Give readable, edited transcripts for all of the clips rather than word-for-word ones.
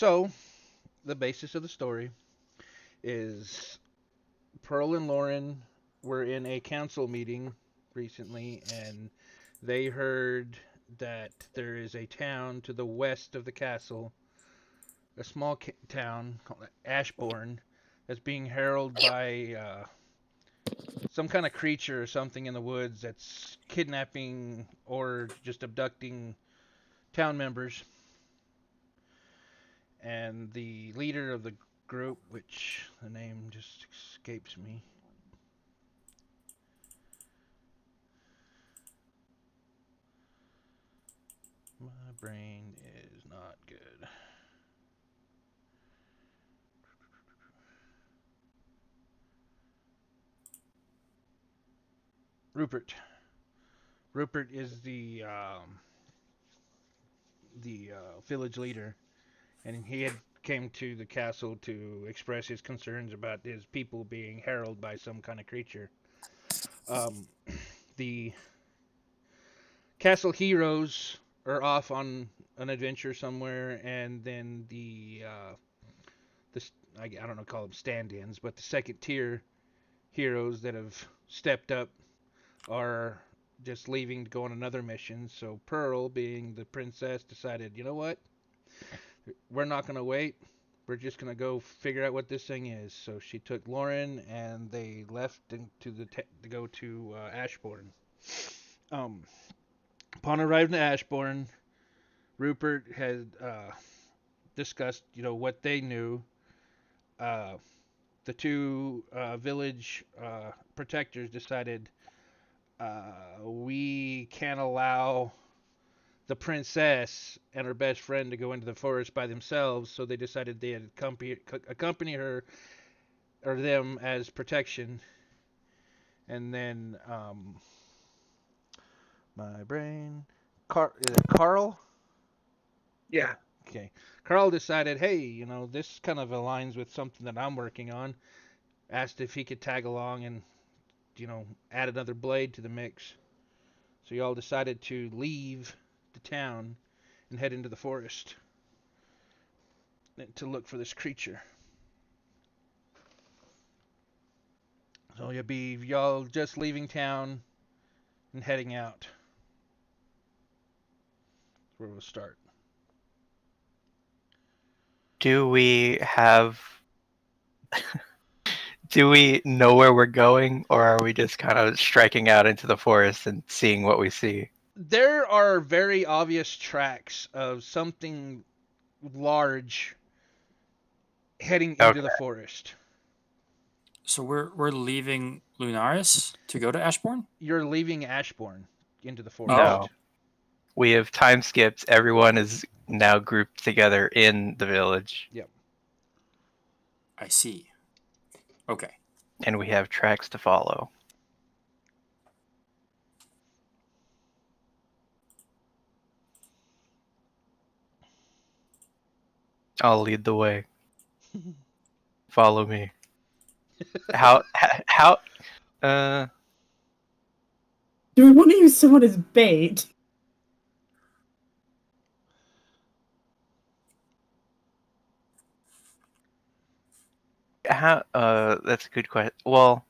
So, the basis of the story is Pearl and Lauren were in a council meeting recently, and they heard that there is a town to the west of the castle, a small town called Ashbourne, that's being heralded by some kind of creature or something in the woods that's kidnapping or just abducting town members. And the leader of the group, which the name just escapes me. My brain is not good. Rupert. Rupert is the village leader, and he had came to the castle to express his concerns about his people being heralded by some kind of creature. Um, the castle heroes are off on an adventure somewhere, and then the I don't know, call them stand-ins, but the second tier heroes that have stepped up are just leaving to go on another mission. So Pearl, being the princess, decided, you know what? We're not going to wait. We're just going to go figure out what this thing is. So she took Lauren and they left to go to Ashbourne. Um, upon arriving at Ashbourne, Rupert had discussed, what they knew. Uh, the two village protectors decided we can't allow the princess and her best friend to go into the forest by themselves, so they decided they'd accompany her or them as protection. And then my brain, is it Carl? Yeah. Okay. Carl decided, hey, this kind of aligns with something that I'm working on. Asked if he could tag along and, add another blade to the mix. So y'all decided to leave the town and head into the forest to look for this creature. So you'll be y'all just leaving town and heading out. That's where we'll start. Do we have... Do we know where we're going, or are we just kind of striking out into the forest and seeing what we see? There are very obvious tracks of something large heading into the forest. So we're leaving Lunaris to go to Ashbourne? You're leaving Ashbourne into the forest. No. We have time skipped. Everyone is now grouped together in the village. Yep. I see. Okay. And we have tracks to follow. I'll lead the way. Follow me. How Do we want to use someone as bait? That's a good question. Well,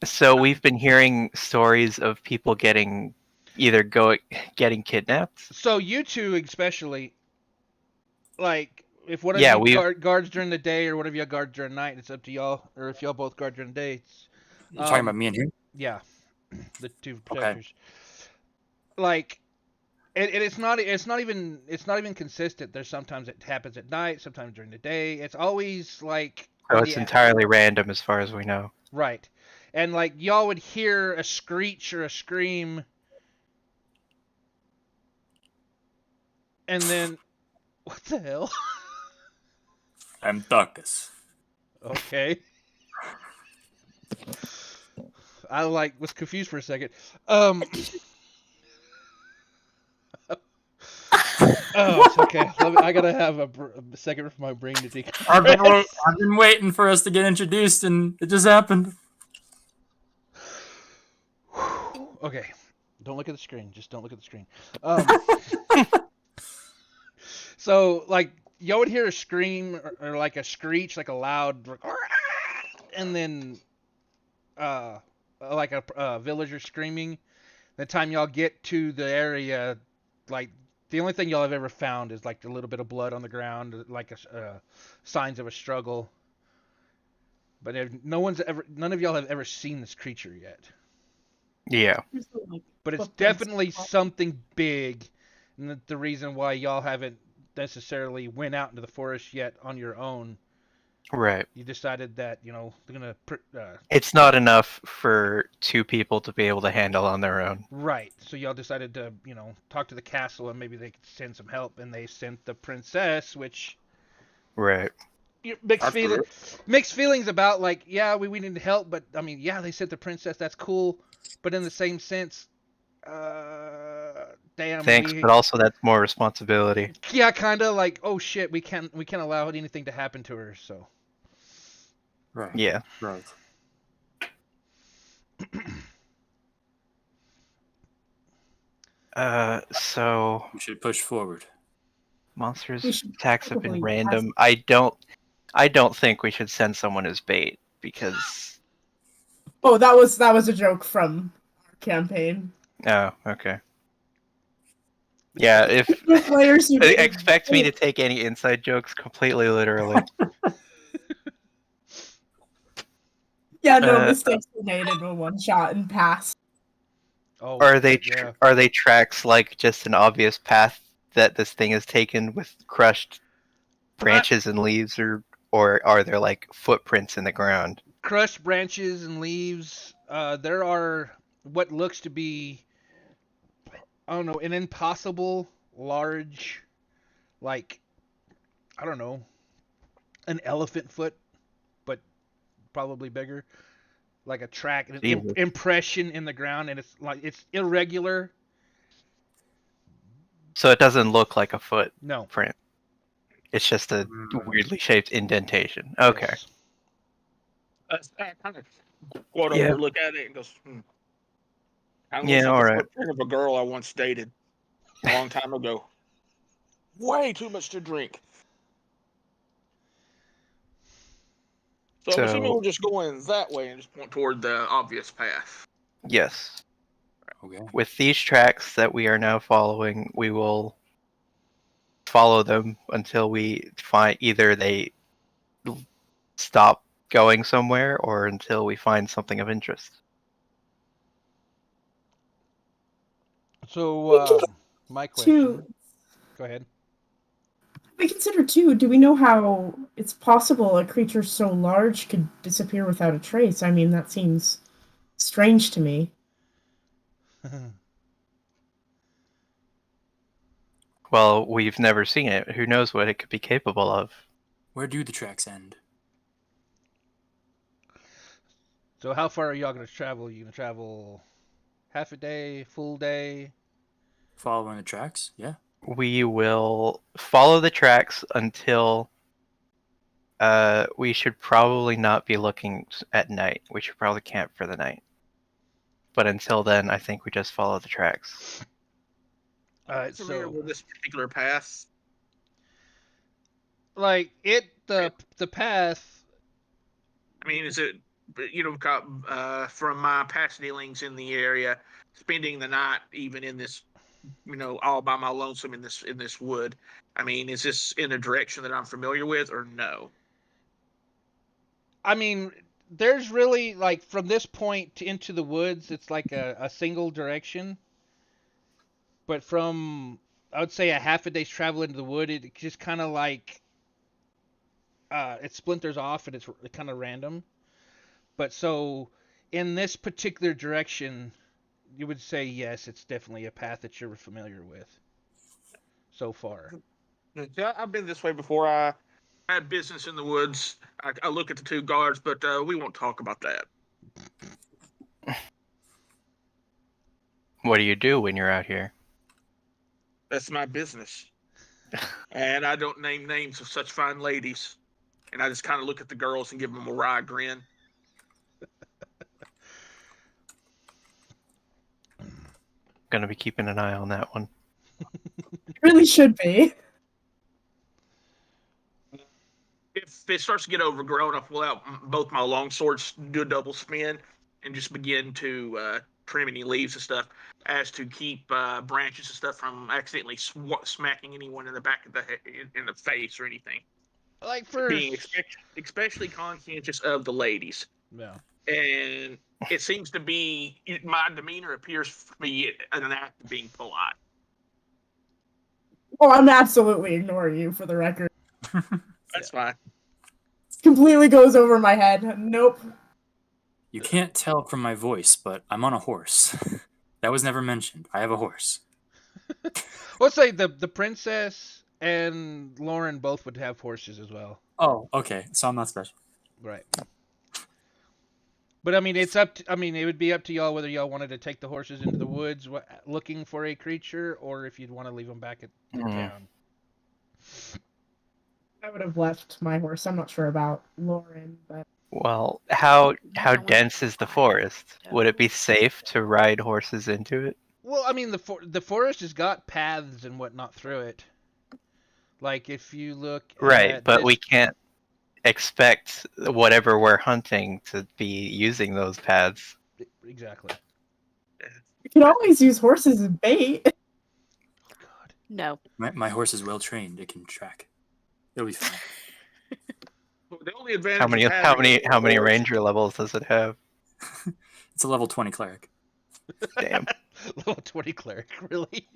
so we've been hearing stories of people getting kidnapped. So you two especially, like, if one of you guards during the day or one of you guards during night, it's up to y'all. Or if y'all both guard during the day, it's... You're talking about me and him? Yeah, the two protectors. Okay. Like, it's not even consistent. There's sometimes it happens at night, sometimes during the day. It's always like... So it's entirely random as far as we know. Right. And like y'all would hear a screech or a scream, and then... What the hell? I'm Duckus. Okay. I was confused for a second. Oh, it's okay. I gotta have a second for my brain to decompress. I've been waiting for us to get introduced, and it just happened. Okay. Don't look at the screen. Just don't look at the screen. So, like, y'all would hear a scream or like a screech, like a loud, and then like a villager screaming. The time y'all get to the area, like the only thing y'all have ever found is like a little bit of blood on the ground, like signs of a struggle. But none of y'all have ever seen this creature yet. Yeah. There's no, like, But it's footprints. definitely something big, and the reason why y'all haven't necessarily went out into the forest yet on your own. Right. You decided that they're gonna It's not enough for two people to be able to handle on their own. right. So y'all decided to talk to the castle and maybe they could send some help, and they sent the princess, which Right. mixed feelings about, like, yeah, we need help, but I mean, yeah, they sent the princess, that's cool, but in the same sense, damn, Thanks, but also that's more responsibility. yeah, kind of like, oh shit, we can't allow anything to happen to her, so Right. Yeah. Right. So We should push forward. monsters We should attacks have been probably random. I don't think we should send someone as bait because Oh, that was a joke from our campaign. oh, okay. Yeah, if The players who did expect me to take any inside jokes completely literally. Yeah, no Uh, mistakes were made in a one shot and pass. oh, Are they yeah. are they tracks like just an obvious path that this thing has taken with crushed branches and leaves, or are there like footprints in the ground? Crushed branches and leaves. There are what looks to be, I don't know, an impossible large, like, I don't know, an elephant foot, but probably bigger, like a track, an Jesus. impression in the ground, and it's irregular. So it doesn't look like a No. footprint. It's just a weirdly shaped indentation. Okay. Yes. I kind of quote Yeah. over, look at it, and goes, Kind of Yeah, looks like all the right. footprint of a girl I once dated a long time ago. Way too much to drink. So I'm assuming So we're just going that way and just point toward the obvious path. yes, Okay. with these tracks that we are now following, we will follow them until we find either they stop going somewhere or until we find something of interest. So, my question. Two, Go ahead. we consider too. Do we know how it's possible a creature so large could disappear without a trace? I mean, that seems strange to me. Well, we've never seen it. Who knows what it could be capable of? Where do the tracks end? So how far are y'all gonna travel? You gonna travel half a day, full day? Following the tracks? Yeah. We will follow the tracks until we should probably not be looking at night. We should probably camp for the night. But until then, I think we just follow the tracks. Alright, Familiar so with this particular path? like the path. I mean, is it, from my past dealings in the area, spending the night even in this, all by my lonesome in this wood? I mean, is this in a direction that I'm familiar with, or no? I mean, there's really, like, from this point into the woods, it's like a single direction. But from, I would say, a half a day's travel into the wood, it just kind of like it splinters off and it's kind of random. But so in this particular direction, you would say yes, it's definitely a path that you're familiar with so far. Yeah, I've been this way before. I had business in the woods. I look at the two guards, but we won't talk about that. What do you do when you're out here? That's my business. And I don't name names of such fine ladies. And I just kind of look at the girls and give them a wry grin. Gonna be keeping an eye on that one. Really should be. if it starts to get overgrown, I'll pull out both my long swords, do a double spin, and just begin to trim any leaves and stuff, as to keep branches and stuff from accidentally smacking anyone in the back of the head, in the face or anything. Like for Being especially conscientious of the ladies, yeah. and it seems to be my demeanor appears to be an act of being polite. Oh, I'm absolutely ignoring you for the record. That's fine. Completely goes over my head. Nope. You can't tell from my voice, but I'm on a horse. That was never mentioned. I have a horse. Let's say the princess and Lauren both would have horses as well. Oh, okay. So I'm not special. Right. But I mean, it's up. I mean, it would be up to y'all whether y'all wanted to take the horses into the woods looking for a creature, or if you'd want to leave them back at town. I would have left my horse. I'm not sure about Lauren, but Well, how dense is the forest? Would it be safe to ride horses into it? Well, I mean, the forest has got paths and whatnot through it. Like if you look Right, but this, we can't expect whatever we're hunting to be using those paths. exactly. you can always use horses as bait. Oh God. No. My horse is well trained. It can track. It'll be fine. The only advantage How many of having how many horse- ranger levels does it have? It's a level 20 cleric. Damn. Level 20 cleric, really?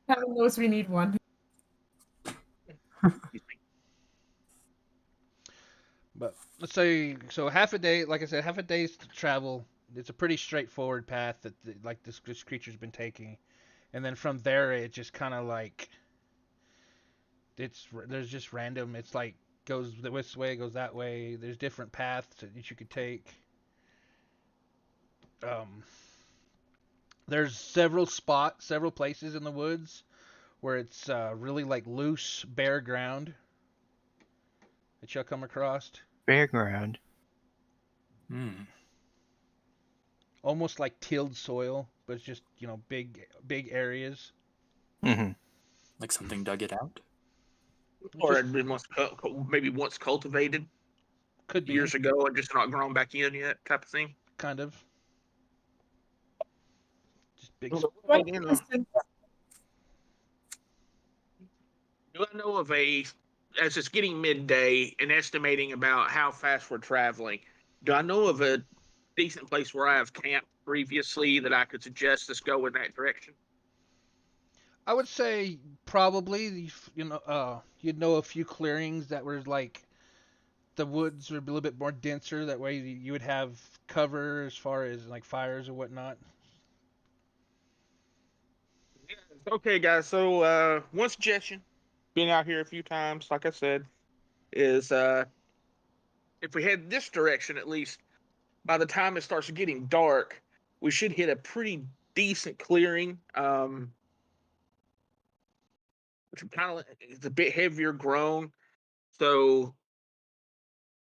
Heaven knows we need one. But let's say so half a day. Like I said, half a day's to travel. It's a pretty straightforward path that like this creature's been taking, and then from there it just kind of like there's just random. It's like goes this way, goes that way. There's different paths that you could take. There's several places in the woods where it's really like loose, bare ground that you'll come across. Bare ground. Almost like tilled soil, but it's just big areas. Mm-hmm. Like something dug it out? or had been maybe once cultivated Could be years ago and just not grown back in yet, type of thing. kind of just big. Do What I know of as it's getting midday and estimating about how fast we're traveling, do I know of a decent place where I have camped previously that I could suggest us go in that direction? I would say probably you'd know a few clearings that were like the woods were a little bit more denser. That way you would have cover as far as like fires or whatnot. Okay, guys. So one suggestion, been out here a few times, like I said, is if we head this direction, at least by the time it starts getting dark, we should hit a pretty decent clearing. Which kind of it's a bit heavier grown, so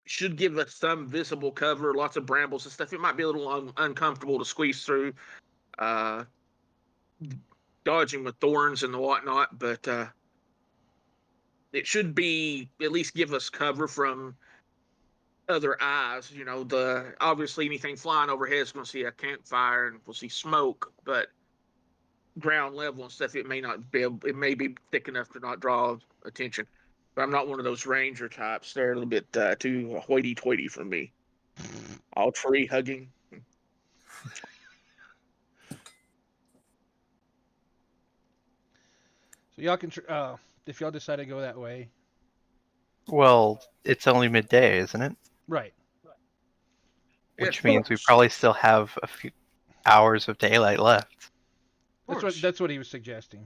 should give us some visible cover. Lots of brambles and stuff. It might be a little uncomfortable to squeeze through, dodging with thorns and whatnot, but it should be at least give us cover from other eyes. You know, obviously anything flying overhead is going to see a campfire and we'll see smoke, but ground level and stuff, it may be thick enough to not draw attention. But I'm not one of those ranger types. They're a little bit too hoity-toity for me. All tree hugging. So y'all can if y'all decide to go that way. Well, it's only midday, isn't it? Right. Which Yes, means we probably still have a few hours of daylight left. That's what he was suggesting.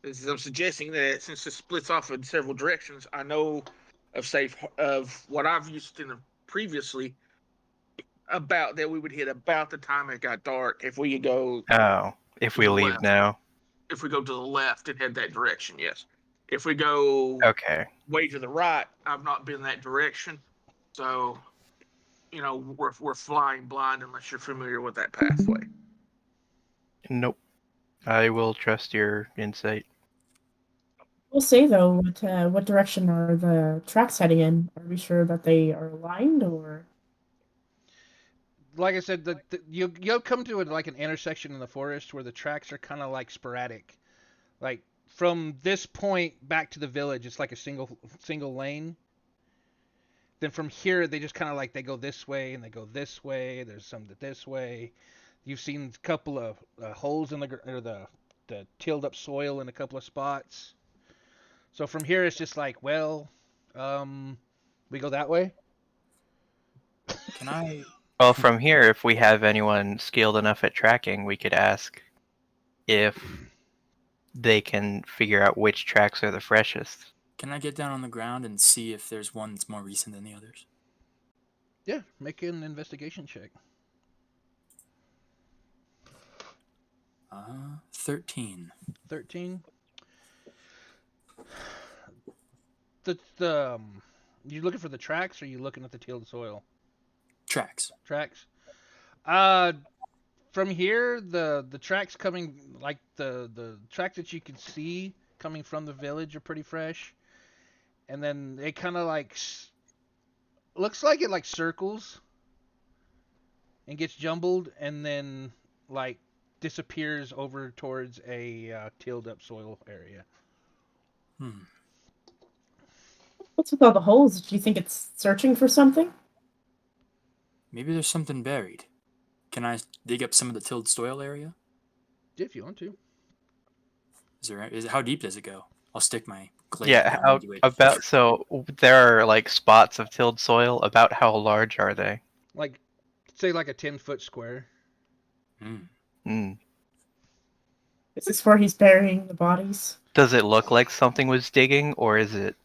I'm suggesting that since it splits off in several directions, I know of what I've used previously about that we would hit about the time it got dark if we go. Oh, if we leave left. now. If we go to the left and head that direction, yes. If we go Okay. way to the right, I've not been that direction, so we're flying blind unless you're familiar with that pathway. Nope. I will trust your insight. We'll say though, what direction are the tracks heading in? Are we sure that they are aligned, or Like I said, you'll come to like an intersection in the forest where the tracks are kind of like sporadic. Like from this point back to the village, it's like a single lane. Then from here, they just kind of like they go this way and they go this way. There's some that this way. You've seen a couple of holes in the tilled up soil in a couple of spots. So from here, it's just like, well, we go that way. Can I? Well, from here, if we have anyone skilled enough at tracking, we could ask if they can figure out which tracks are the freshest. Can I get down on the ground and see if there's one that's more recent than the others? Yeah, make an investigation check. 13. 13. The you looking for the tracks, or are you looking at the tilled soil? Tracks. Tracks. From here, the tracks coming, like the tracks that you can see coming from the village are pretty fresh, and then it kind of like looks like it like circles and gets jumbled, and then like disappears over towards a tilled up soil area. what's with all the holes? Do you think it's searching for something? Maybe there's something buried. Can I dig up some of the tilled soil area? If you want to. How deep does it go? I'll stick my clay Yeah, down into it. so there are like spots of tilled soil. About how large are they? Like, say like a 10-foot square. Hmm. Is this where he's burying the bodies? Does it look like something was digging, or is it?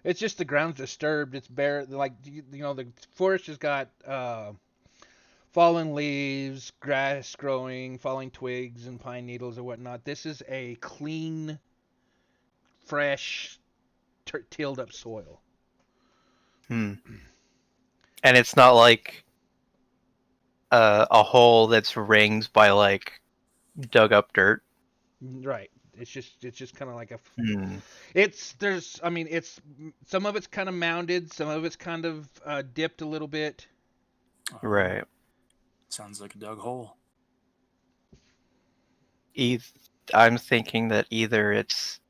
It's just the ground's disturbed. It's bare. Like the forest has got fallen leaves, grass growing, falling twigs, and pine needles and whatnot. This is a clean, fresh, tilled up soil. And it's not like a hole that's ringed by like dug up dirt. Right. It's just kind of like a. Hmm. It's some of it's kind of mounded, some of it's kind of dipped a little bit. Right. Sounds like a dug hole. I'm thinking that either it's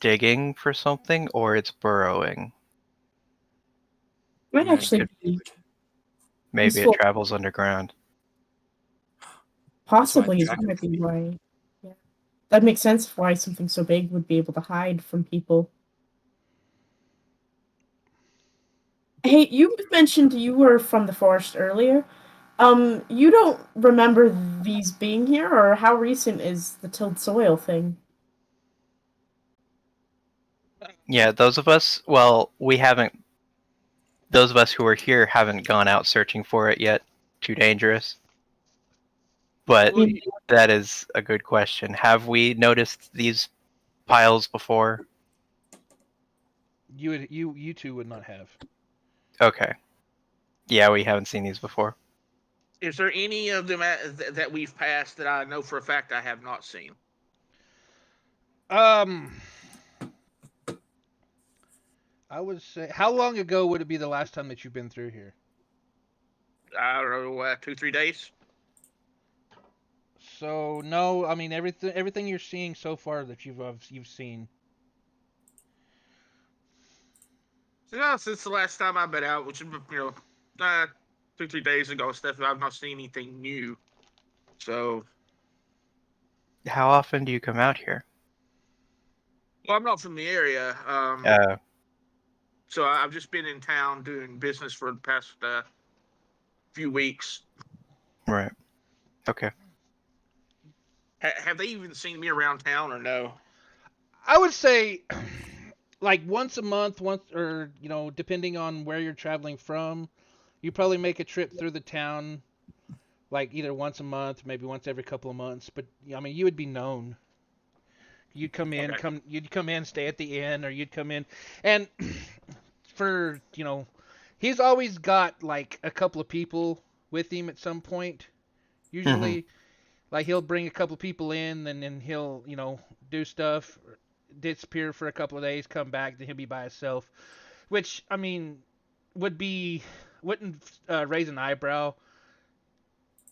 digging for something or it's burrowing. Might Yeah, actually could be Maybe Useful. it travels underground. possibly That's why that the might be tracks- why. Yeah, that makes sense. Why something so big would be able to hide from people. Hey, you mentioned you were from the forest earlier. You don't remember these being here, or how recent is the tilled soil thing? Yeah, those of us who are here haven't gone out searching for it yet. Too dangerous. But Well, that is a good question. Have we noticed these piles before? you two would not have. Okay. Yeah, we haven't seen these before. Is there any of them that we've passed that I know for a fact I have not seen? I would say, how long ago would it be the last time that you've been through here? I don't know, 2-3 days. So no, I mean everything you're seeing so far that you've seen. So, since the last time I've been out, which is 2-3 days ago, stuff, I've not seen anything new. So, How often do you come out here? well, I'm not from the area, so I've just been in town doing business for the past few weeks. Right. Okay. Have they even seen me around town or no? I would say like once a month, or depending on where you're traveling from, you probably make a trip through the town, like either once a month, maybe once every couple of months. But I mean, you would be known. You'd come in, Okay. you'd come in, stay at the inn, or you'd come in, and for he's always got like a couple of people with him at some point. Usually, like he'll bring a couple of people in, and then he'll do stuff. disappear for a couple of days, come back, then he'll be by himself. Which, I mean, wouldn't raise an eyebrow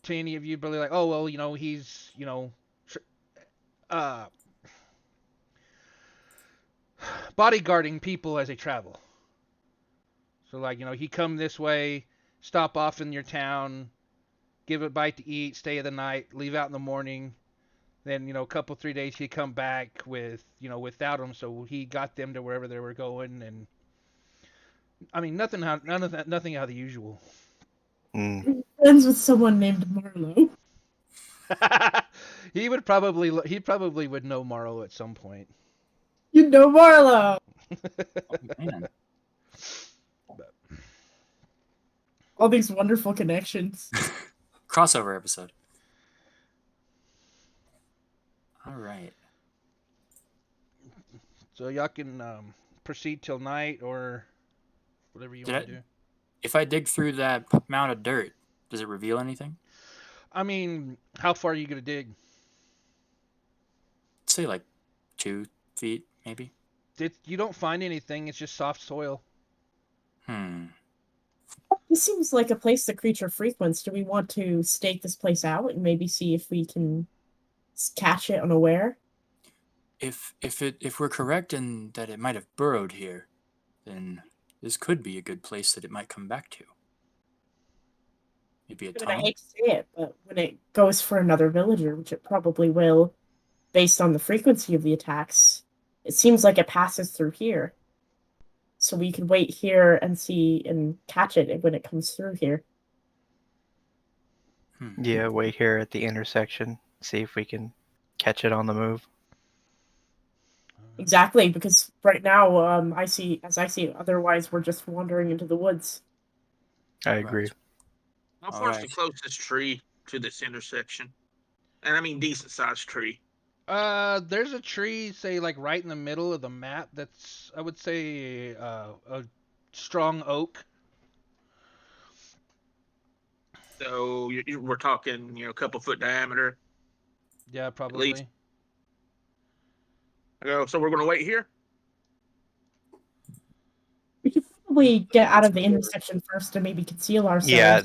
to any of you, but like, oh well, he's uh, bodyguarding people as they travel. So like, he come this way, stop off in your town, give a bite to eat, stay the night, leave out in the morning. Then a couple 3 days he come back with without them, so he got them to wherever they were going, and I mean nothing out of the usual. Friends with someone named Marlowe. he probably would know Marlowe at some point. You know Marlowe. Oh, man. All these wonderful connections. Crossover episode. All right. So y'all can proceed till night or whatever you want to do. If I dig through that mound of dirt, does it reveal anything? I mean, how far are you gonna dig? Say like 2 feet, maybe. You don't find anything. It's just soft soil. This seems like a place the creature frequents. Do we want to stake this place out and maybe see if we can catch it unaware? If we're correct in that it might have burrowed here, then this could be a good place that it might come back to. Maybe a I tunnel. hate to say it, but when it goes for another villager, which it probably will, based on the frequency of the attacks, it seems like it passes through here. So we could wait here and see and catch it when it comes through here. Yeah, wait here at the intersection. See if we can catch it on the move. Exactly, because right now, I see it, otherwise we're just wandering into the woods. I agree. How All far's right. the closest tree to this intersection? And I mean decent sized tree. There's a tree, say like right in the middle of the map. That's I would say a strong oak. So we're talking, a couple foot diameter. Yeah, probably. least. So we're going to wait here. We could probably get out of the intersection first and maybe conceal ourselves. Yeah,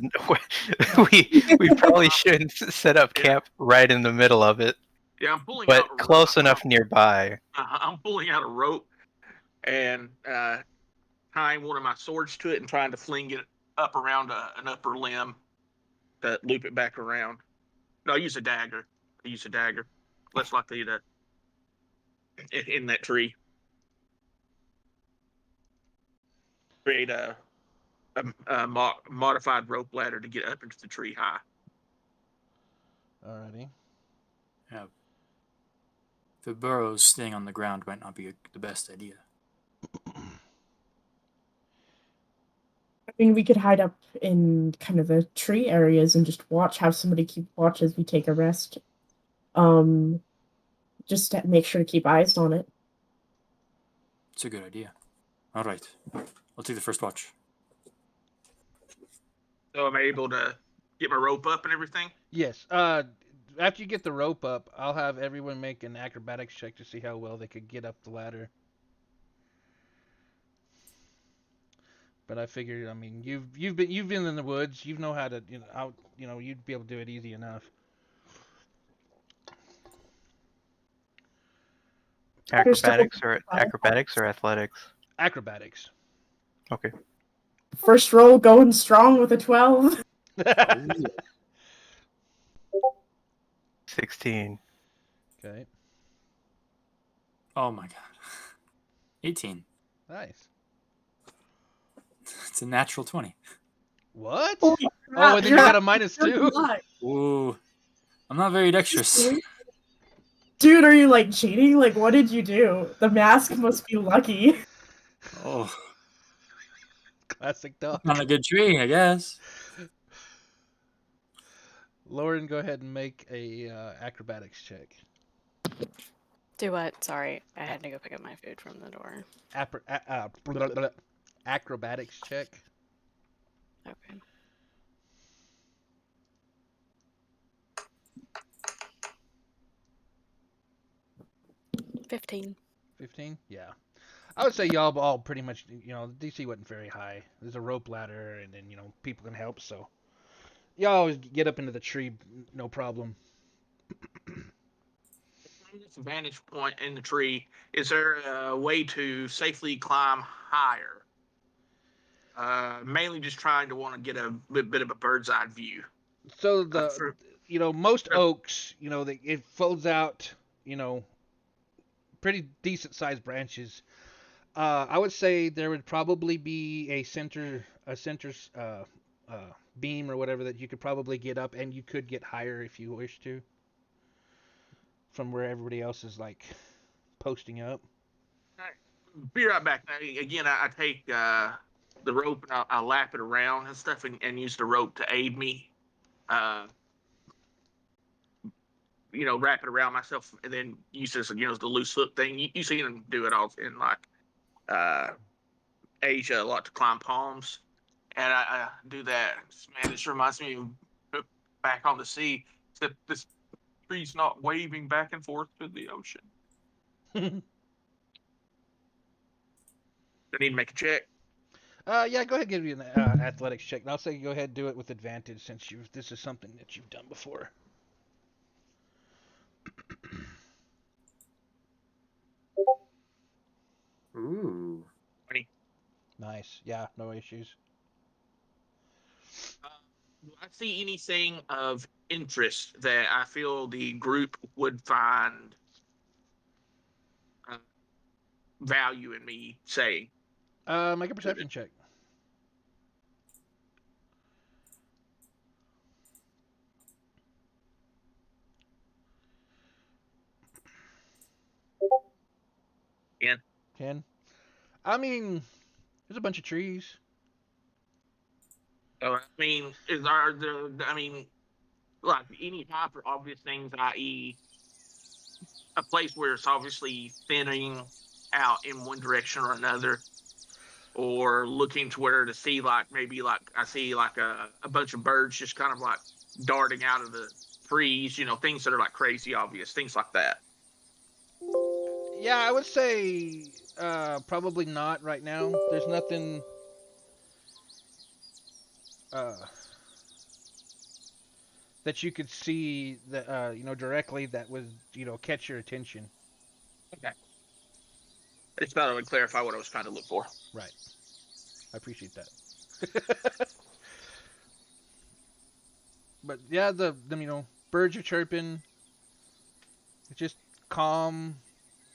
we probably shouldn't set up camp right in the middle of it, Yeah, I'm pulling but out. close enough nearby. I'm pulling out a rope and tying one of my swords to it and trying to fling it up around an upper limb to loop it back around. No, I use a dagger. Less likely to in that tree. Create a modified rope ladder to get up into the tree high. Alrighty. Yeah. The burrows staying on the ground might not be the best idea. I mean, we could hide up in kind of the tree areas and just watch, have somebody keep watch as we take a rest. Just to make sure to keep eyes on it. It's a good idea. All right. I'll take the first watch. So am I able to get my rope up and everything? Yes. After you get the rope up, I'll have everyone make an acrobatics check to see how well they could get up the ladder. But I figured, I mean, you've been in the woods, you know how to, you'd be able to do it easy enough. Acrobatics or athletics? Acrobatics. Okay. First roll going strong with a 12. 16. Okay. Oh my god. 18. Nice. It's a natural 20. What? Oh, Oh, and then you got a -2? Ooh. I'm not very dexterous. Dude, are you like cheating? Like, what did you do? The mask must be lucky. Oh. Classic dog. On a good tree, I guess. Lauren, go ahead and make a acrobatics check. Do what? Sorry, I had to go pick up my food from the door. Acrobatics check. Okay. $15. 15? Yeah. I would say y'all all pretty much, the DC wasn't very high. There's a rope ladder, and then, people can help, so. Y'all always get up into the tree, no problem. From this vantage point in the tree, is there a way to safely climb higher? Mainly just trying to want to get a bit of a bird's eye view. So For- most oaks, it folds out, pretty decent sized branches. I would say there would probably be a center beam or whatever that you could probably get up, and you could get higher if you wish to, from where everybody else is like posting up. Be right back. Again, I take the rope and I lap it around and stuff, and use the rope to aid me. Wrap it around myself, and then use this, the loose hook thing. You see them do it all in like Asia a lot to climb palms, and I do that. Man, this reminds me of back on the sea. Except this tree's not waving back and forth to the ocean. I need to make a check. Yeah, go ahead and give you an athletics check. And I'll say go ahead and do it with advantage since this is something that you've done before. Ooh. 20. Nice. Yeah, no issues. Do I see anything of interest that I feel the group would find value in me saying? Make a perception check. Yeah. 10. I mean, there's a bunch of trees. I mean, like any type of obvious things, i.e., a place where it's obviously thinning out in one direction or another, or looking to where to see, like, maybe like I see like a bunch of birds just kind of like darting out of the trees, things that are like crazy obvious, things like that. Yeah, I would say probably not right now. There's nothing that you could see that directly that would catch your attention. Okay. I just thought I would clarify what I was trying to look for. Right. I appreciate that. But yeah, the birds are chirping. It's just calm,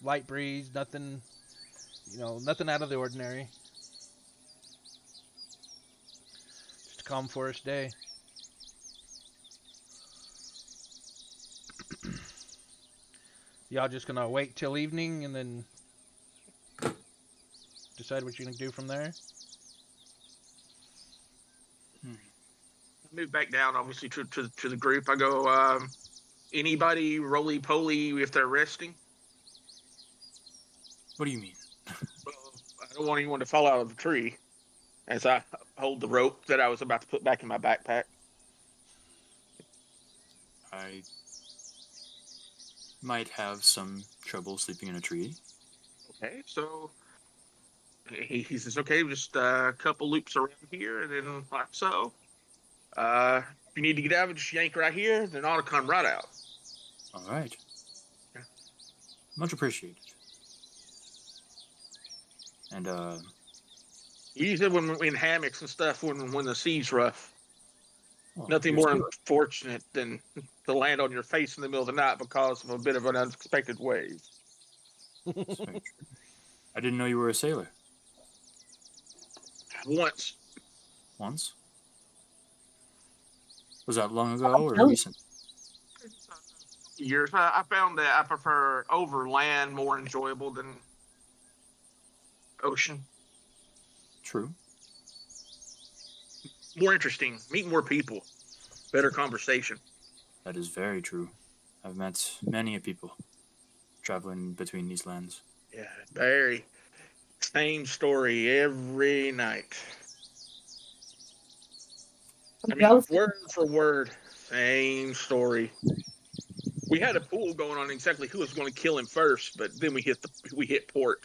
light breeze, nothing nothing out of the ordinary. Just a calm forest day. Y'all just gonna wait till evening and then decide what you're gonna do from there? Move back down, obviously, to the group. I go, anybody roly poly if they're resting? What do you mean? Well, I don't want anyone to fall out of the tree as I hold the rope that I was about to put back in my backpack. I might have some trouble sleeping in a tree. Okay, so he says, okay, just a couple loops around here, and then like so. If you need to get out of it, just yank right here, then ought to come right out. All right. Yeah. Much appreciated. And Usually when we're in hammocks and stuff, when the sea's rough, well, nothing here's more good. unfortunate than to land on your face in the middle of the night because of a bit of an unexpected wave. That's very true. I didn't know you were a sailor. Once. Once? Was that long ago or No. recent? Years. I found that I prefer overland more enjoyable than ocean. True. More interesting. Meet more people. Better conversation. That is very true. I've met many people traveling between these lands. Yeah, very. Same story every night. I mean, Well, word for word, same story. We had a pool going on exactly who was going to kill him first, but then we hit port.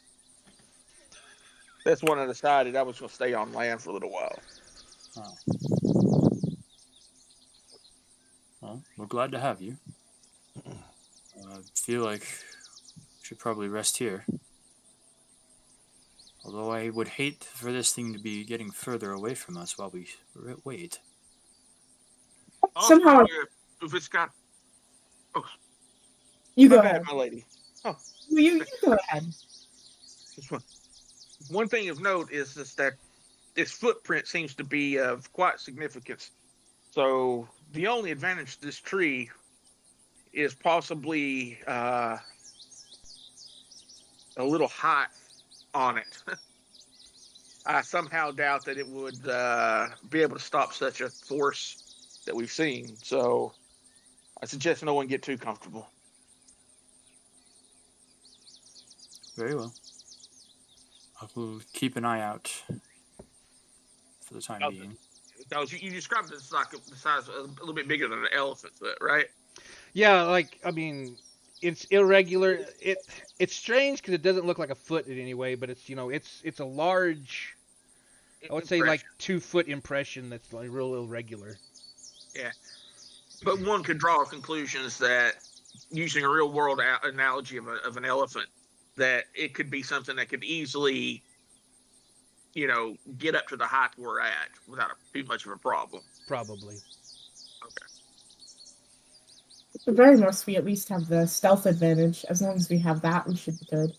That's when I decided I was going to stay on land for a little while. Oh. Well, we're glad to have you. I feel like we should probably rest here. Although I would hate for this thing to be getting further away from us while we wait. Somehow, if it's got, oh, you my go bad, ahead. my lady. Oh, You go ahead. one thing of note is that this footprint seems to be of quite significance. So the only advantage to this tree is possibly a little height on it. I somehow doubt that it would be able to stop such a force that we've seen. So I suggest no one get too comfortable. Very well. I will keep an eye out for the time being. Because you described it as like the size a little bit bigger than an elephant foot, right? Yeah, like I mean, it's irregular. It's strange because it doesn't look like a foot in any way, but it's it's a large. I would say like 2 foot impression that's like real irregular. Yeah, but one could draw conclusions that using a real world analogy of an elephant, that it could be something that could easily, get up to the height we're at without too much of a problem. Probably. Okay. At the very most, we at least have the stealth advantage. As long as we have that, we should be good.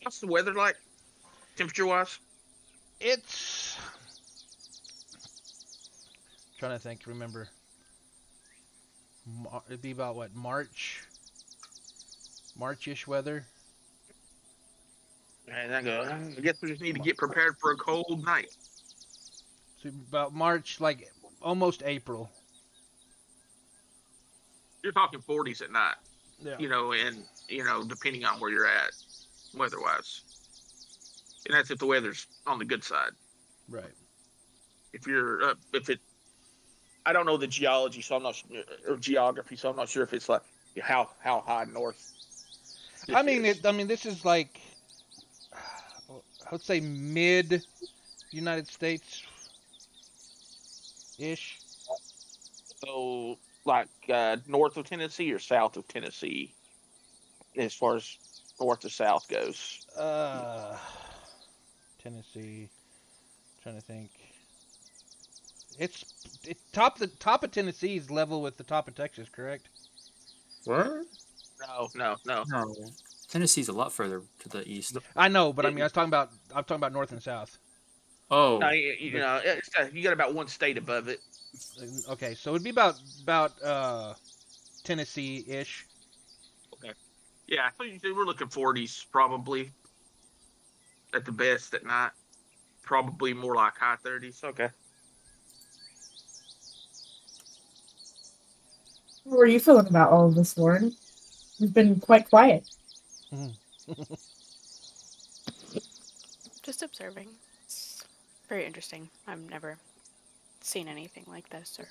What's the weather like, temperature-wise? It's trying to think. Remember, it'd be about what, March-ish weather. And I guess we just need to get prepared for a cold night. So about March, like almost April. You're talking 40s at night. Yeah. And depending on where you're at, weather-wise. And that's if the weather's on the good side. Right. If you're, I don't know the geology, so I'm not, or geography, so I'm not sure if it's like how high north. I mean, this is like, I would say mid United States ish. So, like north of Tennessee or south of Tennessee, as far as north to south goes. Tennessee. Trying to think. It's top of Tennessee is level with the top of Texas, correct? What? No. No, Tennessee's a lot further to the east. I know, but I mean, I'm talking about north and south. Oh, No, you got about one state above it. Okay, so it'd be about Tennessee-ish. Okay. Yeah, so we're looking 40s probably at the best at night. Probably more like high 30s. Okay. How are you feeling about all of this, Warren? You've been quite quiet. Just observing. It's very interesting. I've never seen anything like this or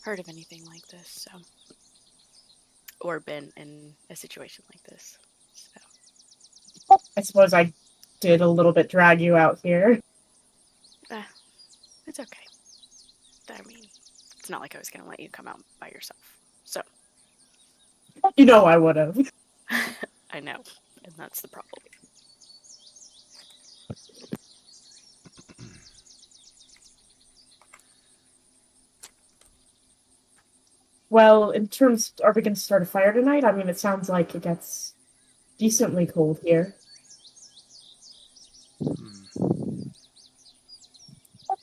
heard of anything like this, so, or been in a situation like this. So. I suppose I did a little bit drag you out here. It's okay. I mean, it's not like I was going to let you come out by yourself. So. You know I would have. I know, and that's the problem. Well, in terms, are we going to start a fire tonight? I mean, it sounds like it gets decently cold here.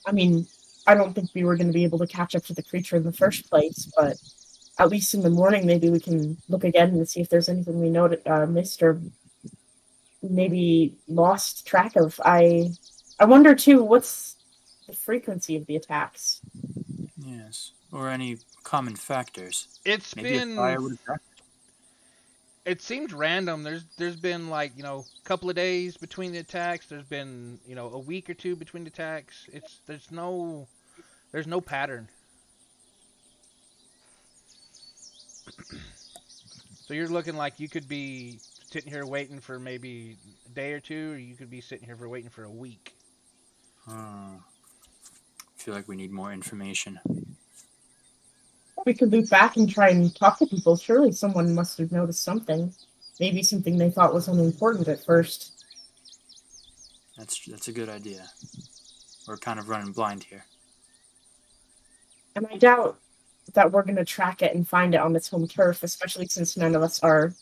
I mean, I don't think we were going to be able to catch up to the creature in the first place, but at least in the morning, maybe we can look again and see if there's anything we missed or maybe lost track of. I wonder, too, what's the frequency of the attacks? Yes, or any common factors. It's Maybe a been. fire would attract it. It seems random. There's been like a couple of days between the attacks. There's been a week or two between the attacks. There's no pattern. So you're looking like you could be sitting here waiting for maybe a day or two, or you could be sitting here for waiting for a week. I feel like we need more information. We could loop back and try and talk to people. Surely someone must have noticed something. Maybe something they thought was unimportant at first. That's a good idea. We're kind of running blind here. And I doubt that we're going to track it and find it on its home turf, especially since none of us are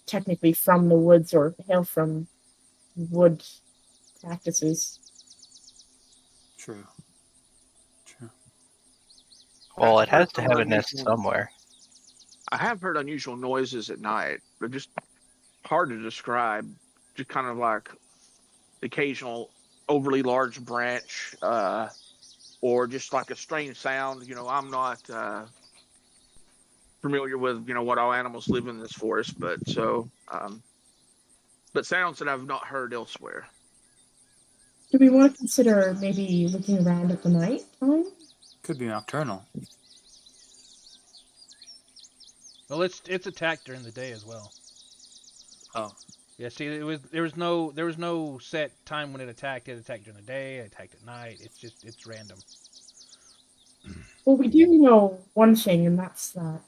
technically from the woods or hail from wood practices. True. Well, it has I've to heard have a some nest unusual- somewhere. I have heard unusual noises at night. They're just hard to describe. Just kind of like the occasional overly large branch, or just like a strange sound. I'm not familiar with what all animals live in this forest, but sounds that I've not heard elsewhere. Do we want to consider maybe looking around at the night time? Could be nocturnal. Well, it's attacked during the day as well. Oh, Yeah, see, there was no set time when it attacked. It attacked during the day. It attacked at night. It's random. Well, we do know one thing, and that's that,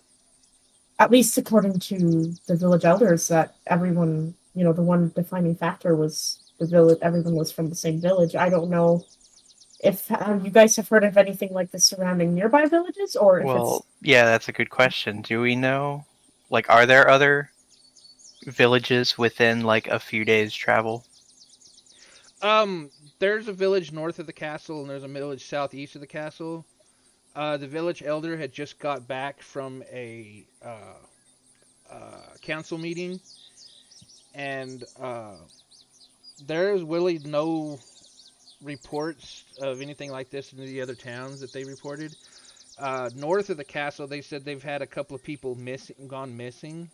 at least according to the village elders, that everyone, the one defining factor was the village. Everyone was from the same village. I don't know if you guys have heard of anything like this surrounding nearby villages, or if Well, yeah, that's a good question. Do we know? Like, are there other villages within like a few days' travel? There's a village north of the castle, and there's a village southeast of the castle. The village elder had just got back from a council meeting, and there's really no reports of anything like this in the other towns that they reported. North of the castle, they said they've had a couple of people gone missing.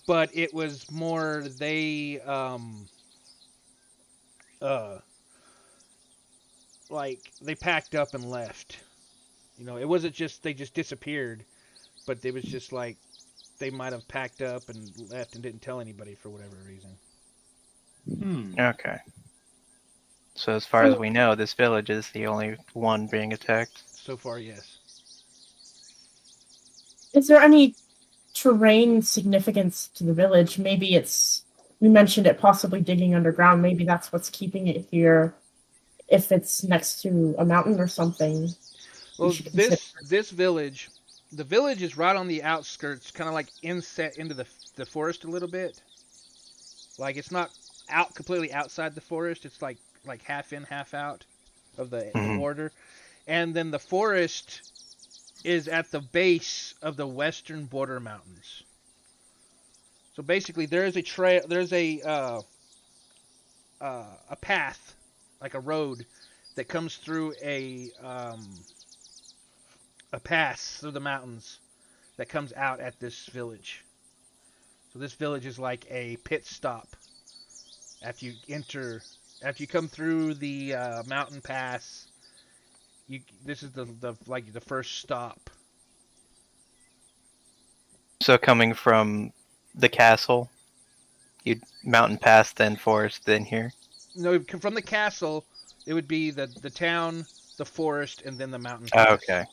But it was more they like they packed up and left. It wasn't just they just disappeared, but it was just like they might have packed up and left and didn't tell anybody for whatever reason. Okay. So as far as we know, this village is the only one being attacked. So far, yes. Is there any terrain significance to the village? Maybe we mentioned it possibly digging underground. Maybe that's what's keeping it here. If it's next to a mountain or something. Well, this village, the village is right on the outskirts, kind of like inset into the forest a little bit. Like it's not completely outside the forest. It's like half in, half out of the border. And then the forest is at the base of the western border mountains. So basically, there is a trail. There's a path, like a road, that comes through a pass through the mountains that comes out at this village. So this village is like a pit stop after you come through the mountain pass. This is the first stop. So coming from the castle, you'd mountain pass, then forest, then here? No, from the castle, it would be the town, the forest, and then the mountain pass. Oh, okay.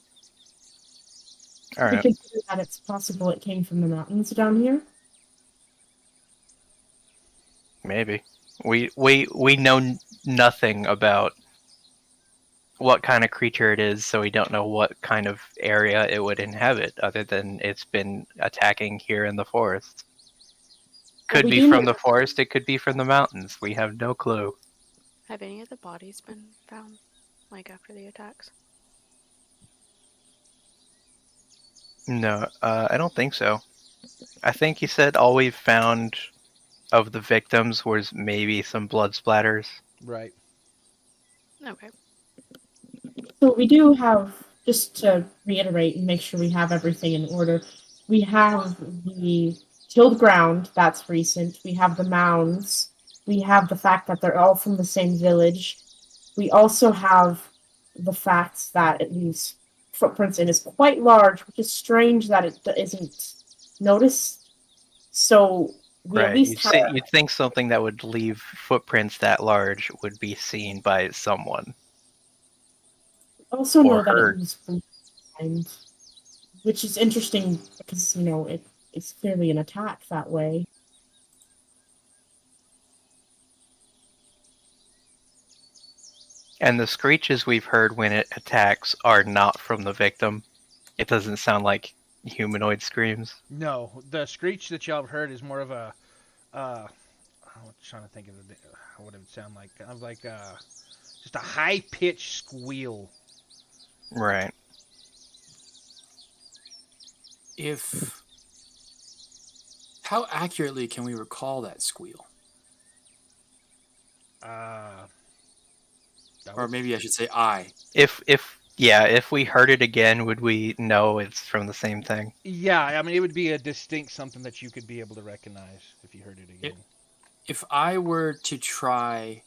All We right. consider that it's possible it came from the mountains down here. Maybe. We know nothing about what kind of creature it is, so we don't know what kind of area it would inhabit, other than it's been attacking here in the forest. Could we be do from know- the forest, it could be from the mountains. We have no clue. Have any of the bodies been found, like after the attacks? No, I don't think so. I think he said all we've found of the victims was maybe some blood splatters. Right. Okay. So we do have, just to reiterate and make sure we have everything in order, we have the tilled ground, that's recent. We have the mounds. We have the fact that they're all from the same village. We also have the fact that it leaves footprints and is quite large, which is strange that it isn't notice. So we at Right. least have. You'd think something that would leave footprints that large would be seen by someone. Also or know that it heard. moves from behind, which is interesting because it's clearly an attack that way. And the screeches we've heard when it attacks are not from the victim. It doesn't sound like humanoid screams. No, the screech that y'all have heard is more of a. I was trying to think of what it would sound like. Kind of like just a high pitched squeal. Right. How accurately can we recall that squeal? Or maybe I should say I. If we heard it again, would we know it's from the same thing? Yeah, I mean, it would be a distinct something that you could be able to recognize if you heard it again. If I were to try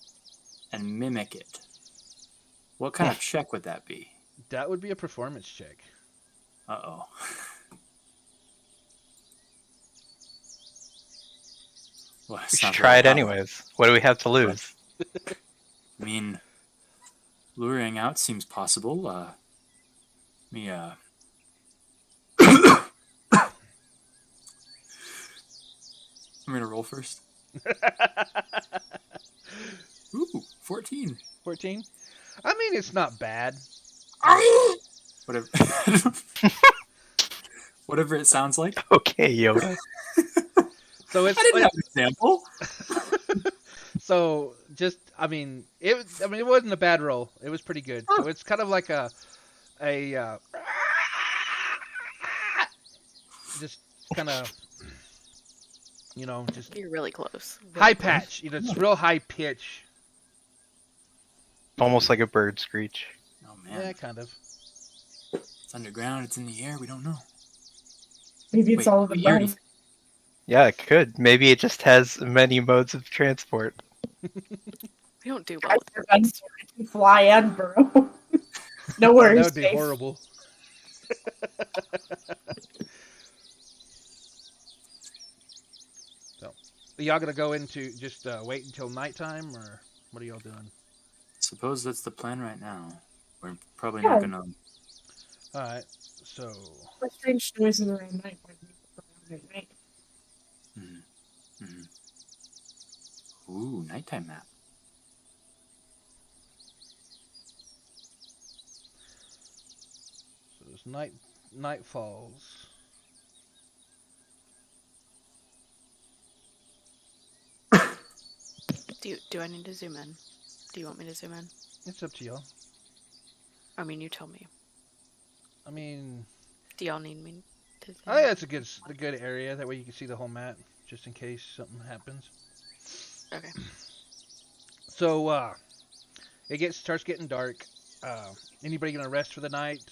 and mimic it, what kind of check would that be? That would be a performance check. Uh-oh. Well, We should try it anyways. What do we have to lose? I mean, luring out seems possible. I'm gonna roll first. Ooh, 14. 14? I mean, it's not bad. Whatever. Whatever it sounds like. Okay, Yoda. So it's I didn't have an example. So I mean, it wasn't a bad roll. It was pretty good. So it's kind of like a just kind of, just You're really close. high patch. It's real high pitch. Almost like a bird screech. Oh man, Yeah, kind of. it's underground. It's in the air. We don't know. Maybe it's Wait, all of the we already- above. Yeah, it could. Maybe it just has many modes of transport. We don't do well. Guys, your guns can fly and burrow. No That worries. would be Dave. horrible. So, are y'all gonna go into just wait until nighttime, or what are y'all doing? Suppose that's the plan right now. We're probably Yeah. not gonna. All right. So, What strange noises around night when we look around at night. Ooh, nighttime map. as night falls. Do I need to zoom in? Do you want me to zoom in? It's up to y'all. I mean, you tell me. I mean, Do y'all need me to zoom I think in? that's a good area. That way you can see the whole map, just in case something happens. Okay. So, it starts getting dark. Anybody gonna rest for the night?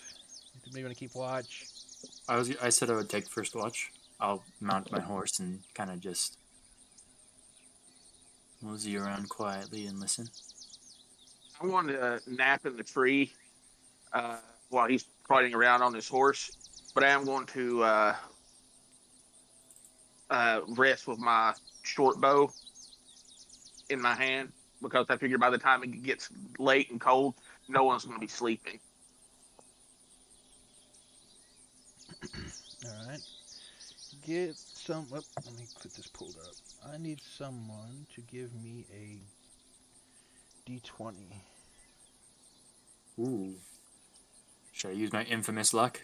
Anybody gonna keep watch? I said I would take first watch. I'll mount my horse and kind of just mosey around quietly and listen. I want to nap in the tree while he's riding around on his horse, but I am going to rest with my short bow in my hand because I figure by the time it gets late and cold, no one's going to be sleeping. All right. Get some. Oh, let me get this pulled up. I need someone to give me a D20. Ooh. Should I use my infamous luck?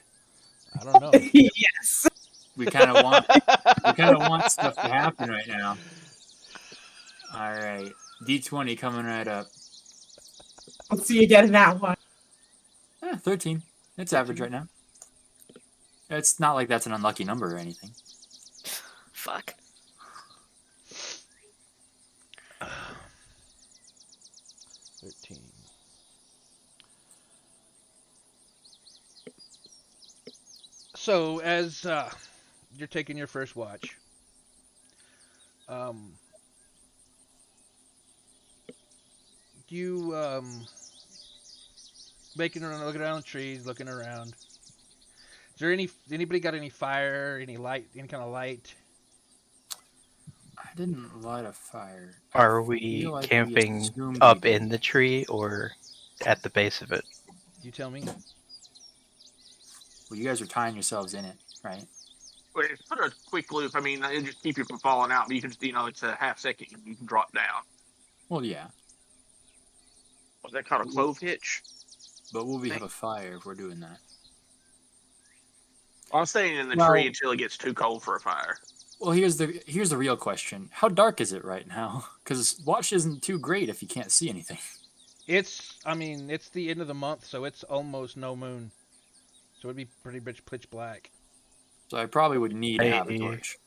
I don't know. Yes. We kind of want stuff to happen right now. All right, D20 coming right up. Let's see you get in that one. 13. It's average right now. It's not like that's an unlucky number or anything. Fuck. $13. So as you're taking your first watch, you looking around the trees, looking around. Is there anybody got any fire, any light, any kind of light? I didn't light a fire. Are I we feel like camping assumed we up did. in the tree or at the base of it? You tell me. Well, you guys are tying yourselves in it, right? Well, it's put a quick loop. I mean, it'll just keep you from falling out, but you can just, it's a half second and you can drop down. Well, yeah. What's that called, a clove hitch? But will we have a fire if we're doing that? I'm staying in the Well- tree until it gets too cold for a fire. Well, here's the real question: how dark is it right now? Because watch isn't too great if you can't see anything. It's the end of the month, so it's almost no moon. So it'd be pretty much pitch black. So I probably would need to have a Hey. torch.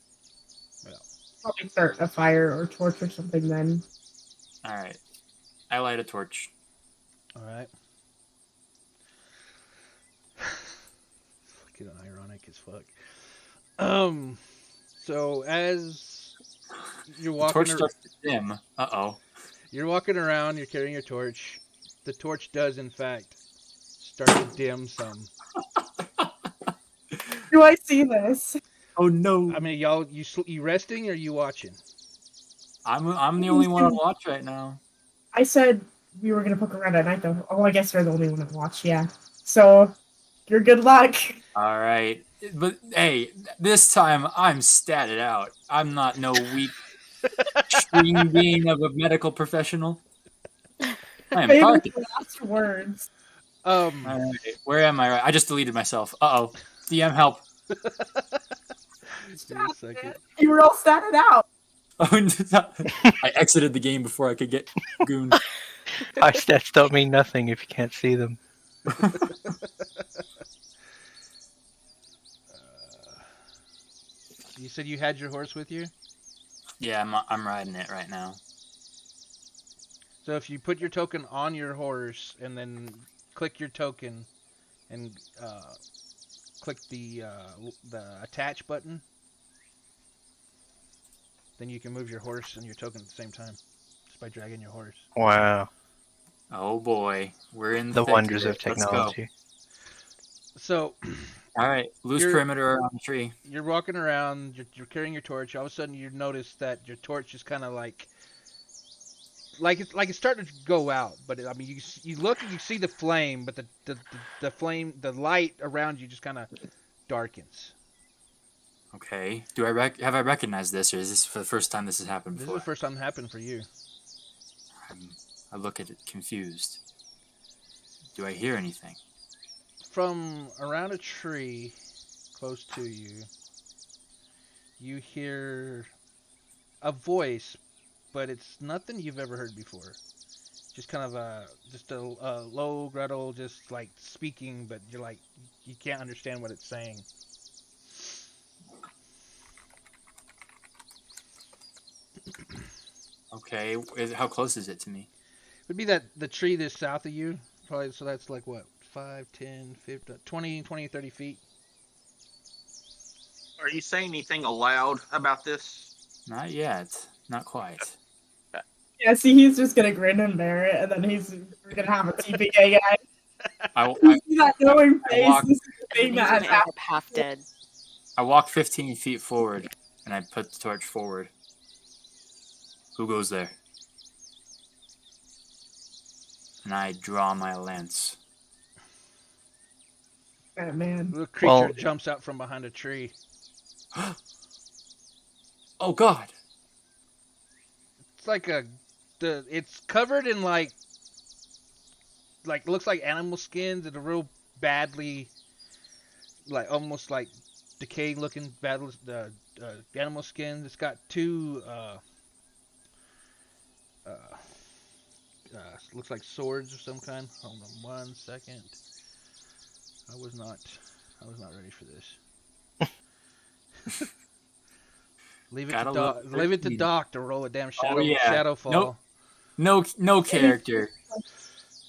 Probably start a fire or torch or something then. All right, I light a torch. All right. Fucking ironic as fuck. So as you're The walking, torch starts to dim. you're walking around, you're carrying your torch. The torch does, in fact, start to dim some. Do I see this? Oh no! I mean, y'all, you resting or you watching? I'm the only one on watch right now. I said we were gonna poke around at night though. Oh, I guess you're the only one to watch, yeah. So, your good luck. All right, but hey, this time I'm statted out. I'm not no weak string being of a medical professional. I am Favorite targeted. last words. All right, where am I? I just deleted myself. DM help. Give me a second. You were all statted out. I exited the game before I could get gooned. High stats don't mean nothing if you can't see them. You said you had your horse with you? Yeah, I'm riding it right now. So if you put your token on your horse and then click your token and click the attach button, then you can move your horse and your token at the same time just by dragging your horse. Wow. Oh boy, we're in The thick wonders here. of Let's go. technology. So All right, loose You're- perimeter around the tree. you're walking around, you're carrying your torch. All of a sudden, you notice that your torch is kind of like it's starting to go out. But I mean, you look and you see the flame, but the flame, the light around you just kind of darkens. Okay. Have I recognized this, or is this for the first time this has happened This is before? the first time it happened for you. I look at it confused. Do I hear anything? From around a tree close to you, you hear a voice, but it's nothing you've ever heard before. Just kind of a low gruttle, just like speaking, but you're like you can't understand what it's saying. Okay. How close is it to me? It would be that the tree that's south of you, probably. So that's like what, 5, 10, 15, 20, 30 feet. Are you saying anything aloud about this? Not yet. Not quite. Yeah, see, he's just gonna grin and bear it, and then we're gonna have a TPK guy. I, You see that knowing I face? walk- This is the thing He's that gonna has end happened. up half dead. I walk 15 feet forward, and I put the torch forward. Who goes there? And I draw my lance. Oh, man. The creature Well- jumps out from behind a tree. Oh God! It's like it's covered in like looks like animal skins and a real badly, like almost like decayed looking animal skins. It's got two looks like swords of some kind. Hold on 1 second. I was not ready for this. Leave it Gotta to look Doc. Leave it to 13. Doc to roll a damn shadow. yeah. Shadowfall. Nope. No character.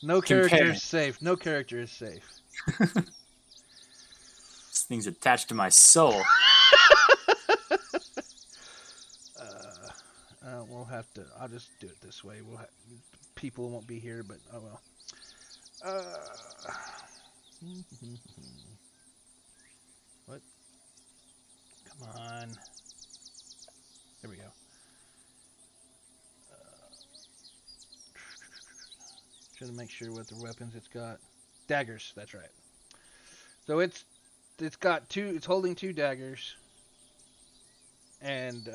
No character Compare. is safe. No character is safe. This thing's attached to my soul. We'll have to. I'll just do it this way. People won't be here, but oh well. gun. There we go. Trying to make sure what the weapons it's got. Daggers, that's right. So it's got two. It's holding 2 daggers, and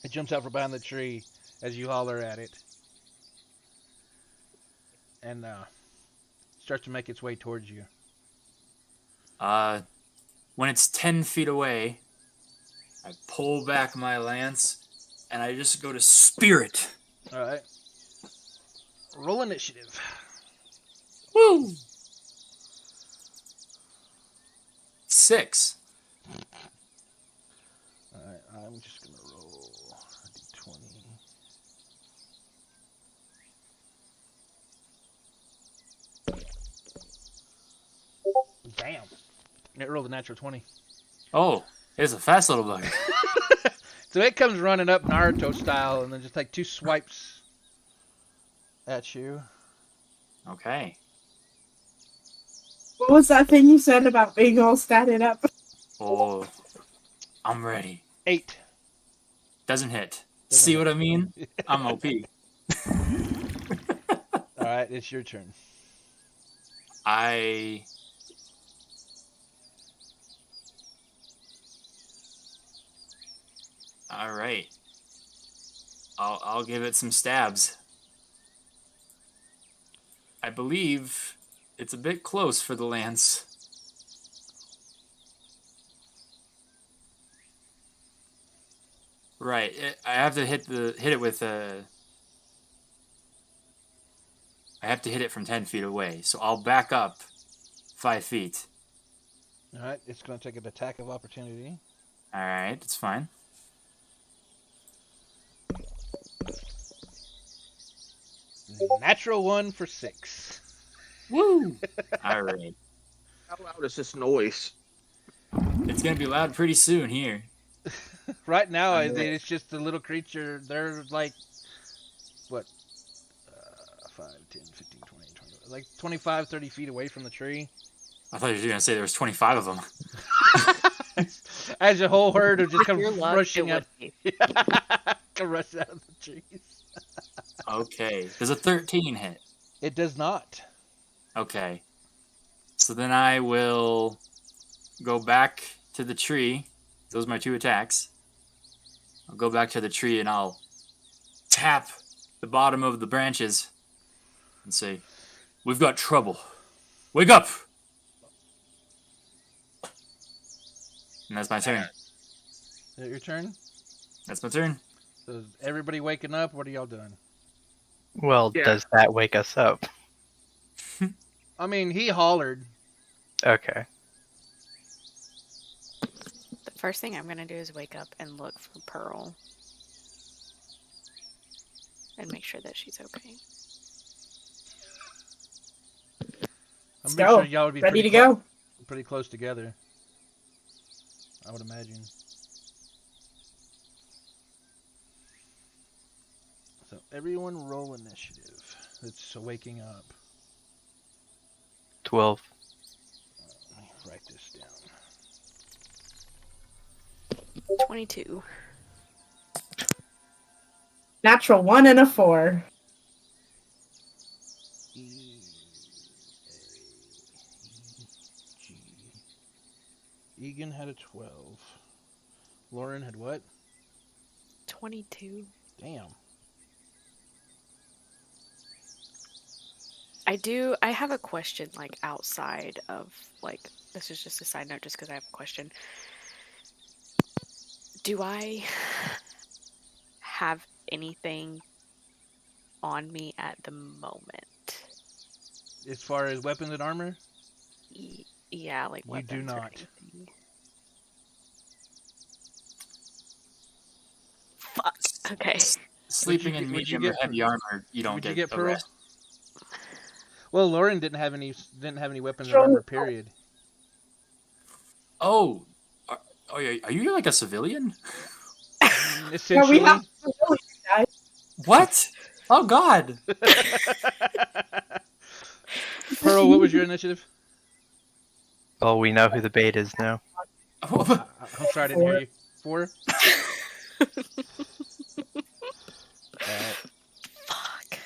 it jumps out from behind the tree as you holler at it, and starts to make its way towards you. When it's 10 feet away, I pull back my lance and I just go to spear it. All right. Roll initiative. Woo! 6. All right. I'm just gonna roll a d20. Damn. It rolled a natural 20. Oh, it's a fast little bugger. So it comes running up Naruto style and then just like 2 swipes at you. Okay. What was that thing you said about being all statted up? Oh, I'm ready. 8. Doesn't hit. Doesn't See hit. what I mean? I'm OP. All right, it's your turn. All right. I'll give it some stabs. I believe it's a bit close for the lance. Right. I have to hit it with a. I have to hit it from 10 feet away, so I'll back up 5 feet. All right, it's going to take an attack of opportunity. All right, it's fine. Natural 1 for 6. Woo! All right. How loud is this noise? It's going to be loud pretty soon here. Right now, I know. it's just a little creature. They're like, what, 5, 10, 15, 20, 20, like 25, 30 feet away from the tree. I thought you were going to say there was 25 of them. As a whole herd of just come Your luck, rushing it out. would be. Come rush out of the trees. Okay. Does a 13 hit? It does not. Okay. So then I will go back to the tree. Those are my 2 attacks. I'll go back to the tree and I'll tap the bottom of the branches and say, "We've got trouble. Wake up!" And that's my turn. Is it your turn? That's my turn. So is everybody waking up? What are y'all doing? Well, Yeah. does that wake us up? I mean, he hollered. Okay. The first thing I'm gonna do is wake up and look for Pearl. And make sure that she's okay. I'm Let's pretty go. sure y'all would be Ready pretty to go. pretty close together. I would imagine. So everyone roll initiative. It's waking up. 12. Let me write this down. 22. Natural 1 and a 4. E, A, E, G. Egan had a 12. Lauren had what? 22. Damn. I have a question, like, outside of, like, this is just a side note just because I have a question. Do I have anything on me at the moment? As far as weapons and armor? Yeah, like You weapons do or not. anything. Fuck. Okay. Sleeping in what'd you medium or get heavy armor, you don't Would you get get the Pearl? rest. Well, Lauren didn't have any weapons Sure. or armor. Period. Oh, are you like a civilian? Yeah, Essentially. we have. What? Oh God! Pearl, what was your initiative? Well, we know who the bait is now. I'm sorry, I didn't hear you. 4? Fuck.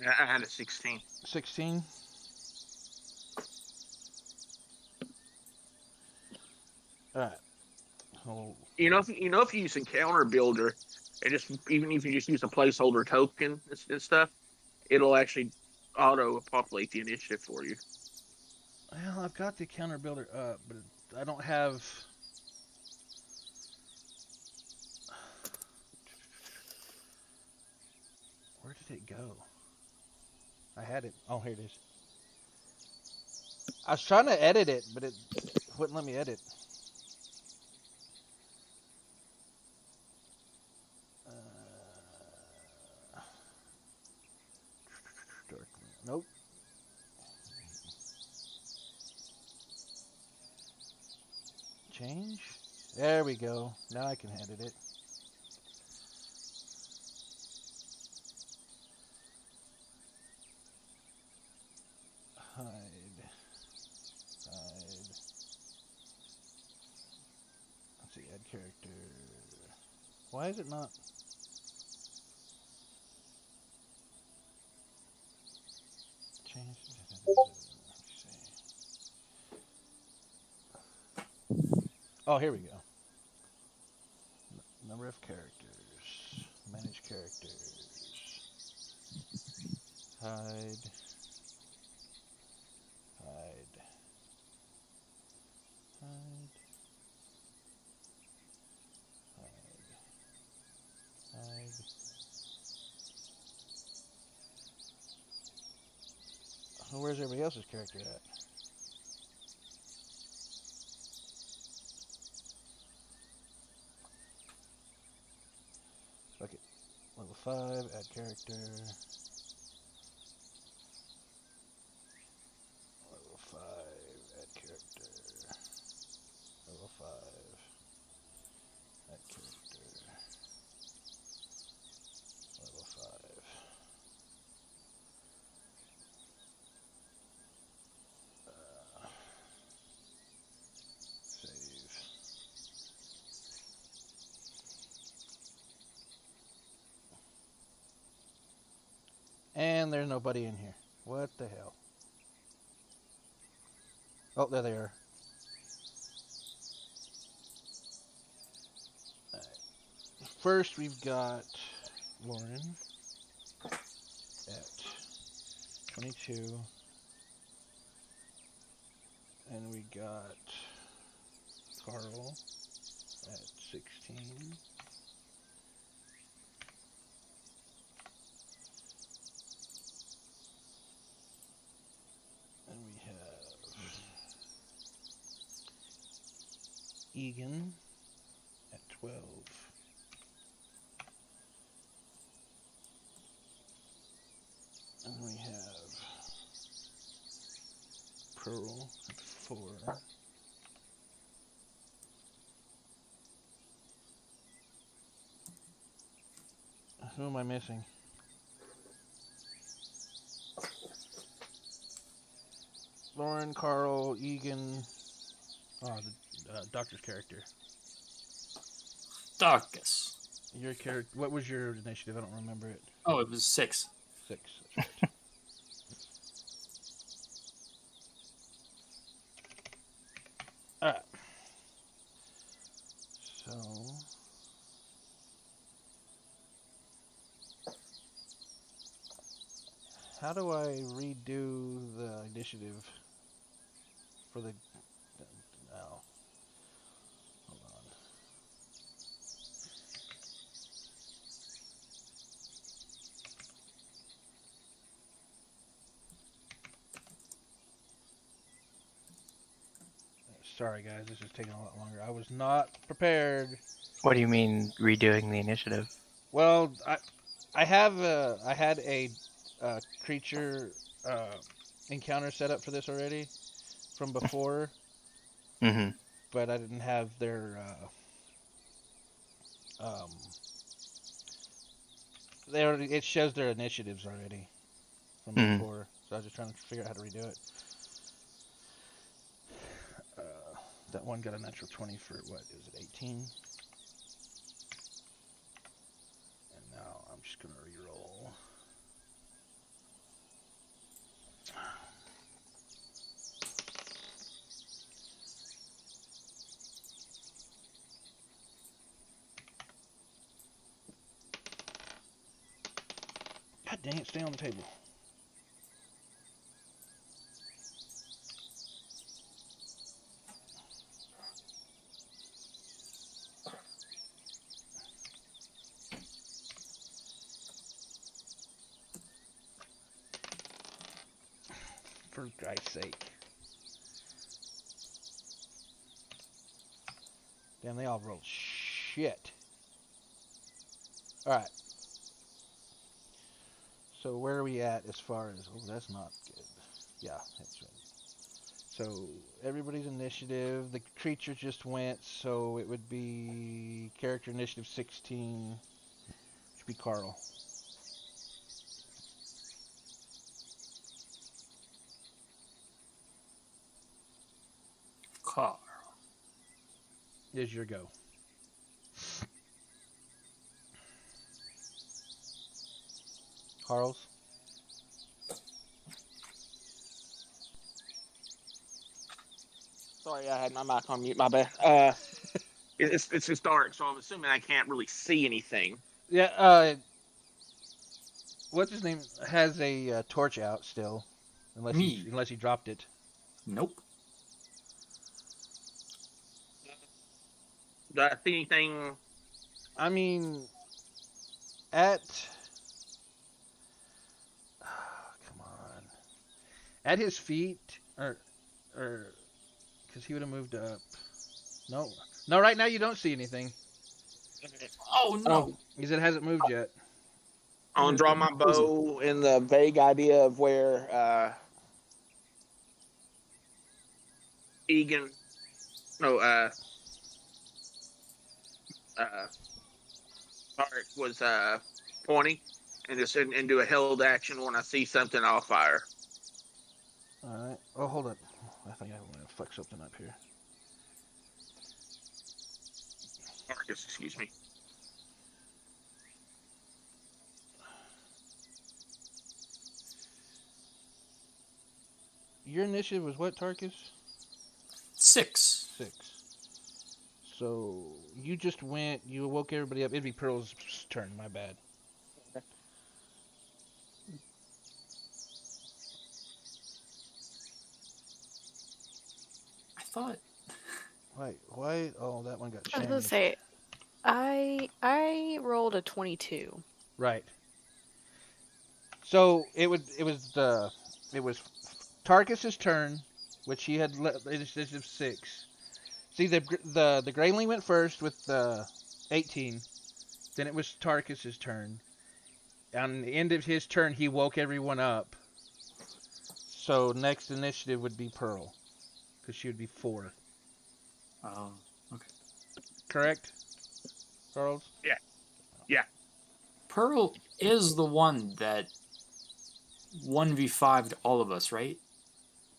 Yeah, I had a 16. 16. Alright. Oh, If you use Encounter Builder, and just even if you just use a placeholder token and stuff, it'll actually auto-populate the initiative for you. well, I've got the counter builder up, but I don't have. Where did it go? I had it. Oh, here it is. I was trying to edit it, but it wouldn't let me edit. Nope. Change. There we go. Now I can edit it. Hide. Let's see, add character. Why is it not? Change. Oh, here we go. Number of characters. Manage characters. Hide. Well, where's everybody else's character at? Okay, level 5, add character. Level 5, add character. Level 5, add character. Level 5. Save. And there's nobody in here. What the hell? Oh, there they are. Alright. First, we've got Lauren at 22. And we got Carl at 16. And we have Egan at 12. And we have Pearl at 4. Who am I missing? Lauren, Carl, Egan. Oh, the doctor's character. Darkus. Your character. What was your initiative? I don't remember it. Oh, it was 6. 6. That's right. Alright. So. How do I redo the initiative for the. Oh. Hold on. Sorry, guys, this is taking a lot longer. I was not prepared. What do you mean redoing the initiative? Well, I had a creature encounter set up for this already from before, Mm-hmm. but I didn't have their it shows their initiatives already from before, so I was just trying to figure out how to redo it. That one got a natural 20 for what is it, 18? And now I'm just gonna re-roll. God dang it, stay on the table. For Christ's sake. Damn, they all rolled shit. Alright. So where are we at as far as... Oh, that's not good. Yeah, that's right. So everybody's initiative. The creature just went, so it would be character initiative 16. Should be Carl. Carl. Is your go. Carl's. Sorry, I had my mic on mute. My bad. It's just dark, so I'm assuming I can't really see anything. Yeah. What's his name has a torch out still, unless Me. unless he dropped it. Nope. Do I see anything? I mean, at come on, at his feet, or because he would have moved up. No, right now you don't see anything Oh no. because it hasn't moved yet. I'll draw my bow in the vague idea of where Egan, no, Tarek was pointing, and just and do a held action when I see something. I'll fire. All right. Oh, hold on. I think I want to fuck something up here. Marcus, excuse me. Your initiative was what, Tarkus? 6. 6. So you just went. You woke everybody up. It'd be Pearl's turn. My bad. I thought. Wait, why? Oh, that one got I was changed. gonna say, I rolled a 22. Right. So it was Tarkus's turn, which he had initiative 6. See, the Grayling went first with 18. Then it was Tarkus's turn. On the end of his turn, he woke everyone up. So next initiative would be Pearl, because she would be 4. Oh, okay. Correct, Charles? Yeah. Pearl is the one that 1v5'd all of us, right?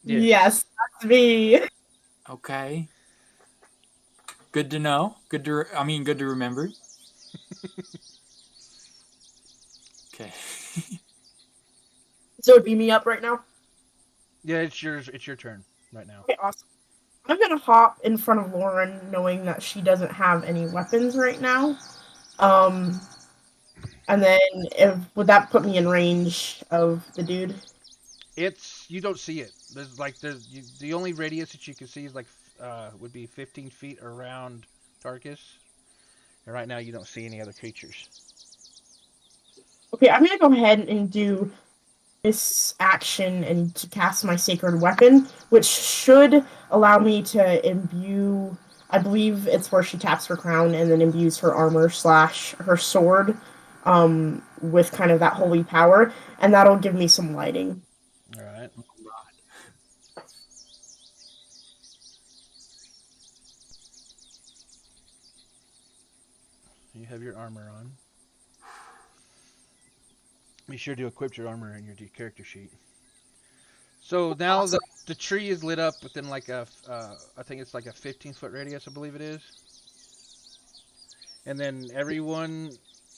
Yes, that's me. Okay. Good to know. Good to remember. Okay. So it'd be me up right now? Yeah, it's yours. It's your turn right now. Okay, awesome. I'm gonna hop in front of Lauren, knowing that she doesn't have any weapons right now. And then would that put me in range of the dude? You don't see it. The only radius that you can see is would be 15 feet around Tarkus. And right now you don't see any other creatures. Okay, I'm gonna go ahead and do this action and to cast my sacred weapon, which should allow me to imbue. I believe it's where she taps her crown and then imbues her armor / her sword with kind of that holy power, and that'll give me some lighting. All right. You have your armor on. Be sure to equip your armor in your character sheet. So now Awesome. the tree is lit up within like I think it's like a 15-foot radius, I believe it is. And then everyone,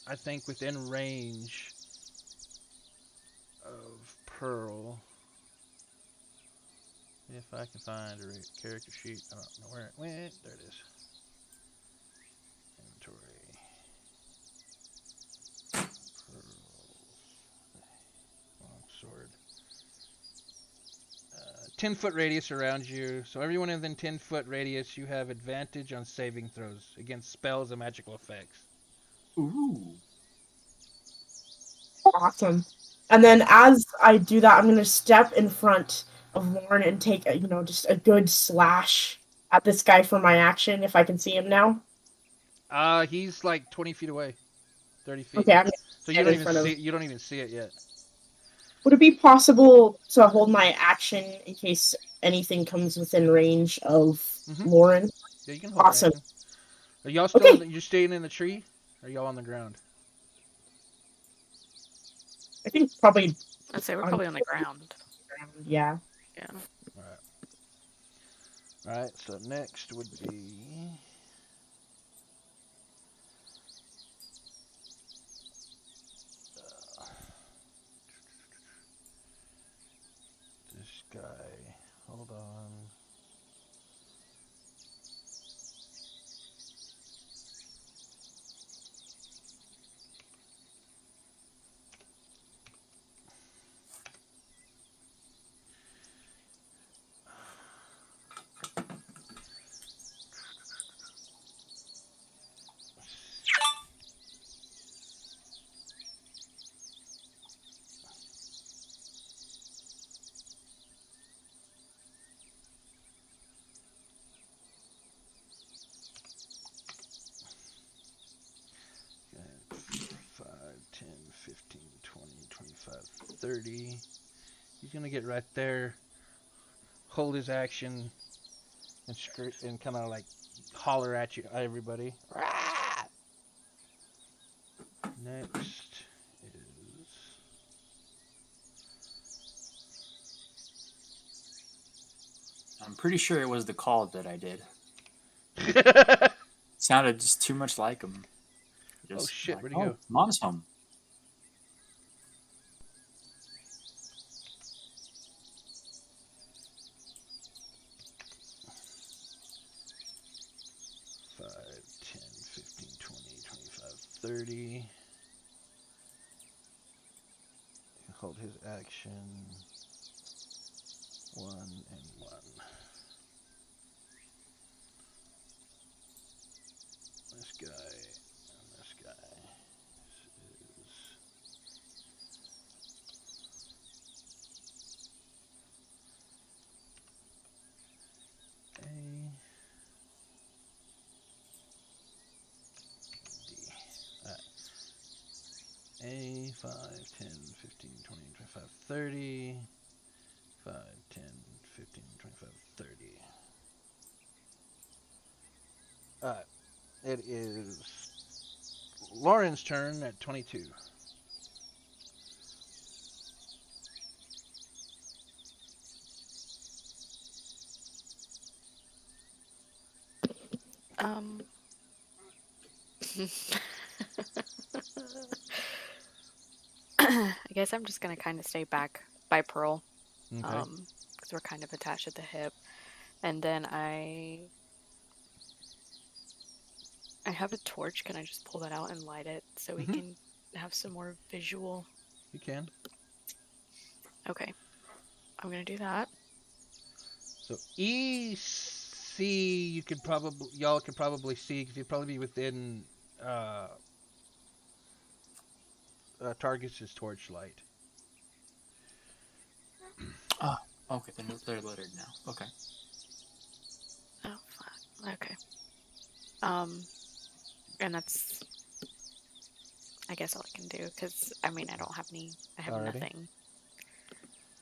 I think within range of Pearl, if I can find a character sheet, I don't know where it went. There it is. Inventory. Long sword. 10-foot radius around you. So everyone within 10-foot radius, you have advantage on saving throws against spells and magical effects. Ooh. Awesome. And then as I do that, I'm going to step in front of Lauren and take, just a good slash at this guy for my action, if I can see him now. He's like 20 feet away, 30 feet. Okay, I'm So stand in front of- you don't even see it yet. Would it be possible to hold my action in case anything comes within range of Lauren? Yeah, you can hold Awesome. action. Are y'all still Okay. you staying in the tree? Or are y'all on the ground? I think probably, I'd say we're probably on the ground. yeah. Yeah. Alright, so next would be this guy. Hold on. Okay, 5, 10, 15, 20, 25, 30. He's gonna get right there, hold his action, and kind of like holler at you, everybody. Next is I'm pretty sure it was the call that I did. Sounded just too much like him. Oh, Just shit, like, where'd he go? Mom's home. Five, 10, 15, 20, 25, 30. Hold his action. 1 and 1. This guy and this guy. This is A. D. A, 5, 10, 15, 20, 25, 30. 5, 10, 15, 25, 30. It is Lauren's turn at 22. I guess I'm just gonna kind of stay back by Pearl, Okay. because we're kind of attached at the hip, and then I have a torch. Can I just pull that out and light it so we can have some more visual? You can. Okay, I'm gonna do that. So EC, y'all could probably see because you'd probably be within Targus' torchlight. Oh, okay. They're littered now. Okay. Oh, fuck. Okay. And that's, I guess, all I can do, because, I mean, I don't have any, I have Alrighty. nothing.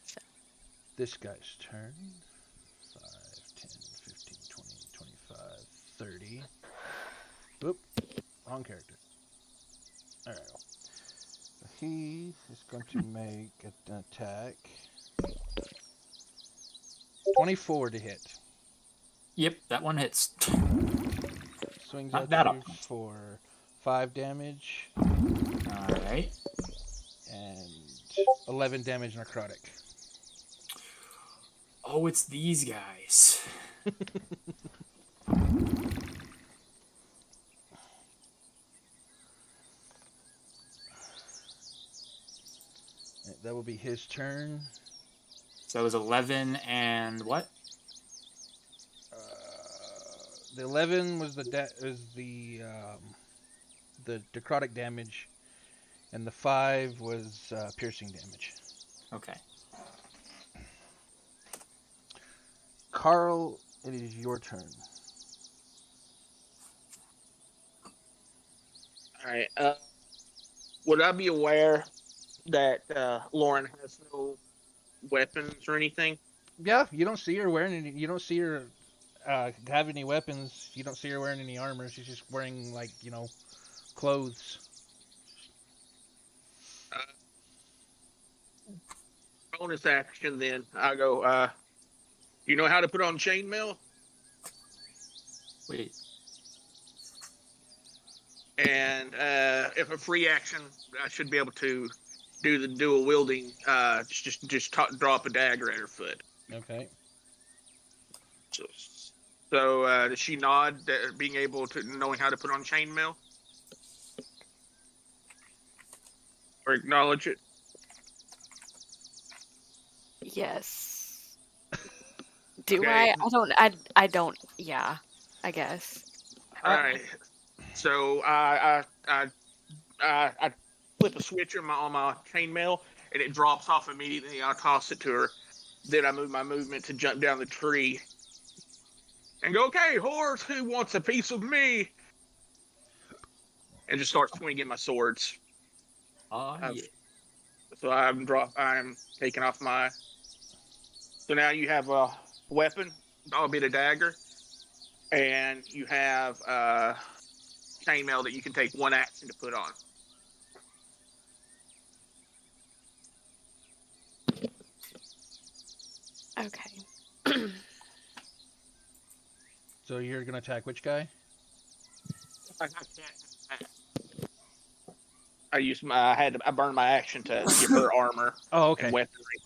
So, This guy's turn. 5, 10, 15, 20, 25, 30. Oop. Wrong character. Alright. He is going to make an attack. 24 to hit. Yep, that one hits. Swings Not at bad you on. for 5 damage All right. and 11 damage necrotic. Oh, it's these guys. That will be his turn. So it was 11 and what? The 11 was the necrotic damage, and the 5 was piercing damage. Okay. Carl, it is your turn. All right. Would I be aware that Lauren has no weapons or anything? Yeah, you don't see her wearing any. You don't see her have any weapons. You don't see her wearing any armor. She's just wearing clothes. Bonus action, then I go. You know how to put on chainmail? Wait. And if a free action, I should be able to do the dual wielding. Just drop a dagger at her foot. Okay. So does she nod, being able to knowing how to put on chainmail, or acknowledge it? Yes. Do Okay. I don't. Yeah. I guess. All right. So I flip a switch on my chainmail, and it drops off immediately. I toss it to her. Then I move my movement to jump down the tree and go, "Okay, horse, who wants a piece of me?" And just start swinging my swords. Yeah. So I'm taking off my. So now you have a weapon, albeit a dagger, and you have chainmail that you can take one action to put on. Okay. So you're gonna attack which guy? I burned my action to give her armor Oh, okay. and weaponry,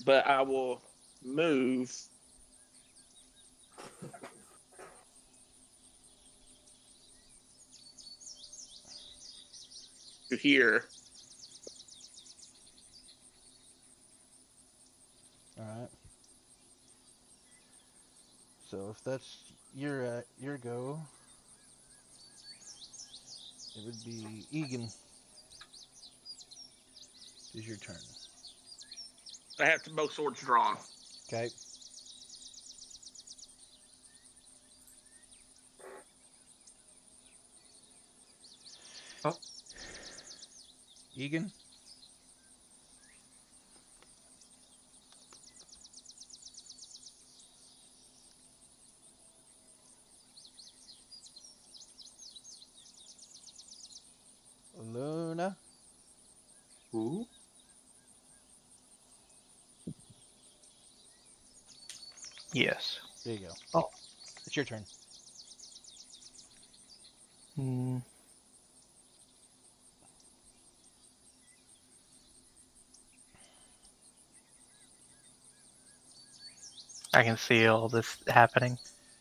but I will move. To here. All right. So if that's your go, it would be Egan. Is your turn. I have both swords drawn. Okay. Oh. Egan? Luna? Who? Yes. There you go. Oh. It's your turn. Hmm. I can see all this happening.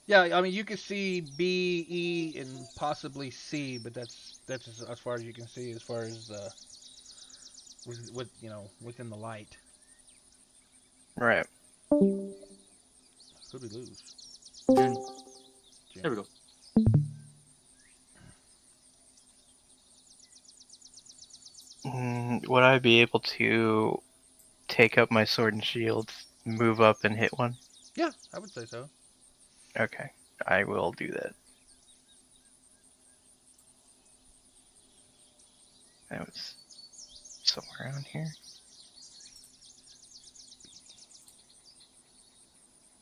Yeah, I mean you can see B, E, and possibly C, but that's as far as you can see as far as within the light. Right. Who'd we lose? June. June. There we go. Would I be able to take up my sword and shield, move up, and hit one? Yeah, I would say so. Okay, I will do that. That was somewhere around here.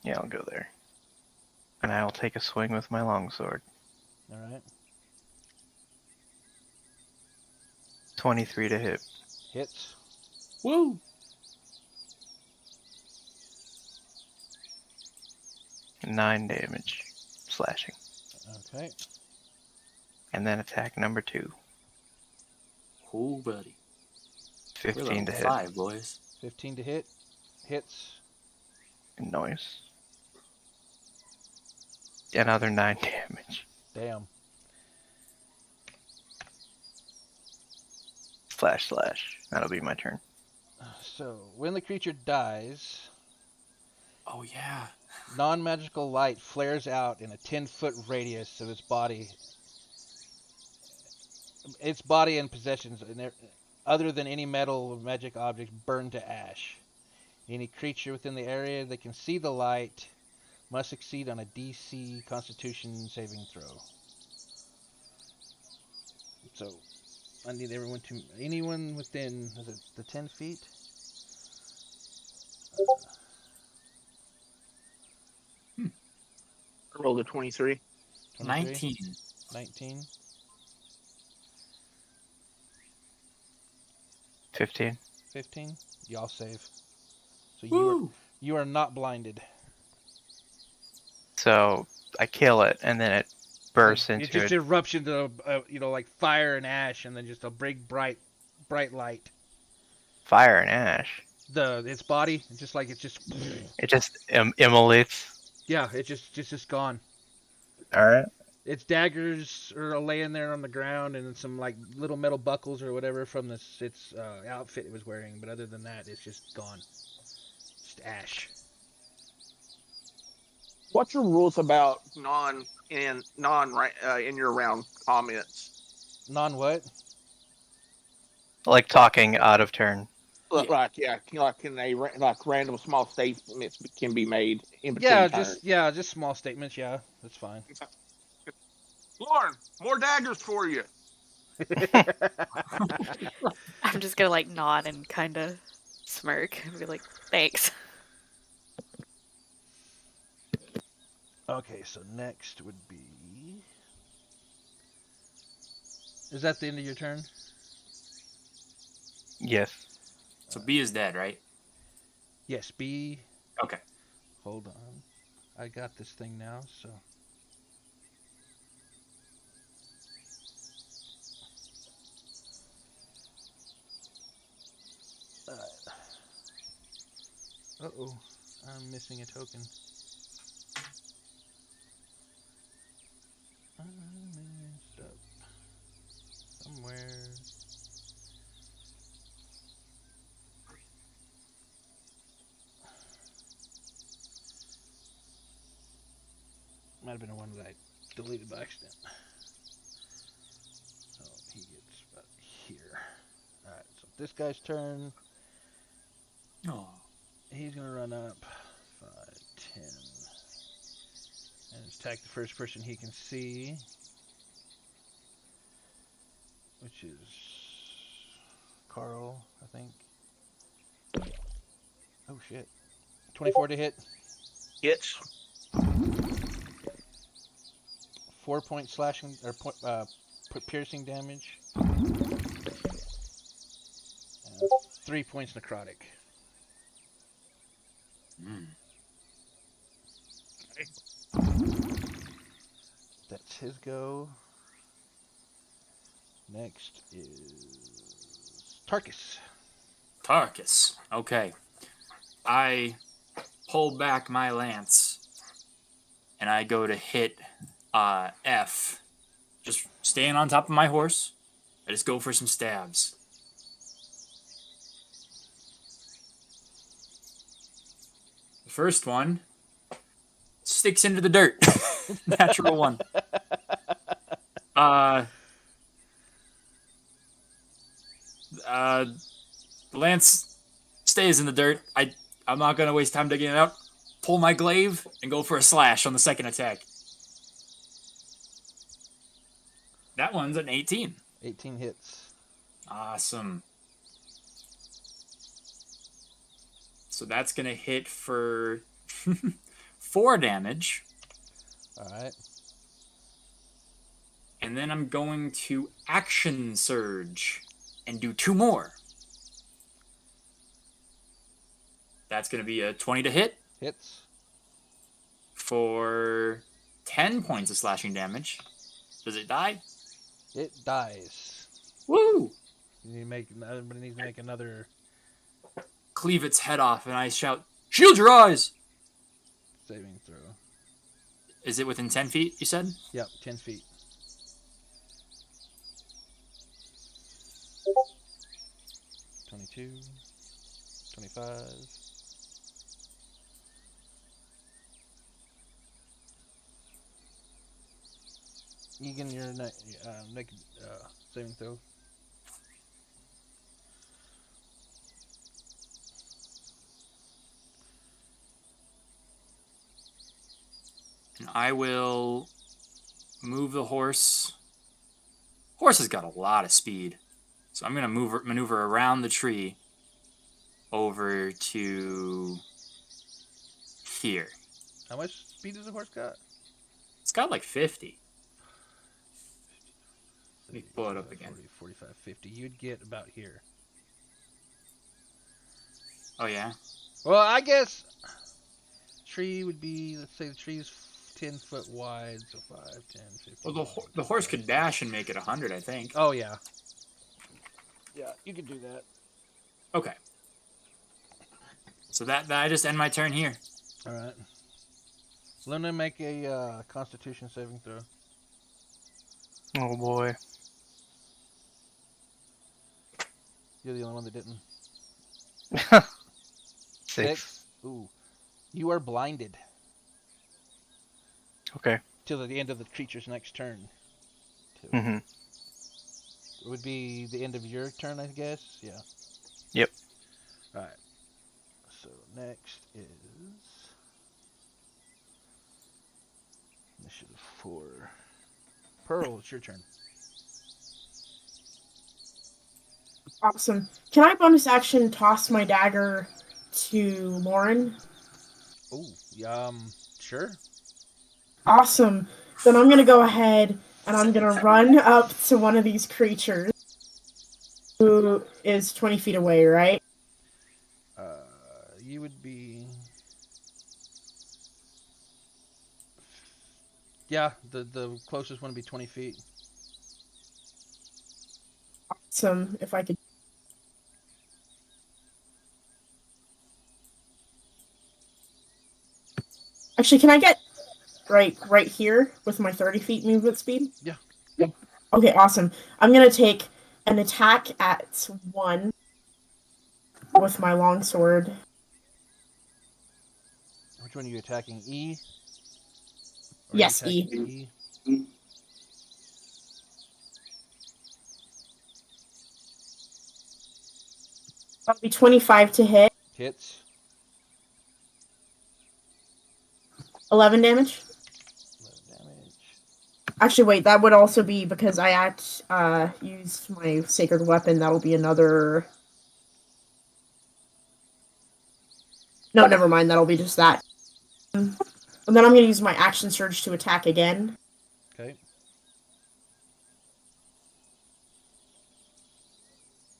Yeah, I'll go there. And I'll take a swing with my longsword. All right. 23 to hit. Hits. Woo! 9 damage. Slashing. Okay. And then attack number 2. Oh, buddy. We're 15 level to hit. 5, boys. 15 to hit. Hits. Noise. Another 9 damage. Damn. Slash. That'll be my turn. So, when the creature dies, Oh, yeah. non-magical light flares out in a 10-foot radius of its body. Its body and possessions, other than any metal or magic objects, burn to ash. Any creature within the area that can see the light must succeed on a DC Constitution saving throw. So, I need anyone within, is it the 10 feet? I rolled a 23. 23? 19. 19? 15. 15? Y'all save. So Woo! you are not blinded. So I kill it, and then it bursts It into just it. erupts into like fire and ash, and then just a big bright light. Fire and ash. Its body, just like it's just It just immolates. yeah, it's just gone. All right. Its daggers are laying there on the ground, and some like little metal buckles or whatever from its outfit it was wearing. But other than that, it's just gone. Just ash. What's your rules about in your round comments? Non what? Like talking out of turn. Like random small statements can be made in between turns. Just small statements. Yeah, that's fine. Lauren, more daggers for you. I'm just gonna like nod and kind of smirk and be like, "Thanks." Okay, so next would be. Is that the end of your turn? Yes. So B is dead, right? Yes, B. Okay. Hold on. I got this thing now, so. Uh-oh. I'm missing a token. I messed up. Somewhere. Might have been the one that I deleted by accident. So he gets about here. Alright, so this guy's turn. Oh. He's gonna run up 5, 10. And attack the first person he can see. Which is Carl, I think. Oh shit. 24 to hit. Hits. 4 point slashing or piercing damage. 3 points necrotic. That's his go. Next is Tarkus. Tarkus. Okay. I pull back my lance and I go to hit F. Just staying on top of my horse. I just go for some stabs. The first one sticks into the dirt. Natural one. The lance stays in the dirt. I'm not gonna waste time digging it out. Pull my glaive and go for a slash on the second attack. That one's an 18. 18 hits. Awesome. So that's gonna hit for 4 damage. Alright. And then I'm going to action surge and do 2 more. That's going to be a 20 to hit, Hits. for 10 points of slashing damage. Does it die? It dies. Woo! You need to make. Everybody needs to make another Cleave its head off, and I shout, "Shield your eyes!" saving throw. Is it within 10 feet, you said? Yep, 10 feet. 22, 25. Egan, your make saving throw. And I will move the horse. Horse has got a lot of speed. So I'm going to maneuver around the tree over to here. How much speed does the horse got? It's got like 50. Let me pull it up again. 40, 45, 50. You'd get about here. Oh, yeah? Well, I guess tree would be, let's say the tree's 10 foot wide, so 5, 10, 15. Well, the horse could dash and make it 100, I think. Oh, yeah. Yeah, you could do that. Okay. So that I just end my turn here. All right. Luna, make a Constitution saving throw. Oh boy. You're the only one that didn't. 6. Ooh. You are blinded Okay. till the end of the creature's next turn. Mm-hmm. It would be the end of your turn, I guess? Yeah. Yep. Alright. So next is initiative 4. Pearl, it's your turn. Awesome. Can I bonus action toss my dagger to Lauren? Oh, sure. Awesome. Then I'm gonna go ahead and I'm gonna run up to one of these creatures who is 20 feet away, right? You would be... Yeah, the closest one would be 20 feet. Awesome. If I could. Actually, can I get right here with my 30 feet movement speed? Yeah. Okay, awesome. I'm gonna take an attack at 1 with my longsword. Which one are you attacking? E? Or Yes, are you attacking E. That'll be 25 to hit. Hits. 11 damage. 11 damage. Actually, wait, that would also be because I used my sacred weapon. That'll be another. No, never mind. That'll be just that. And then I'm going to use my action surge to attack again. Okay.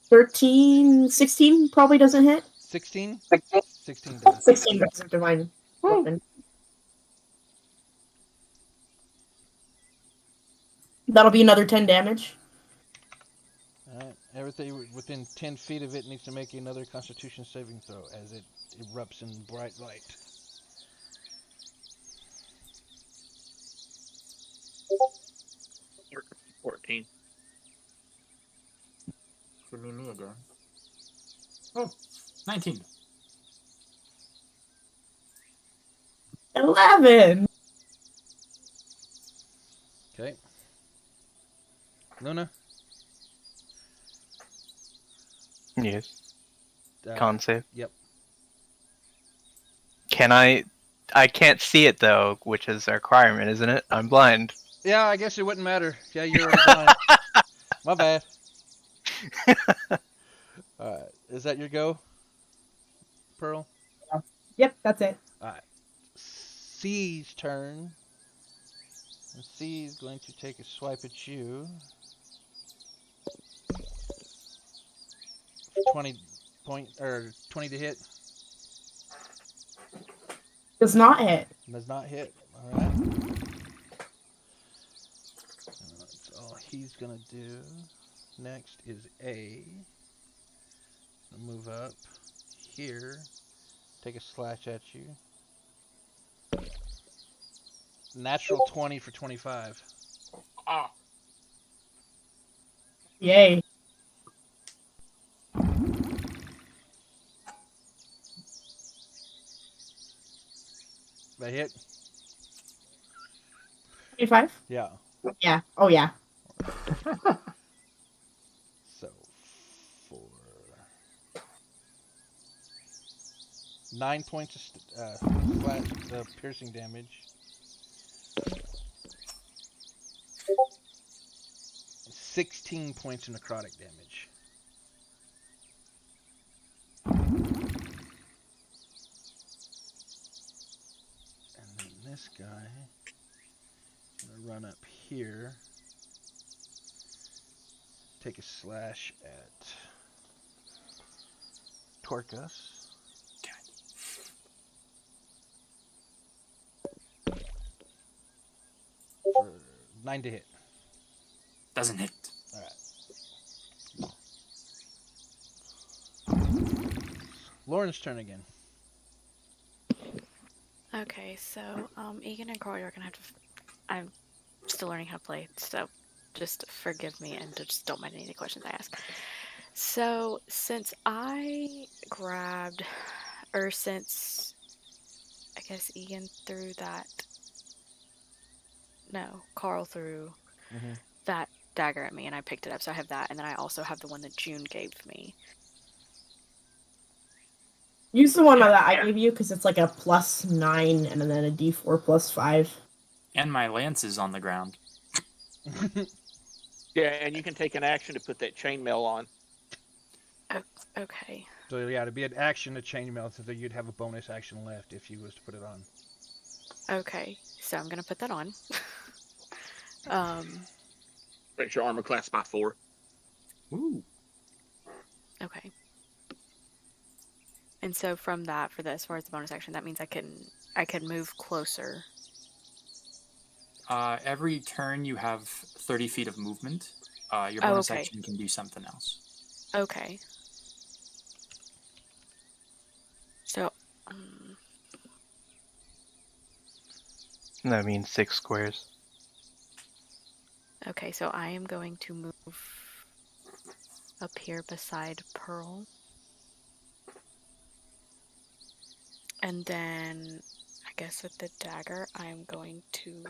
13, 16 probably doesn't hit. 16? 16 does. 16 because of divine weapon. That'll be another 10 damage. Alright. Everything within 10 feet of it needs to make another Constitution saving throw as it erupts in bright light. Or 14. Should be me again. Oh, 19. 11. Okay. Luna? Yes. Uh, Con save. Yep. Can I can't see it though, which is a requirement, isn't it? I'm blind. Yeah, I guess it wouldn't matter. Yeah, you're already blind. My bad. Alright. Is that your go? Pearl? Yep, that's it. Alright. C's turn. And C is going to take a swipe at you. 20 to hit. Does not hit. Does not hit. All right. That's all he's gonna do. Next is A. Move up here. Take a slash at you. Natural 20 for 25. Ah, Yay. That hit? 25? Yeah. Yeah. Oh, yeah. So, for 9 points of piercing damage. 16 points of necrotic damage. And then this guy, I'm gonna run up here, take a slash at Torcus. For 9 to hit. Doesn't hit. Lauren's turn again. Okay, so Egan and Carl, you're gonna have to. I'm still learning how to play, so just forgive me and just don't mind any of the questions I ask. So since I grabbed, or since I guess Egan threw that. No, Carl threw that dagger at me, and I picked it up. So I have that, and then I also have the one that June gave me. Use the one that I gave you because it's like a +9 and then a D4 +5. And my lance is on the ground. yeah, and you can take an action to put that chainmail on. Okay. So yeah, it'd be an action to chainmail, so that you'd have a bonus action left if you was to put it on. Okay, so I'm gonna put that on. Makes your armor class by 4. Ooh. Okay. And so from that, for this, as the bonus action, that means I can move closer. Every turn you have 30 feet of movement. Your bonus okay. action can do something else. Okay. So, That means 6 squares. okay, so I am going to move up here beside Pearl. And then, I guess with the dagger, I'm going to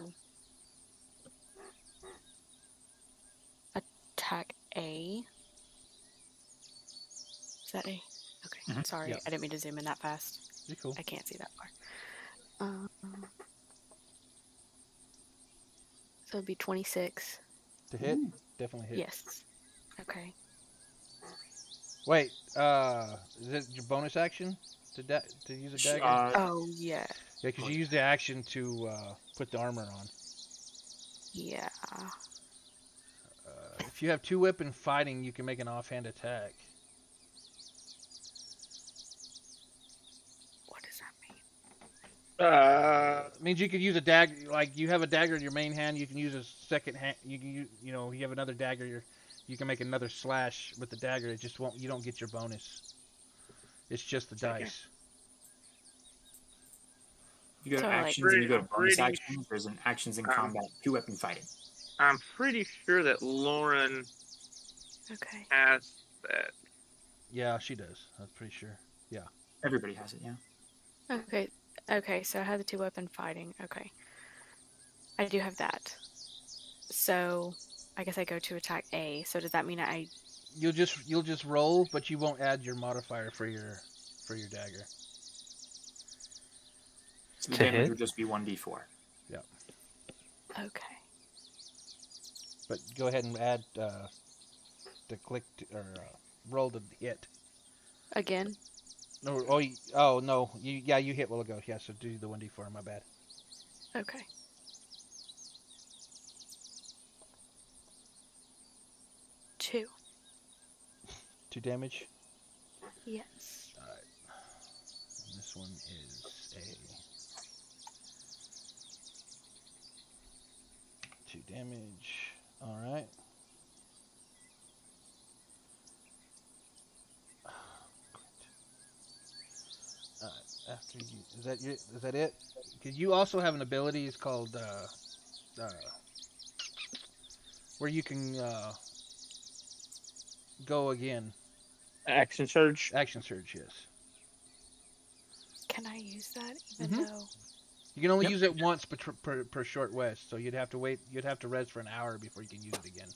attack A. Is that A? Okay, Mhm. sorry, Yeah. I didn't mean to zoom in that fast. You're cool. I can't see that far. So it'd be 26. To hit? Definitely hit. Yes. Okay. Wait, is it your bonus action to use a dagger? Oh, yeah. Yeah, because you used the action to put the armor on. Yeah. If you have 2 weapon fighting, you can make an offhand attack. What does that mean? It means you could use a dagger, like you have a dagger in your main hand, you can use a second hand, you have another dagger, you can make another slash with the dagger, it just won't, you don't get your bonus. It's just the dice. You go to So, like- actions and you go to bonus Pretty- actions. There's an actions in combat, 2-weapon fighting. I'm pretty sure that Lauren Okay. has that. Yeah, she does. I'm pretty sure. Everybody has it, yeah. Okay. Okay, so I have the 2-weapon fighting. Okay. I do have that. So I guess I go to attack A. So does that mean You'll just roll, but you won't add your modifier for your dagger. So the To damage hit? would just be 1d4. okay. But go ahead and add roll to hit. Again? No, no, you hit while ago. Yeah, so do the 1d4. My bad. Okay. Two. 2 damage. Yes. Alright. And this one is a damage. All right. After you, is that it? Because you also have an ability. It's called where you can go again. Action surge. Action surge, yes. Can I use that even though? You can only Yep. use it once per short rest, so you'd have to wait. You'd have to rest for an hour before you can use it again.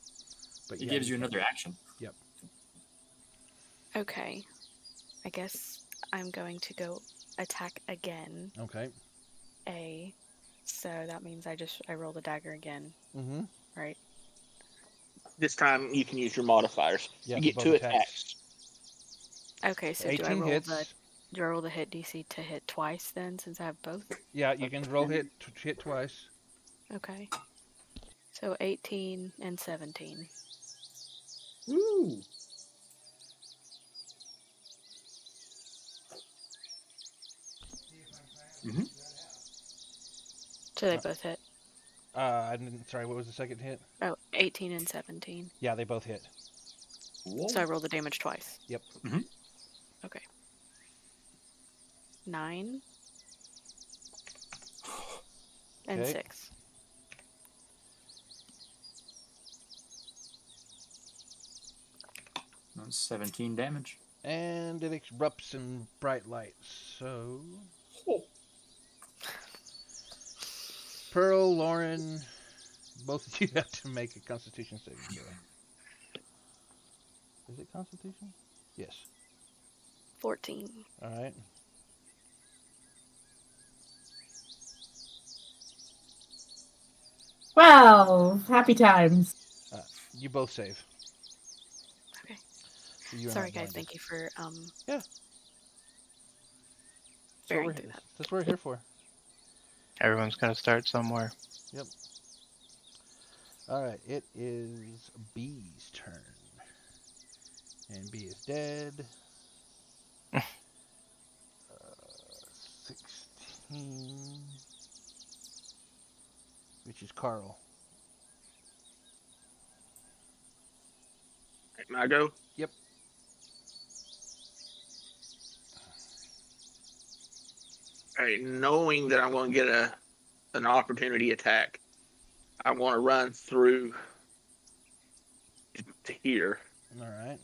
But It yeah, gives you can. another action. Yep. Okay. I guess I'm going to go attack again. Okay. So that means I roll the dagger again, Mm-hmm. right? This time you can use your modifiers. Yeah, you for get both 2 attacks. attacks. Okay, so do I 18 roll hits. do I roll the hit DC to hit twice then, since I have both? Yeah, you can roll hit twice. Okay. So 18 and 17. Ooh. So they both hit. I didn't. Sorry, what was the second hit? Oh, 18 and 17. Yeah, they both hit. So I roll the damage twice. Yep. Okay. 9 and Okay. 6. That's 17 damage. And it erupts in bright light. So, Pearl, Lauren, both of you have to make a Constitution saving throw. Is it Constitution? Yes. 14. All right. Wow, happy times. You both save. Okay. So you are Sorry not guys, blinded. thank you for Yeah. bearing through that. That's what we're here for. Everyone's got to start somewhere. Yep. All right. It is B's turn. And B is dead. 16. Which is Carl. Can I go? Yep. All right, knowing that I'm going to get an opportunity attack, I want to run through to here All right.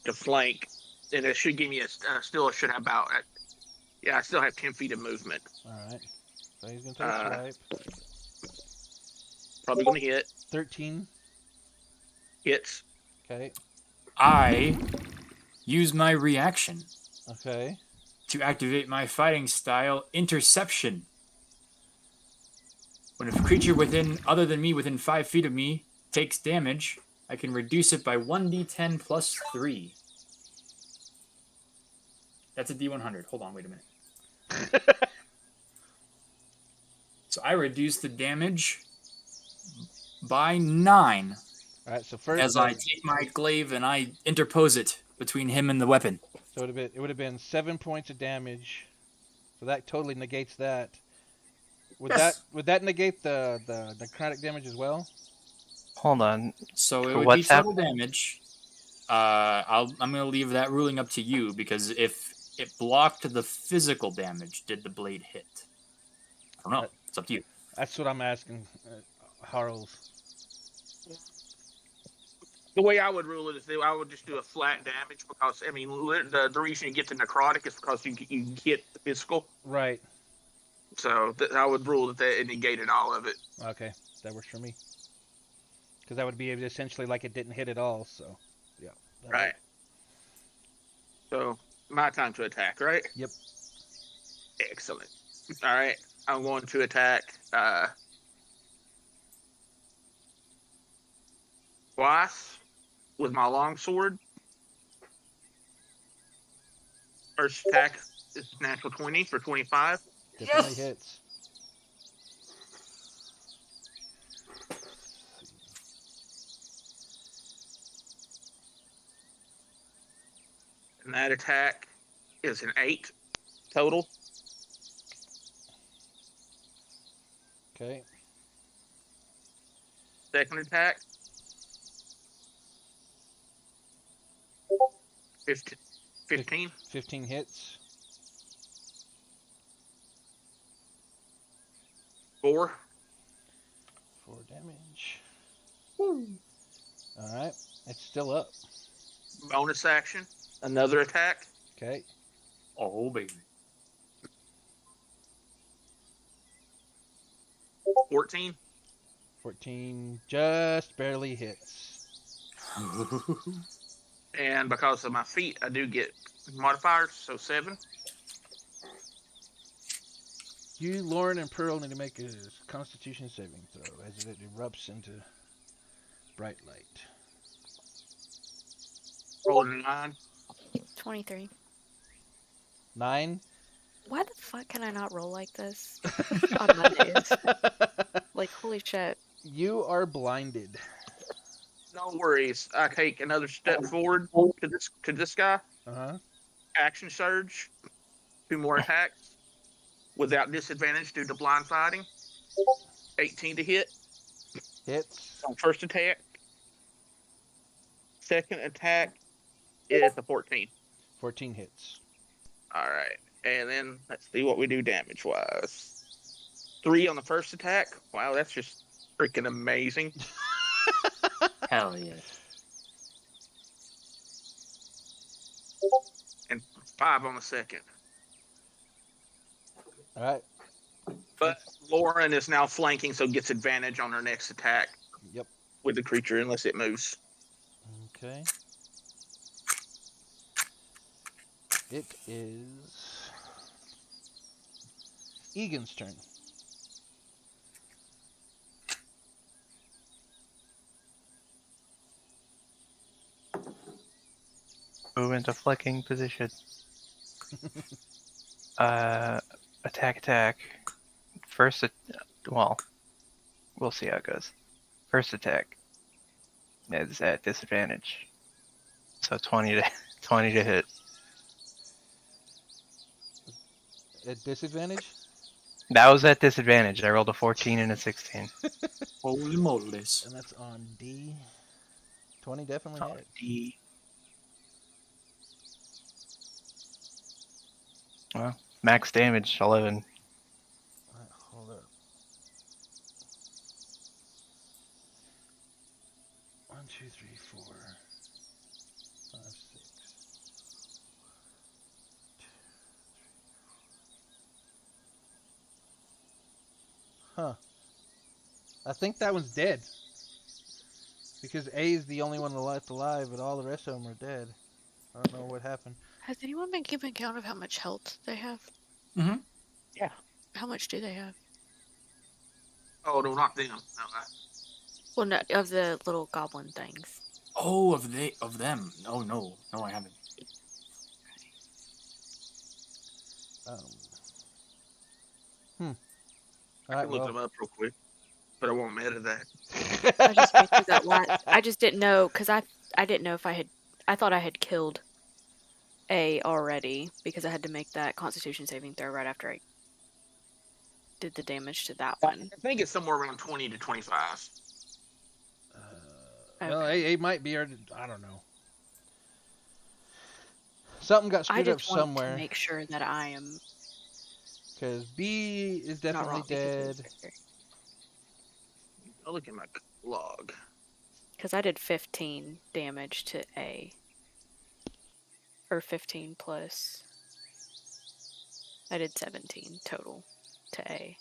to flank, and it should give me still should have about I still have 10 feet of movement. All right. So he's going to take a swipe. Probably going to hit. 13. Hits. Okay. I use my reaction Okay. to activate my fighting style, Interception. When a creature other than me within 5 feet of me takes damage, I can reduce it by 1d10 plus 3. That's a d100. Hold on, wait a minute. So I reduce the damage by 9 All right. So first, as I take my glaive and I interpose it between him and the weapon. so it would have been 7 points of damage. So that totally negates that. Yes. Would that negate the necrotic damage as well? Hold on. So it would be What's total damage. I'm going to leave that ruling up to you, because if it blocked the physical damage, did the blade hit? I don't know. It's up to you. That's what I'm asking, Harles. The way I would rule it is that I would just do a flat damage, because I mean the reason you get the necrotic is because you get the physical. Right. So I would rule that it negated all of it. Okay. That works for me. Because that would be essentially like it didn't hit at all. So, yeah. Right. So my time to attack, right? Yep. Excellent. All right, I'm going to attack twice with my longsword. First attack is natural 20 for 25. Definitely hits. And that attack is an 8 total. Okay. Second attack. 15. 15 hits. 4. 4 damage. Alright. It's still up. Bonus action. Another attack. Okay. Oh, baby. 14. 14 just barely hits. And because of my feet, I do get modifiers, so 7. You, Lauren, and Pearl need to make a Constitution saving throw as it erupts into bright light. Rolling 9. 23. 9. Why the fuck can I not roll like this on Mondays? Like, holy shit. You are blinded. No worries. I take another step forward to this guy. Uh-huh. Action surge. 2 more attacks. Without disadvantage due to blind fighting. 18 to hit. Hits. On first attack. Second attack is a 14. 14 hits. All right. And then let's see what we do damage-wise. 3 on the first attack. Wow, that's just freaking amazing. Hell yeah. And 5 on the second. Alright. But Lauren is now flanking, so gets advantage on her next attack. Yep. With the creature, unless it moves. Okay. It is Egan's turn. Move into flanking position. Attack. Well, we'll see how it goes. First attack is at disadvantage. So 20 to hit. At disadvantage? That was at disadvantage. I rolled a 14 and a 16. Holy moly's. And that's on D. 20 definitely Oh, hit. D. Well, max damage 11. Alright, hold up. 1, 2, 3, 4, 5, 6. Huh. I think that one's dead. Because A is the only one left alive, but all the rest of them are dead. I don't know what happened. Has anyone been keeping count of how much health they have? Mhm. Yeah. How much do they have? Oh, no, not them. No, Well, no, of the little goblin things. Oh, of them. Oh no, I haven't. I can look them up real quick, but I won't meta that. I just went through that last. I just didn't know because I didn't know if I had. I thought I had killed A already because I had to make that Constitution saving throw right after I did the damage to that one. I think it's somewhere around 20 to 25. Well, Okay. A might be, I don't know. Something got I screwed up just want somewhere. to make sure that I am Because B is not definitely wrong. dead. I'll look at my log. Because I did 15 damage to A. Or 15 plus. I did 17 total to A.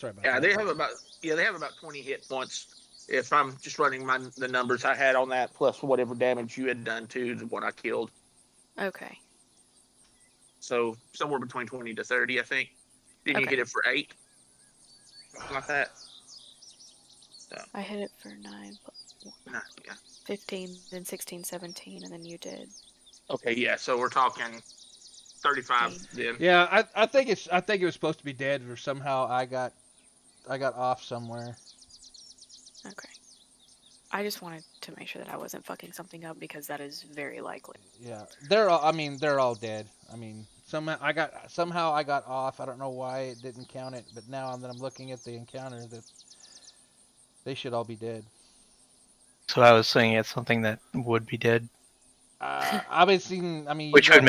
Sorry about Yeah, that. they have about 20 hit points. If I'm just running the numbers I had on that plus whatever damage you had done to the one I killed. Okay. So somewhere between 20 to 30, I think. Did you Okay. hit it for 8? Something like that. I hit it for 9, No, yeah. 15, then 16, 17, and then you did. Okay, yeah. So we're talking 35 then. Yeah, I think it was supposed to be dead, or somehow I got off somewhere. Okay. I just wanted to make sure that I wasn't fucking something up because that is very likely. Yeah, they're all dead. I mean, somehow I got off. I don't know why it didn't count it, but now that I'm looking at the encounter, that they should all be dead. So I was saying it's something that would be dead, I've been seeing. I mean, which would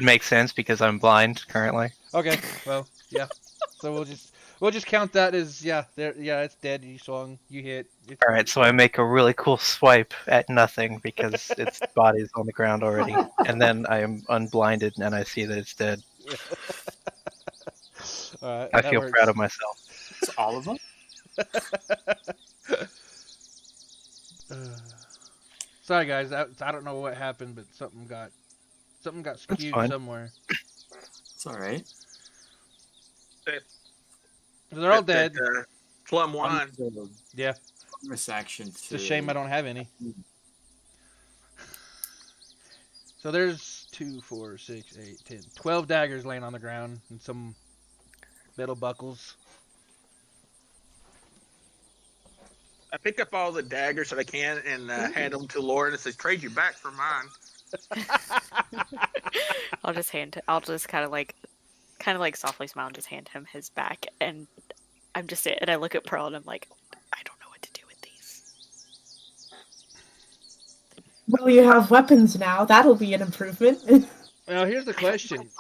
make sense because I'm blind currently. Okay, well, yeah. So we'll just count that as it's dead. You swung, you hit. All right, so I make a really cool swipe at nothing because its body's on the ground already, and then I am unblinded and I see that it's dead. All right, I that feel works. proud of myself. It's all of them? Sorry guys, I don't know what happened, but something got skewed fine. somewhere. It's all right. They're all dead. Plum wine. Yeah, Bonus action. it's a shame I don't have any. So there's 2, 4, 6, 8, 10, 12 daggers laying on the ground and some metal buckles. I pick up all the daggers that I can and hand them to Lauren and says, "Trade you back for mine." I'll just kind of like softly smile and just hand him his back, and I look at Pearl and I'm like, I don't know what to do with these. Well, you have weapons now. That'll be an improvement. Well, here's the question: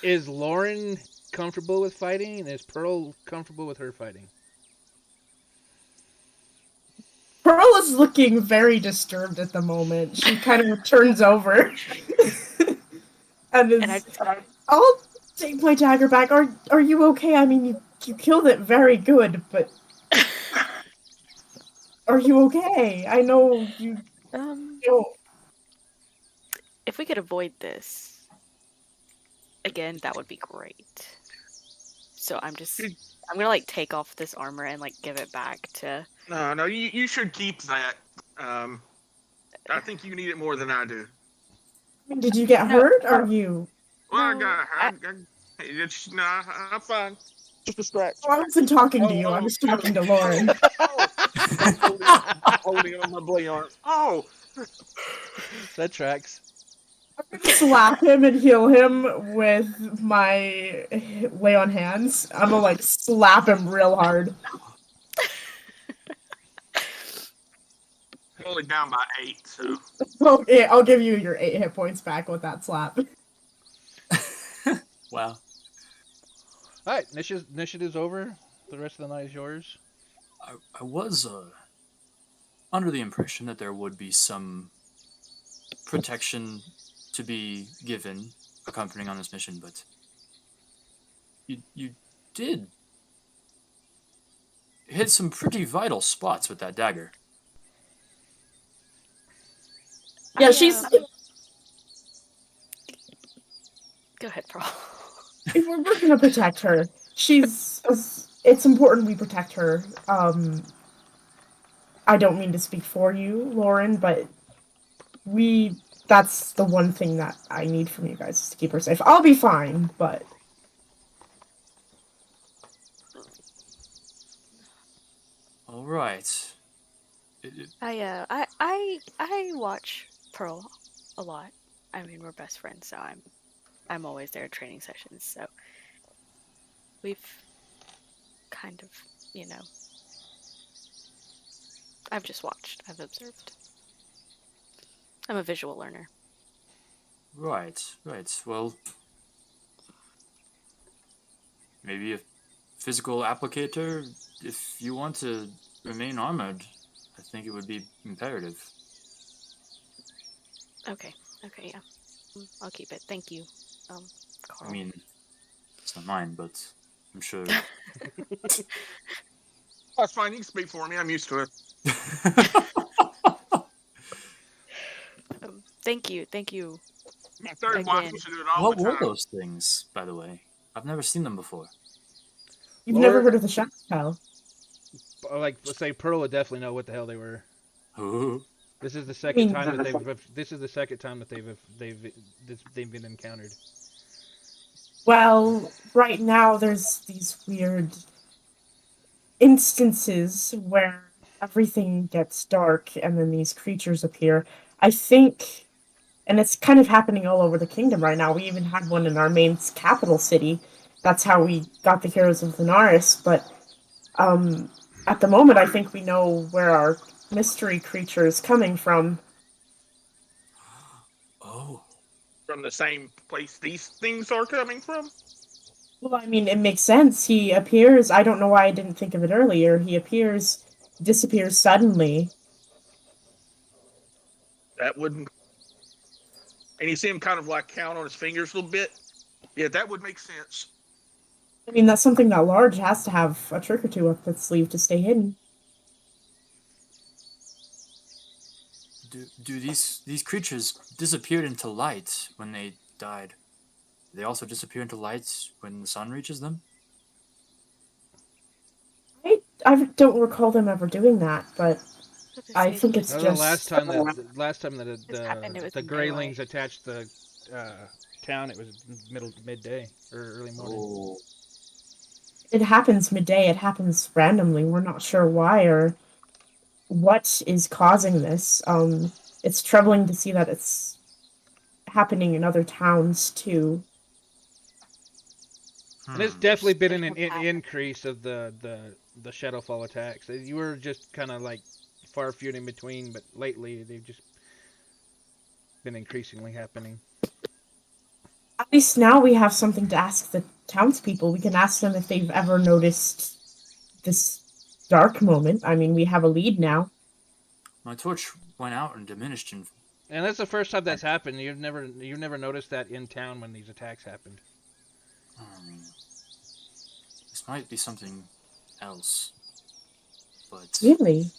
is Lauren comfortable with fighting, and is Pearl comfortable with her fighting? Pearl is looking very disturbed at the moment. She kind of turns over and is. I'll take my dagger back. Are you okay? I mean, you killed it very good, but are you okay? I know you. If we could avoid this, again, that would be great. So I'm gonna like take off this armor and like give it back to. No, you should keep that. I think you need it more than I do. Did you get hurt? Are you? Well, No, I'm fine. Just a scratch. Oh, I wasn't talking to you. I was talking to Lauren. Holding on my blade arm. Oh, That tracks. I'm gonna slap him and heal him with my lay on hands. I'm gonna like slap him real hard. I'm only down by 8, so. Okay, I'll give you your 8 hit points back with that slap. Wow. All right, initiative's over. The rest of the night is yours. I was under the impression that there would be some protection to be given accompanying on this mission, but you did hit some pretty vital spots with that dagger. Yeah, she's. Go ahead, Pearl. We're gonna protect her. It's important we protect her. I don't mean to speak for you, Lauren, but that's the one thing that I need from you guys is to keep her safe. I'll be fine, but All right. I watch Pearl a lot. I mean, we're best friends, so I'm always there at training sessions. So we've kind of, I've just watched. I've observed. I'm a visual learner. Right. Well, maybe a physical applicator, if you want to remain armored, I think it would be imperative. Okay, yeah. I'll keep it. Thank you, Carl. I mean, it's not mine, but I'm sure. That's fine. You can speak for me. I'm used to it. Thank you. My third Again. wife used to do it all What the were time. those things, by the way? I've never seen them before. You've Well, never we're- heard of the Shadow Pal? Like, let's say Pearl would definitely know what the hell they were. Ooh. This is the second mean- time that they've been encountered. Well, right now there's these weird instances where everything gets dark and then these creatures appear. I think, and it's kind of happening all over the kingdom right now. We even had one in our main capital city. That's how we got the Heroes of Lunaris. But at the moment, I think we know where our mystery creature is coming from. Oh. From the same place these things are coming from? Well, I mean, it makes sense. He appears. I don't know why I didn't think of it earlier. He appears, disappears suddenly. That wouldn't. And you see him kind of like count on his fingers a little bit. Yeah, that would make sense. I mean, that's something that large has to have a trick or two up its sleeve to stay hidden. Do these creatures disappeared into light when they died? Do they also disappear into light when the sun reaches them? I don't recall them ever doing that, but But I this think season- it's No, just last time that This happened, it was the midway. Greylings attacked the town, it was midday or early morning. Oh. it happens midday. It happens randomly. We're not sure why or what is causing this. It's troubling to see that it's happening in other towns too. And it's definitely been an Something happened. increase of the Shadowfall attacks. You were just kind of like far few and in between, but lately they've just been increasingly happening. At least now we have something to ask the townspeople. We can ask them if they've ever noticed this dark moment. I mean, we have a lead now. My torch went out and diminished in. And that's the first time that's happened. You've never noticed that in town when these attacks happened. This might be something else. But Really?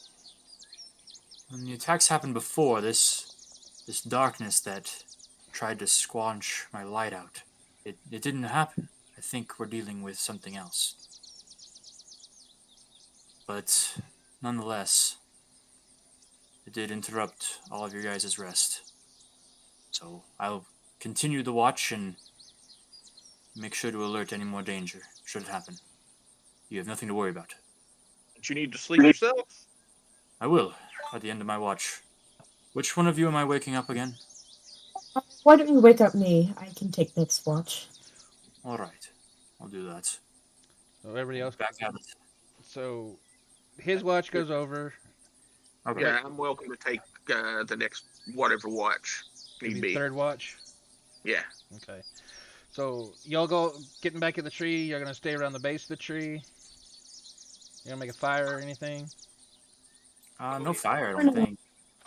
when the attacks happened before, this darkness that tried to squanch my light out, it didn't happen. I think we're dealing with something else. But nonetheless, it did interrupt all of your guys' rest. So I'll continue the watch and make sure to alert any more danger, should it happen. You have nothing to worry about. Don't you need to sleep yourself? I will, at the end of my watch. Which one of you am I waking up again? Why don't you wake up me? I can take next watch. Alright, I'll do that. So everybody else. Back at it. So his watch goes over. Okay. Yeah, I'm welcome to take the next whatever watch need Maybe be. third watch. Yeah. Okay. So y'all go getting back in the tree. You're gonna stay around the base of the tree. You gonna make a fire or anything? No fire, I don't think.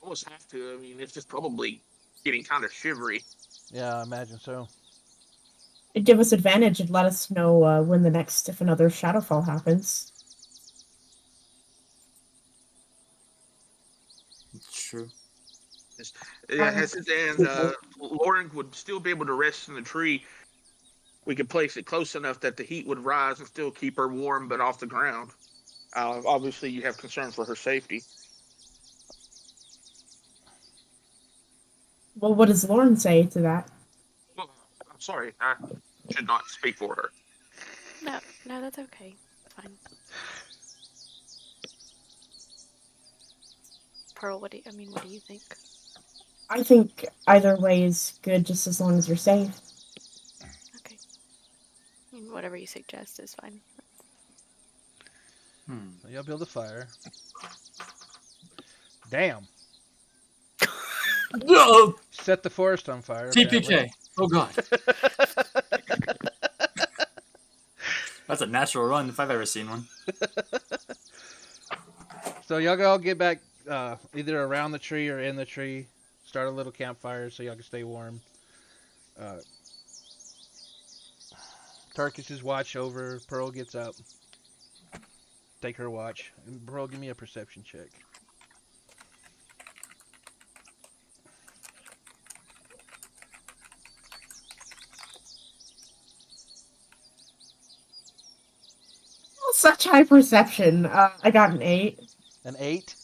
Almost have to. I mean, it's just probably getting kind of shivery. Yeah, I imagine so. It'd give us advantage and let us know when if another Shadowfall happens. It's true. Yeah, and Lauren would still be able to rest in the tree. We could place it close enough that the heat would rise and still keep her warm, but off the ground. Obviously, you have concern for her safety. Well, what does Lauren say to that? Well, I'm sorry, I should not speak for her. No, that's okay. Fine. Pearl, what do you think? I think either way is good, just as long as you're safe. Okay. I mean, whatever you suggest is fine. So y'all build a fire. Damn. No! Set the forest on fire. apparently. TPK. Oh god. That's a natural run if I've ever seen one. So y'all all get back either around the tree or in the tree. Start a little campfire so y'all can stay warm. Tarkus's watch over. Pearl gets up. Take her watch. And Pearl, give me a perception check. Such high perception. I got an 8. An 8.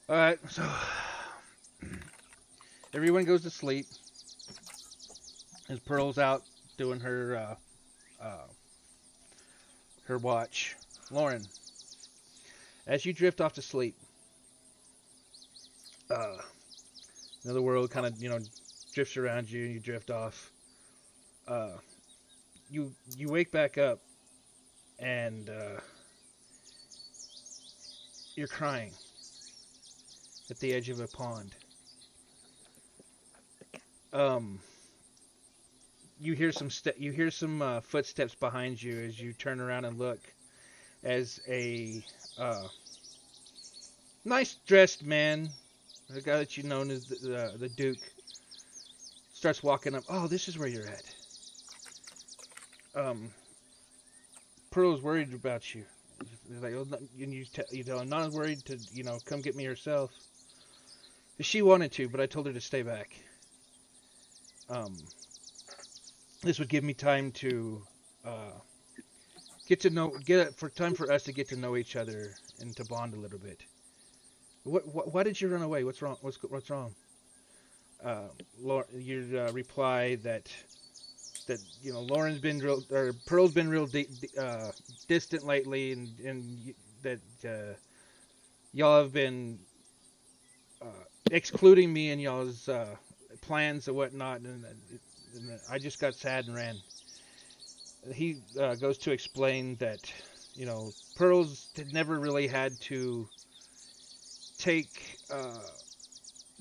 All right, so everyone goes to sleep. As Pearl's out doing her her watch. Lauren, as you drift off to sleep, another world kind of drifts around you, and you drift off. You wake back up, and you're crying at the edge of a pond. You hear some footsteps behind you as you turn around and look, as a nice dressed man, the guy that you know as the Duke, starts walking up. Oh, this is where you're at. Pearl's worried about you. Like, and you tell I'm not worried to come get me herself. She wanted to, but I told her to stay back. This would give me time to time for us to get to know each other and to bond a little bit. Why did you run away? What's wrong? What's wrong? Your reply that Lauren's been Pearl's been real distant lately, and that y'all have been excluding me in y'all's plans and whatnot, and I just got sad and ran. He goes to explain that Pearl's never really had to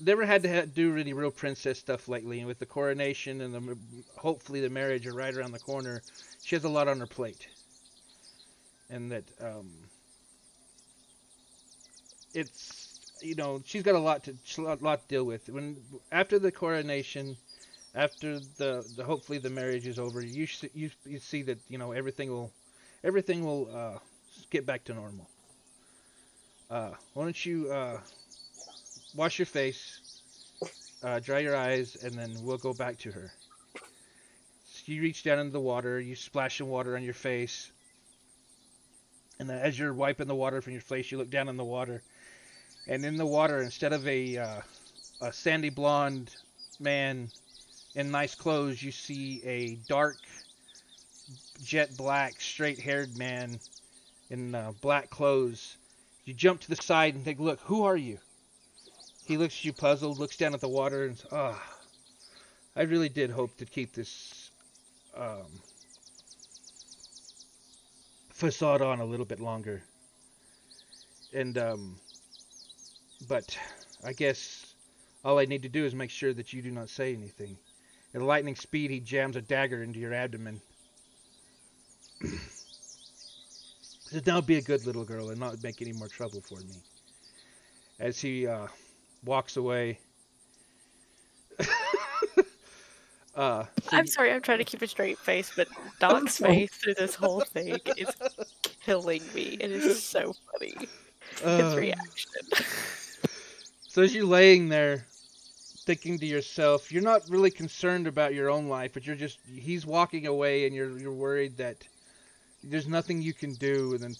do really real princess stuff lately, and with the coronation and hopefully the marriage are right around the corner, she has a lot on her plate, and that it's she's got a lot to deal with. After the coronation, after the hopefully the marriage is over, you see that everything will get back to normal. Why don't you wash your face, dry your eyes, and then we'll go back to her. So you reach down into the water, you splash some water on your face, and then as you're wiping the water from your face, you look down in the water, and in the water, instead of a sandy blonde man in nice clothes, you see a dark, jet black, straight-haired man in black clothes. You jump to the side and think, look, who are you? He looks at you puzzled, looks down at the water, and says, I really did hope to keep this facade on a little bit longer. And, but I guess all I need to do is make sure that you do not say anything. At lightning speed, he jams a dagger into your abdomen. Says, now be a good little girl and not make any more trouble for me. As he walks away. I'm sorry, I'm trying to keep a straight face, but Doc's face through this whole thing is killing me. It is so funny. His reaction. So as you're laying there, thinking to yourself, you're not really concerned about your own life, but he's walking away, and you're worried that there's nothing you can do, and then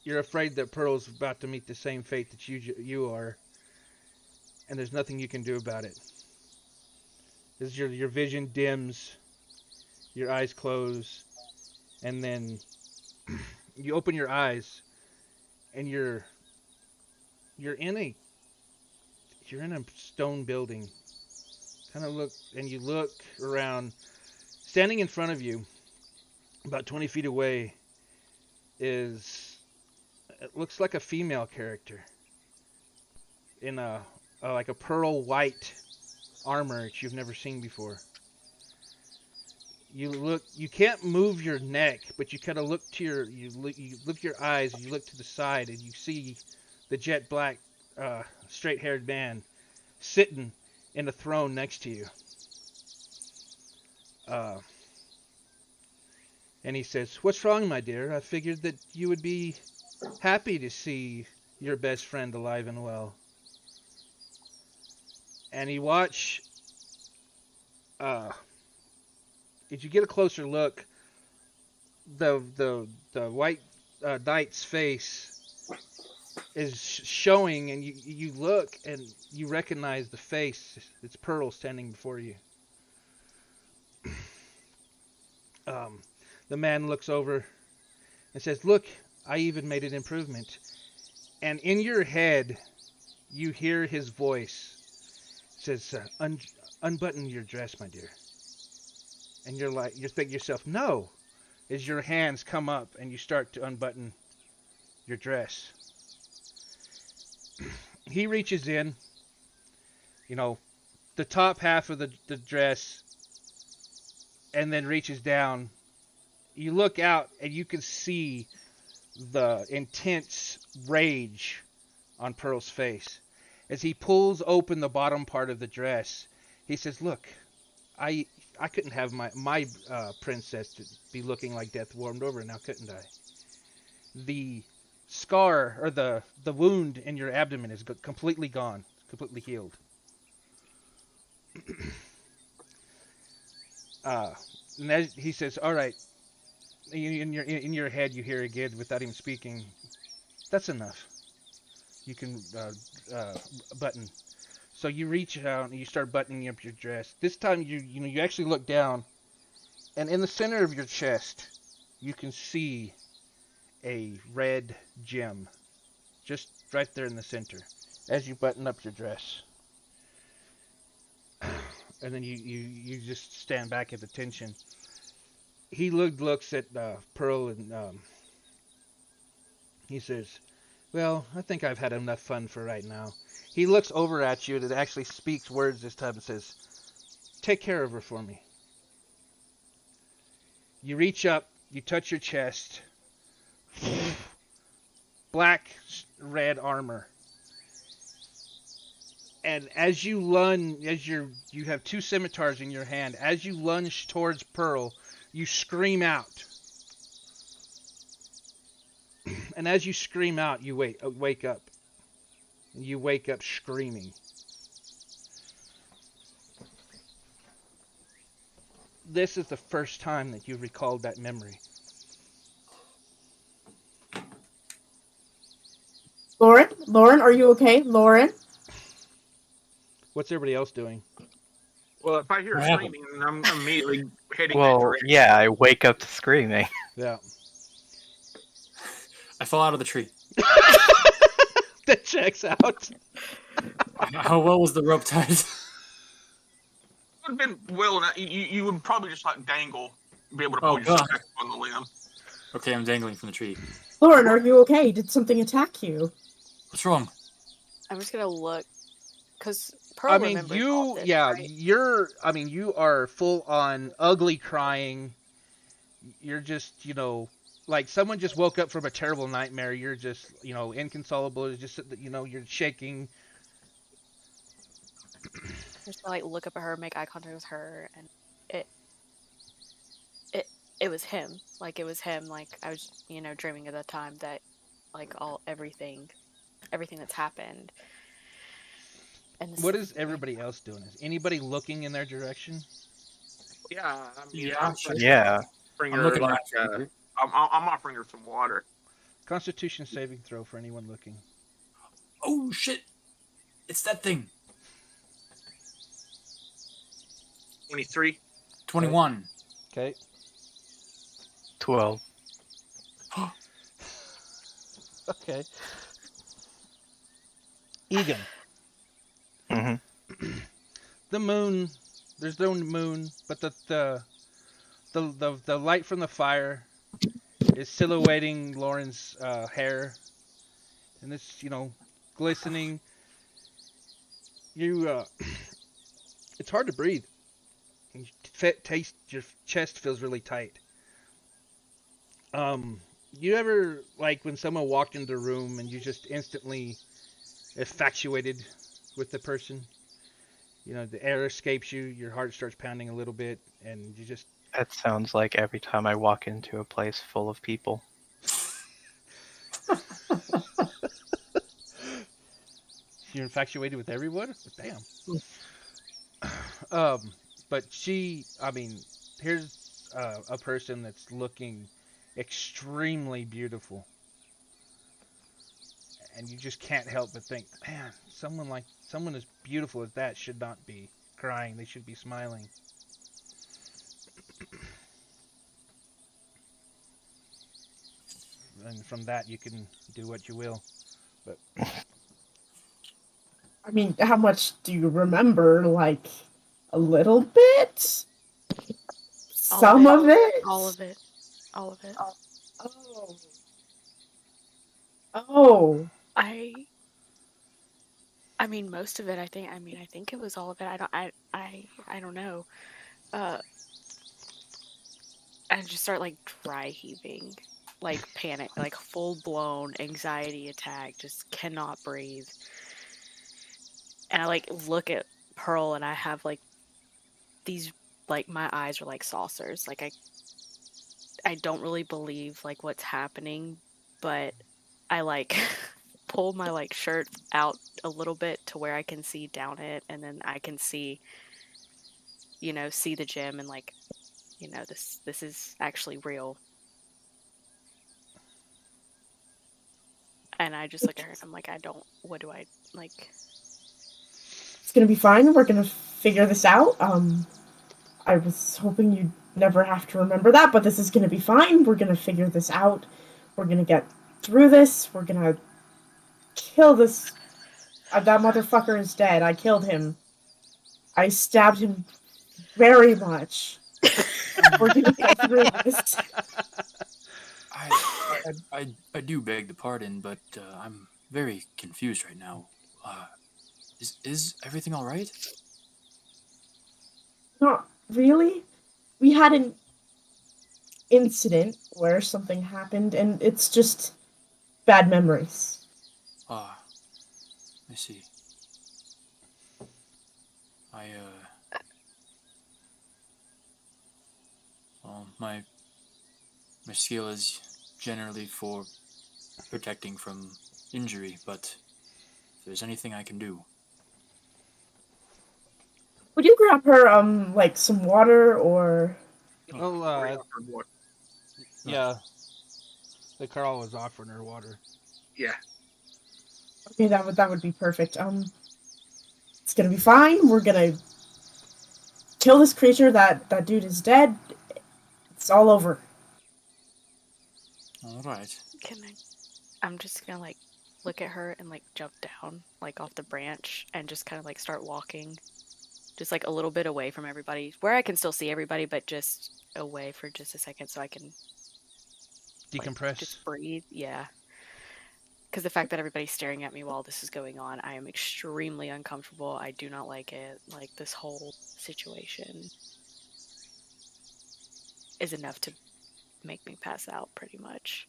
you're afraid that Pearl's about to meet the same fate that you are, and there's nothing you can do about it. As your vision dims, your eyes close, and then you open your eyes, and you're in a stone building. You look around. Standing in front of you, about 20 feet away, it looks like a female character in like a pearl white armor that you've never seen before. You can't move your neck, but you kind of look you look your eyes, and you look to the side, and you see the jet black, straight-haired man sitting in a throne next to you. And he says, "What's wrong, my dear? I figured that you would be happy to see your best friend alive and well." And you watch as you get a closer look, the white knight's face is showing, and you look and you recognize the face. It's Pearl standing before you. The man looks over and says, "Look, I even made an improvement." And in your head, you hear his voice. It says, "Unbutton your dress, my dear." And you're thinking to yourself, "No." As your hands come up and you start to unbutton your dress. He reaches in, the top half of the dress, and then reaches down. You look out and you can see the intense rage on Pearl's face. As he pulls open the bottom part of the dress, he says, "Look, I couldn't have my princess to be looking like death warmed over, now couldn't I? The scar, or the wound in your abdomen is completely gone, completely healed." And as he says, "All right," in your head you hear again, without even speaking, "That's enough. You can button." So you reach out and you start buttoning up your dress. This time you actually look down, and in the center of your chest, you can see a red gem, just right there in the center, as you button up your dress. And then you just stand back at attention. He looks at Pearl, and he says, "Well, I think I've had enough fun for right now." He looks over at you and it actually speaks words this time and says, "Take care of her for me." You reach up, you touch your chest. Black, red armor. And as you lunge, you have two scimitars in your hand. As you lunge towards Pearl, you scream out. And as you scream out, you wake up. You wake up screaming. This is the first time that you've recalled that memory. Lauren, are you okay? Lauren? What's everybody else doing? Well, if I hear What happened? screaming, I'm immediately heading that Well, direction. yeah, I wake up to screaming. Yeah. I fell out of the tree. That checks out. How well was the rope tied? It would have been well enough. You would probably just like dangle, be able to pull Oh, yourself God. back on the limb. Okay, I'm dangling from the tree. Lauren, are you okay? Did something attack you? What's wrong? I'm just gonna look, because Pearl I mean, remembers all this, yeah, right? you are full on ugly crying. You're just, like someone just woke up from a terrible nightmare. You're just, inconsolable. It's just, you're shaking. Just like look up at her, make eye contact with her, and it was him. Like it was him. Like I was, dreaming at that time that, like everything that's happened. And What is everybody else doing? Is anybody looking in their direction? Yeah, I mean, Yeah, I'm sure. Yeah. offering I'm her, looking like, at you. I'm offering her some water. Constitution saving throw for anyone looking. Oh shit! It's that thing. 23. 21. Okay. 12. Okay. Egan. Mm-hmm. The moon. There's no moon, but the light from the fire is silhouetting Lauren's hair, and it's glistening. It's hard to breathe. Your chest feels really tight. You ever, like, when someone walked into the room and you just instantly infatuated with the person? The air escapes you, your heart starts pounding a little bit, and you just... That sounds like every time I walk into a place full of people. You're infatuated with everyone? Damn. But here's a person that's looking extremely beautiful, and you just can't help but think, man, someone as beautiful as that should not be crying. They should be smiling. And from that, you can do what you will. But I mean, how much do you remember? Like, a little bit? Some of it? All of it. All of it. Oh. Oh. I mean, most of it. I think it was all of it. I don't know. I just start like dry heaving, like panic, like full blown anxiety attack. Just cannot breathe. And I like look at Pearl, and I have like these, like my eyes are like saucers. Like I don't really believe like what's happening, but I like pull my like shirt out a little bit to where I can see down it, and then I can see the gym, and like this is actually real. And I just look at her and I'm like, what do I like? It's gonna be fine. We're gonna figure this out. I was hoping you'd never have to remember that, but this is gonna be fine. We're gonna figure this out. We're gonna get through this. We're gonna kill this. That motherfucker is dead. I killed him. I stabbed him very much. We're gonna get through this. I do beg the pardon, but I'm very confused right now. Is everything all right? Not really. We had an incident where something happened, and it's just bad memories. Ah, I see. Well, my skill is generally for protecting from injury, but if there's anything I can do. Would you grab her, like some water or? oh, yeah, the Carl was offering her water. Yeah. Okay, that would be perfect. It's gonna be fine. We're gonna kill this creature. That dude is dead. It's all over. All right. I'm just gonna like look at her and like jump down like off the branch and just kind of like start walking, just like a little bit away from everybody, where I can still see everybody, but just away for just a second so I can Decompress. like, just breathe. Yeah. Because the fact that everybody's staring at me while this is going on, I am extremely uncomfortable. I do not like it. Like, this whole situation is enough to make me pass out, pretty much.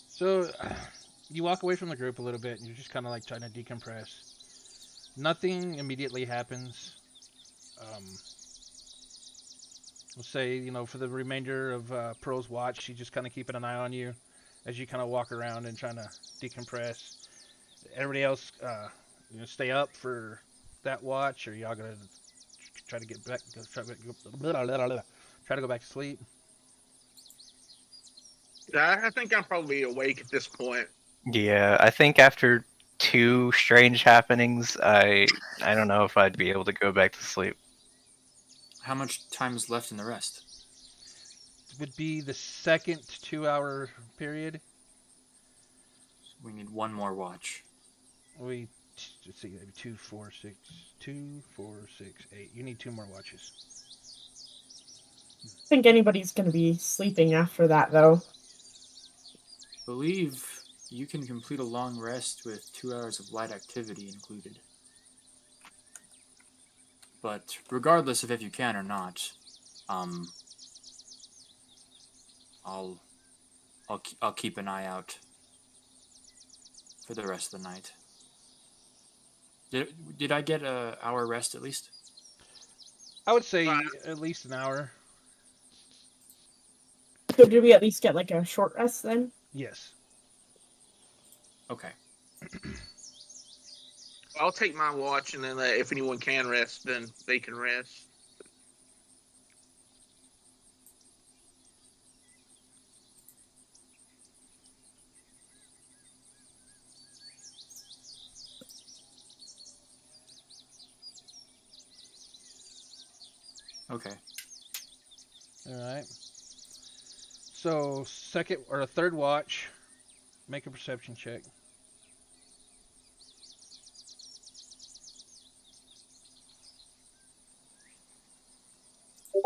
So, you walk away from the group a little bit, and you're just kind of like trying to decompress. Nothing immediately happens. We'll say, for the remainder of Pearl's watch, she's just kind of keeping an eye on you as you kind of walk around and trying to decompress. Everybody else, stay up for that watch, or y'all gonna try to get back, try to go back to sleep? I think I'm probably awake at this point. Yeah, I think after two strange happenings, I don't know if I'd be able to go back to sleep. How much time is left in the rest? Would be the second 2-hour period. We need one more watch. Let's see, 2, 4, 6, 2, 4, 6, 8. You need 2 more watches. I think anybody's gonna be sleeping after that, though. Believe you can complete a long rest with 2 hours of light activity included. But regardless of if you can or not, I'll keep an eye out for the rest of the night. Did I get an hour rest at least? I would say at least an hour. So did we at least get like a short rest then? Yes. Okay. I'll take my watch, and then if anyone can rest, then they can rest. Okay. All right. So second or a third watch, make a perception check.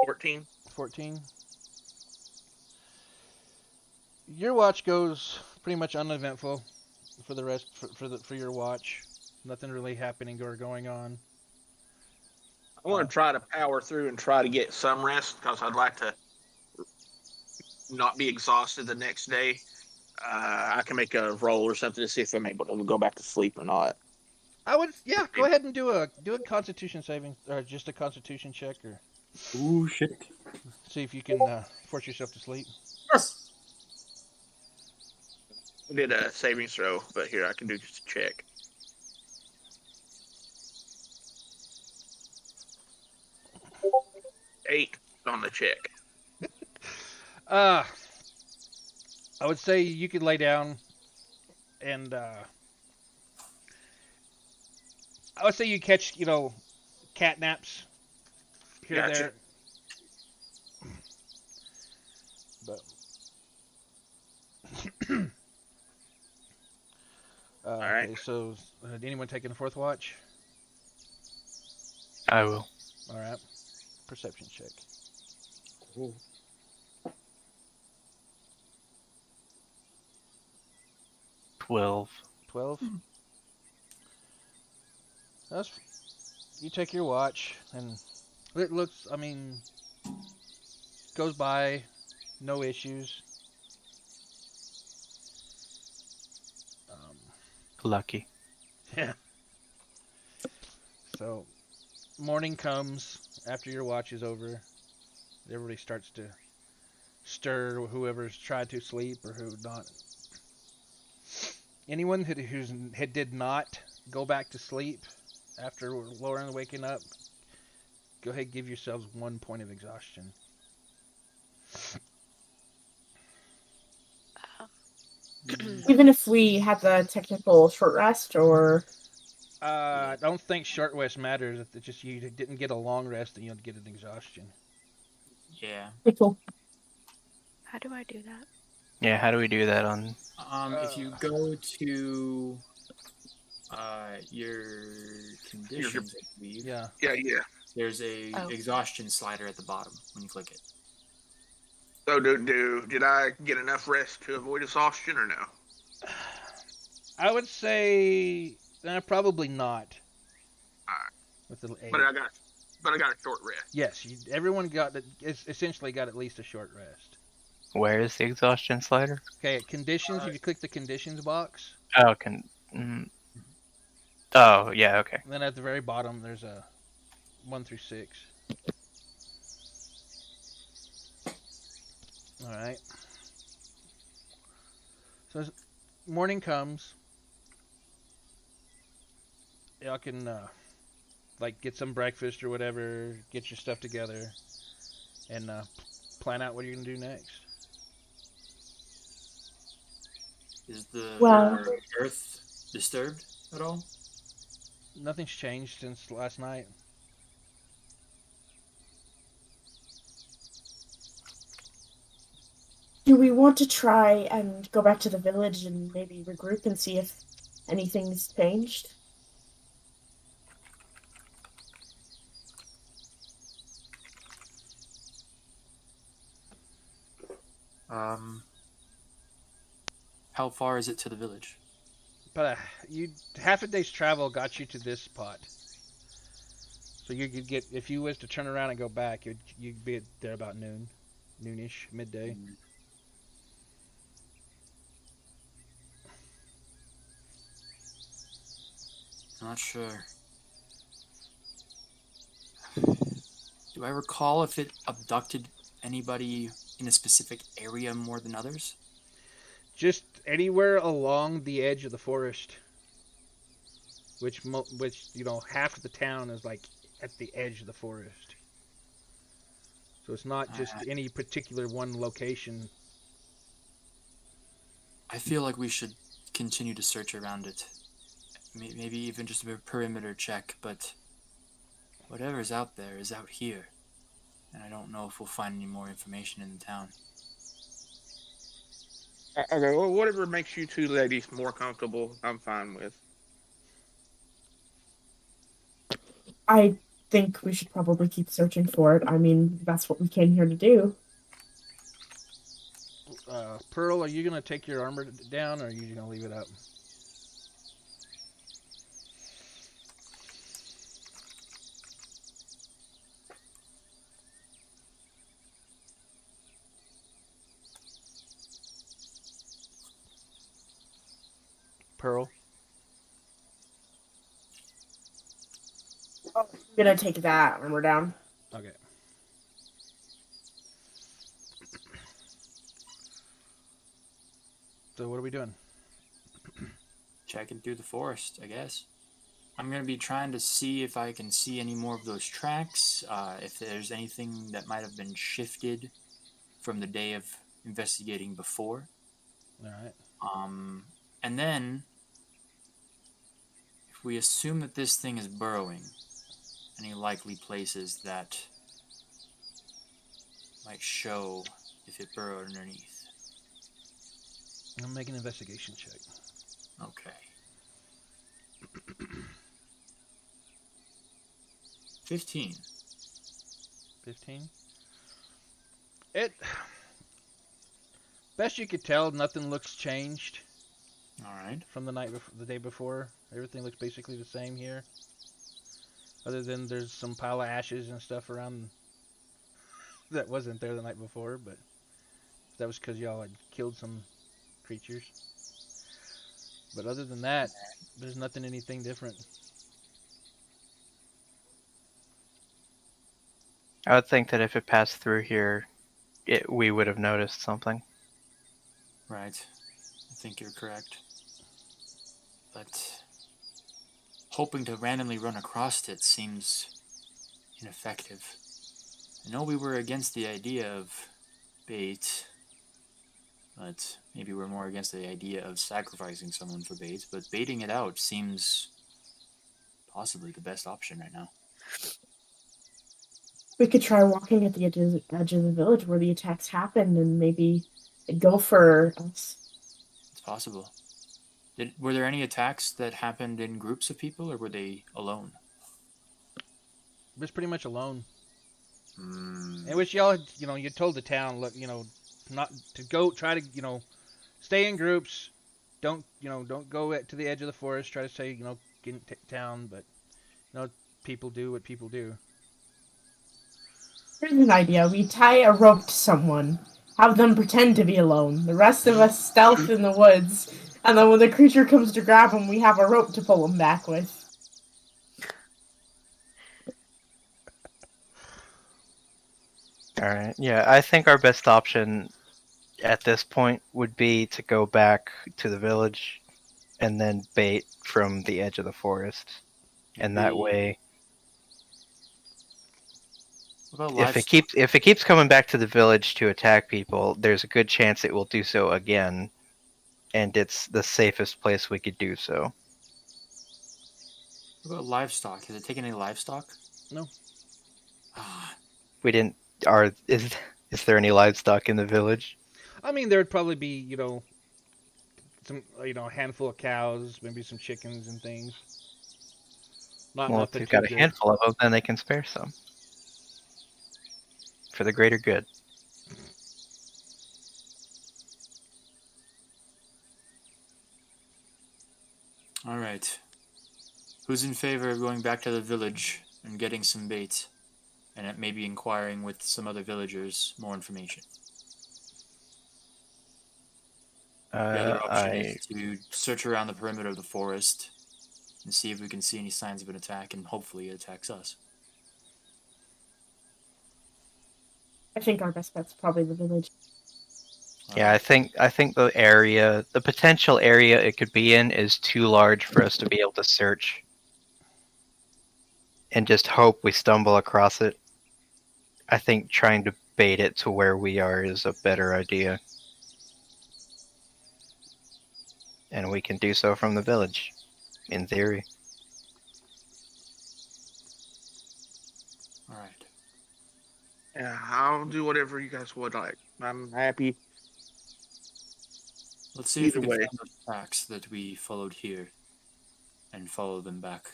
14. 14. Your watch goes pretty much uneventful for the rest for your watch. Nothing really happening or going on. I want to try to power through and try to get some rest because I'd like to not be exhausted the next day. I can make a roll or something to see if I'm able to go back to sleep or not. I would, yeah, go ahead and do a Constitution saving or just a Constitution check, or Ooh, shit. see if you can force yourself to sleep. I did a savings throw, but here I can do just a check. Eight on the check. I would say you could lay down, and I would say you catch, cat naps here and Gotcha. there. But All right. okay, so anyone taking the fourth watch? I will. All right, perception check. Ooh. 12. 12. You take your watch, and it looks, goes by, no issues. Lucky. Yeah. So, morning comes after your watch is over. Everybody starts to stir, whoever's tried to sleep or who not. Anyone who did not go back to sleep after Lauren waking up, go ahead and give yourselves 1 point of exhaustion. Even if we had the technical short rest, or I don't think short rest matters. It's just you didn't get a long rest, and you'll get an exhaustion. Yeah. cool. How do I do that? Yeah, how do we do that on... If you go to your conditions, I believe, Yeah. Yeah. there's a Oh. exhaustion slider at the bottom when you click it. So did I get enough rest to avoid exhaustion or no? I would say probably not. Alright. With the 8. But I got a short rest. Yes, everyone essentially got at least a short rest. Where is the exhaustion slider? Okay, at conditions, if you click the conditions box, Oh, Oh, yeah, okay. and then at the very bottom there's a 1 through 6. All right. So as morning comes, y'all can get some breakfast or whatever, get your stuff together, and plan out what you're gonna do next. Is the Well- earth disturbed at all? Nothing's changed since last night. Do we want to try and go back to the village and maybe regroup and see if anything's changed? How far is it to the village? But half a day's travel got you to this spot. So you could get, if you was to turn around and go back, you'd be there about noonish, midday. Not sure. Do I recall if it abducted anybody in a specific area more than others? Just anywhere along the edge of the forest. which half of the town is like at the edge of the forest. So it's not just any particular one location. I feel like we should continue to search around it. Maybe even just a perimeter check, but whatever's out there is out here. And I don't know if we'll find any more information in the town. Okay, well, whatever makes you two ladies more comfortable, I'm fine with. I think we should probably keep searching for it. I mean, that's what we came here to do. Pearl, are you gonna take your armor down, or are you gonna leave it up? Pearl. I'm gonna take that when we're down. Okay. So what are we doing? Checking through the forest, I guess. I'm going to be trying to see if I can see any more of those tracks, if there's anything that might have been shifted from the day of investigating before. All right. And then, if we assume that this thing is burrowing, any likely places that might show if it burrowed underneath. I'm gonna make an investigation check. Okay. 15. 15. It. Best you could tell, nothing looks changed All right. from the day before. Everything looks basically the same here. Other than there's some pile of ashes and stuff around that wasn't there the night before, but that was because y'all had killed some creatures. But other than that, there's anything different. I would think that if it passed through here, we would have noticed something. Right. I think you're correct. But hoping to randomly run across it seems ineffective. I know we were against the idea of bait, but maybe we're more against the idea of sacrificing someone for bait, but baiting it out seems possibly the best option right now. We could try walking at the edge of the village where the attacks happened and maybe go for us. It's possible. Were there any attacks that happened in groups of people, or were they alone? It was pretty much alone. Mm. In which y'all, you told the town, look, not to go, try to, stay in groups. Don't go to the edge of the forest. Try to stay, in town, but, people do what people do. Here's an idea. We tie a rope to someone, have them pretend to be alone. The rest of us stealth in the woods, and then when the creature comes to grab him, we have a rope to pull him back with. Alright, yeah, I think our best option at this point would be to go back to the village and then bait from the edge of the forest. And that way, if it keeps coming back to the village to attack people, there's a good chance it will do so again, and it's the safest place we could do so. What about livestock? Has it taken any livestock? No. We didn't. Is there any livestock in the village? I mean, there would probably be, some, a handful of cows, maybe some chickens and things. Well, if they've got a handful of them, then they can spare some. For the greater good. All right. Who's in favor of going back to the village and getting some bait, and maybe inquiring with some other villagers more information? The other option is to search around the perimeter of the forest and see if we can see any signs of an attack, and hopefully it attacks us. I think our best bet's probably the village. Yeah, I think the potential area it could be in is too large for us to be able to search and just hope we stumble across it. I think trying to bait it to where we are is a better idea. And we can do so from the village, in theory. All right. Yeah, I'll do whatever you guys would like. I'm happy. Let's see if we Either can way. find those tracks that we followed here and follow them back.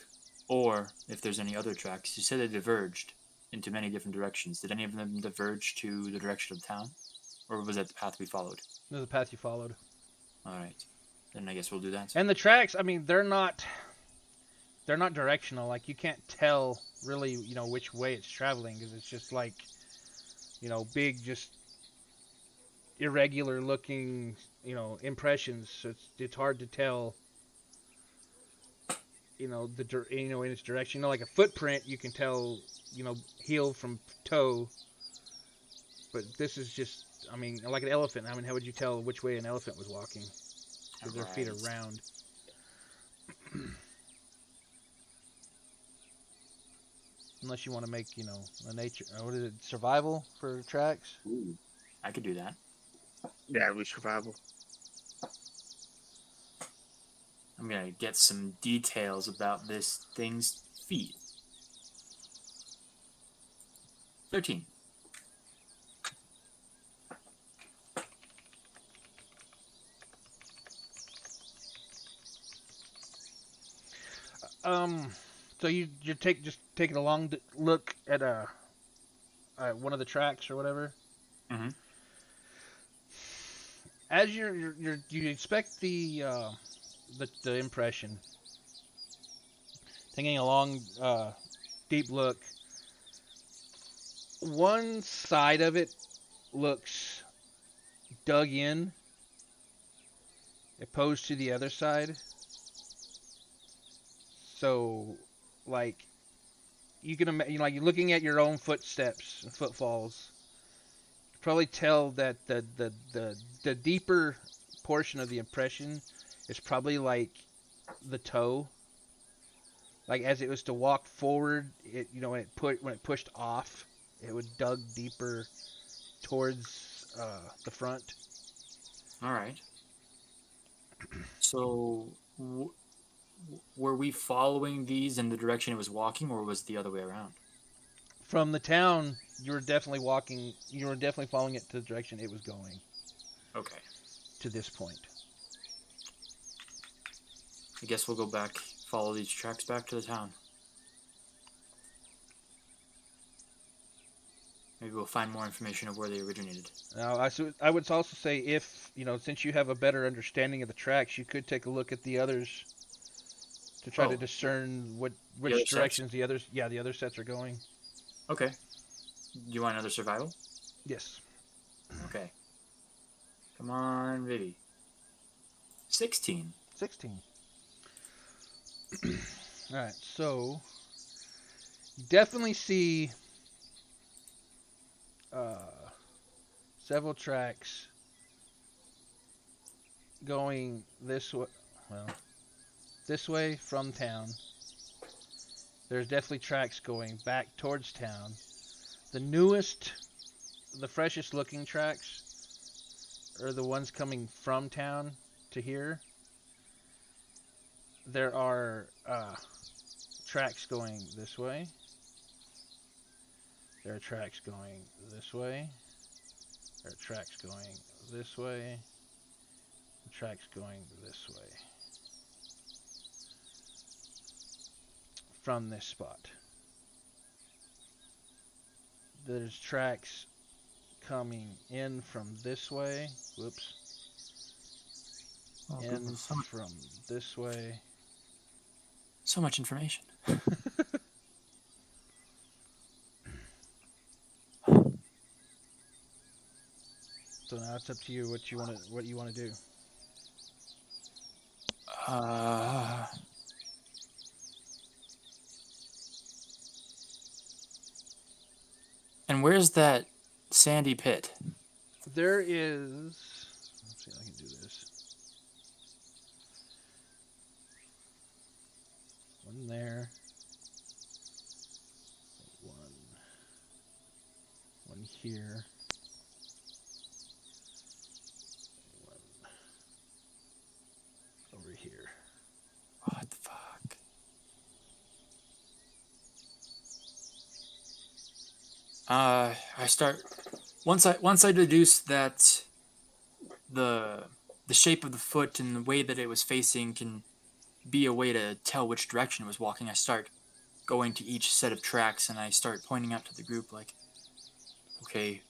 Or if there's any other tracks. You said they diverged into many different directions. Did any of them diverge to the direction of town? Or was that the path we followed? This is the path you followed. All right. Then I guess we'll do that. And the tracks, I mean, they're not directional. Like, you can't tell really, which way it's traveling, because it's just like, big, just irregular looking, impressions. So it's hard to tell, in its direction. Like a footprint, you can tell, heel from toe. But this is just, I mean, like an elephant. I mean, how would you tell which way an elephant was walking? Because their feet are round. Unless you want to make, a nature, what is it, survival for tracks? Ooh, I could do that. Yeah, we survival. I'm going to get some details about this thing's feet. 13. So you're taking a long look at one of the tracks or whatever. Mm-hmm. As you expect the impression, taking a long deep look. One side of it looks dug in, opposed to the other side. So, like, you can imagine, like, you're looking at your own footsteps and footfalls. You probably tell that the deeper portion of the impression is probably like the toe. Like, as it was to walk forward, when it pushed off, it would dug deeper towards the front. All right. So, were we following these in the direction it was walking, or was it the other way around? From the town, you were definitely following it to the direction it was going. Okay. To this point. I guess we'll go back, follow these tracks back to the town. Maybe we'll find more information of where they originated. Now, I would also say if, since you have a better understanding of the tracks, you could take a look at the others to try to discern which directions the other sets are going. Okay. Do you want another survival? Yes. Okay. Come on, Vivi. 16. 16. Alright, so you definitely see several tracks going this way. Well, this way from town. There's definitely tracks going back towards town. The freshest looking tracks are the ones coming from town to here. There are tracks going this way. There are tracks going this way. There are tracks going this way. Tracks going this way. From this spot. There's tracks coming in from this way. Whoops. Oh, In goodness. from this way. So much information. So now it's up to you what you want to do. And where's that sandy pit? There is. Let's see if I can do this. One there. here. One over here. What the fuck? I start once I deduce that the shape of the foot and the way that it was facing can be a way to tell which direction it was walking. I start going to each set of tracks and I start pointing out to the group like, okay,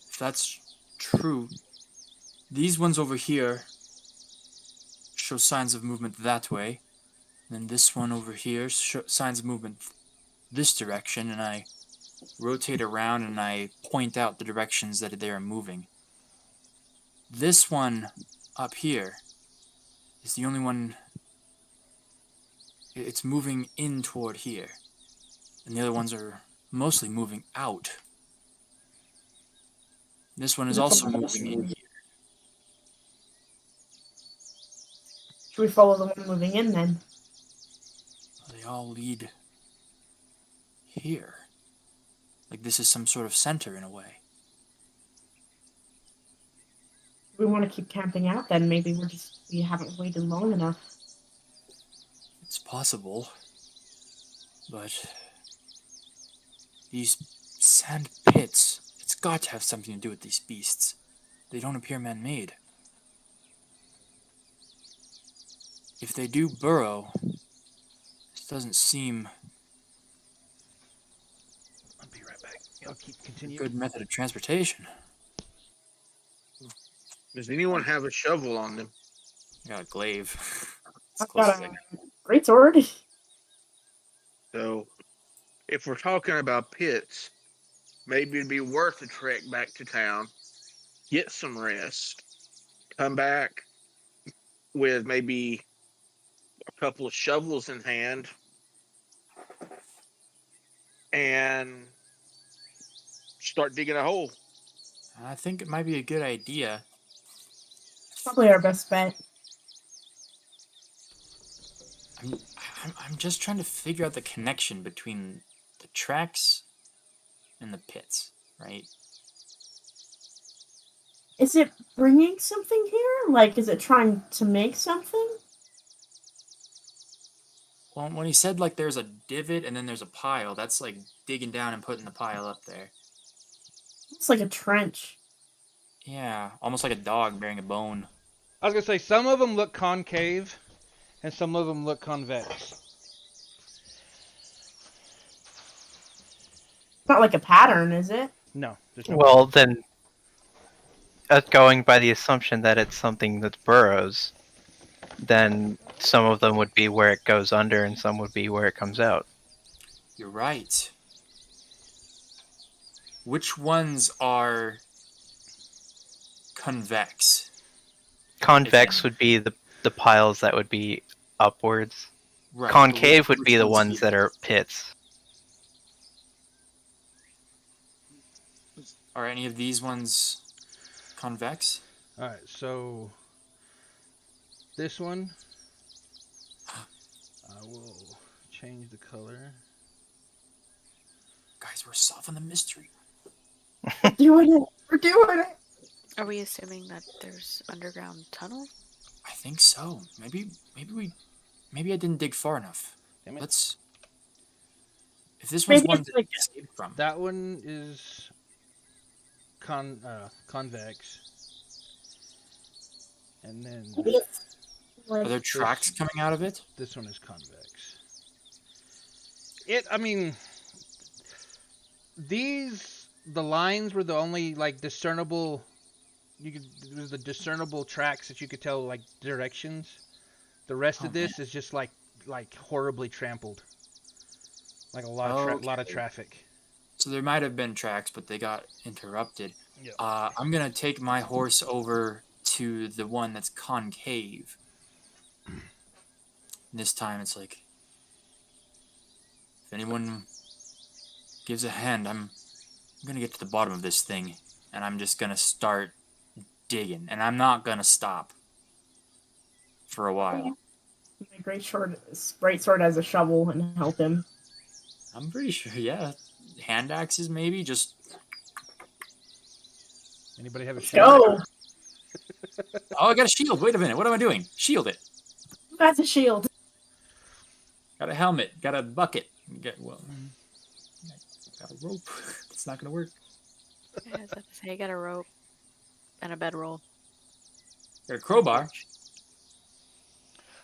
if that's true, these ones over here show signs of movement that way. Then this one over here shows signs of movement this direction, and I rotate around and I point out the directions that they are moving. This one up here is the only one. It's moving in toward here, and the other ones are mostly moving out. This one is also moving in here. Should we follow the one moving in then? They all lead here. Like this is some sort of center in a way. We want to keep camping out then. Maybe we haven't waited long enough. It's possible, but these sand pits, it's got to have something to do with these beasts. They don't appear man-made. If they do burrow, this doesn't seem I'll be right back. I'll keep a continuing. good method of transportation. Does anyone have a shovel on them? I got a glaive. It's I've close got as I a can. great sword. So, if we're talking about pits, maybe it'd be worth a trek back to town, get some rest, come back with maybe a couple of shovels in hand, and start digging a hole. I think it might be a good idea. Probably our best bet. I'm just trying to figure out the connection between the tracks and the pits, right? Is it bringing something here? Like, is it trying to make something? Well, when he said like there's a divot and then there's a pile, that's like digging down and putting the pile up there. It's like a trench. Yeah, almost like a dog bearing a bone. I was gonna say some of them look concave, and some of them look convex. Not like a pattern, is it? No, there's no. Well, then, going by the assumption that it's something that burrows, then some of them would be where it goes under and some would be where it comes out. You're right. Which ones are convex? Convex would be the piles that would be upwards. Right. Concave would which be the ones here? that are pits. Are any of these ones convex? All right, so this one, I will change the color. Guys, we're solving the mystery. We're doing it. We're doing it. Are we assuming that there's underground tunnel? I think so. Maybe I didn't dig far enough. Damn it. Let's. If this one's Maybe one it's that like- we escaped from, That one is convex, and then are there tracks coming out of it? this one is convex. The lines were the only like discernible. It was the discernible tracks that you could tell like directions. The rest of this is just like horribly trampled, like a lot of traffic. So there might have been tracks, but they got interrupted. Yeah. I'm gonna take my horse over to the one that's concave. This time it's like, if anyone gives a hand, I'm gonna get to the bottom of this thing, and I'm just gonna start digging, and I'm not gonna stop for a while. My great sword has a shovel and help him. I'm pretty sure, yeah. Hand axes, maybe, just Anybody have a Let's shield? go. Oh, I got a shield. Wait a minute. What am I doing? Shield it. Who has a shield? Got a helmet. Got a bucket. Got a rope. It's not gonna work. Yeah, I was about to say, I got a rope and a bedroll. Got a crowbar.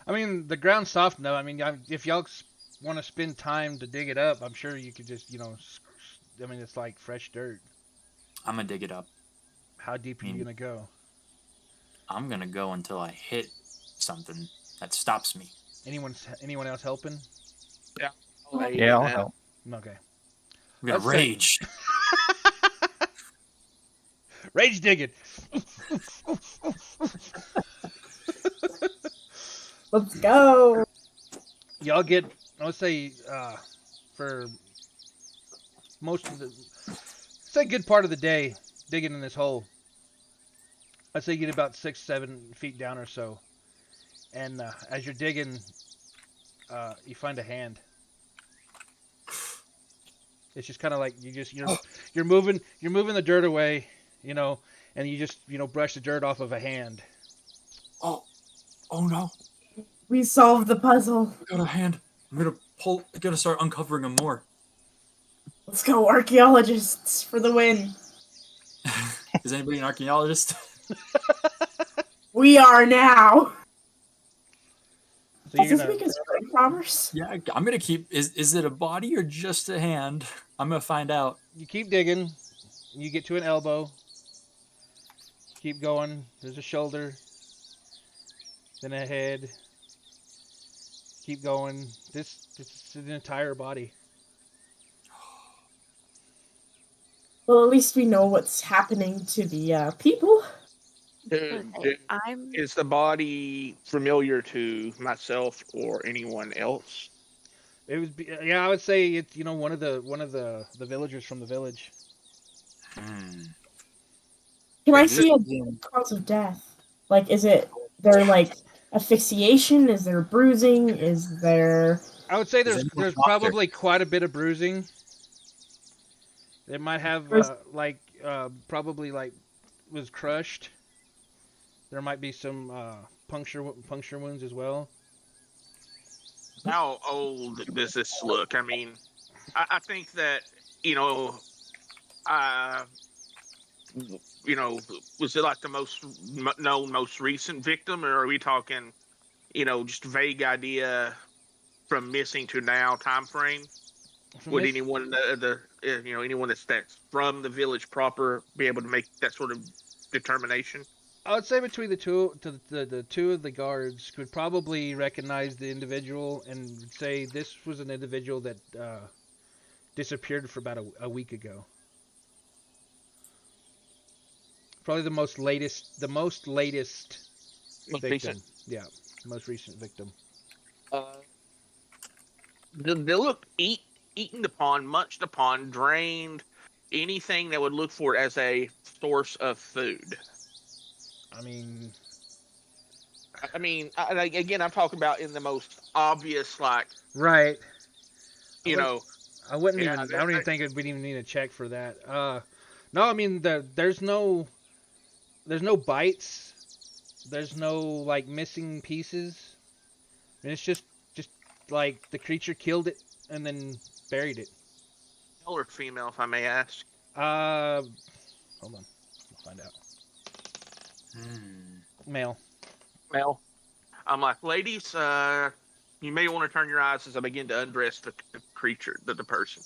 I mean, the ground's soft enough. I mean, if y'all want to spend time to dig it up, I'm sure you could just, I mean, it's like fresh dirt. I'm gonna dig it up. How deep are you gonna go? I'm gonna go until I hit something that stops me. Anyone else helping? Yeah, I'll help. Okay. I'm gonna Let's say- rage. Rage digging. Let's go. Y'all get, let's say, for most of the, say, good part of the day digging in this hole. I'd say you get about 6-7 feet down or so, and as you're digging, you find a hand. It's just kind of like you're moving the dirt away, and you just brush the dirt off of a hand. Oh no! We solved the puzzle. I got a hand. I'm gonna start uncovering them more. Let's go, archaeologists, for the win. Is anybody an archaeologist? We are now. So Does you're this gonna, make us great commerce? Yeah, I'm gonna keep. Is it a body or just a hand? I'm gonna find out. you keep digging. You get to an elbow. Keep going. There's a shoulder. Then a head. Keep going. This is an entire body. Well, at least we know what's happening to the people. I'm Is the body familiar to myself or anyone else? It would be, yeah, I would say it's one of the villagers from the village. Can I Is see a cause of death? Like, is it there like asphyxiation? Is there bruising? Is there? I would say Is there's anyone a doctor? probably quite a bit of bruising. They might have probably was crushed. There might be some puncture wounds as well. How old does this look? I mean, I think that was it like the most known, most recent victim, or are we talking, just vague idea from missing to now time frame? Would anyone anyone that's from the village proper be able to make that sort of determination? I would say between the two of the guards could probably recognize the individual and say this was an individual that disappeared for about a week ago. Probably the most latest Most victim. recent. Yeah, most recent victim. They look eaten upon, munched upon, drained, anything that would look for it as a source of food. Again, I'm talking about in the most obvious, Right. you know. I wouldn't Yeah, even. I don't even think we'd even need a check for that. No, I mean there's no bites. There's no missing pieces. And it's just like the creature killed it and then buried it. Male or female, if I may ask? Hold on, I'll find out. Male. Male. I'm like, ladies, you may want to turn your eyes as I begin to undress the creature, the person.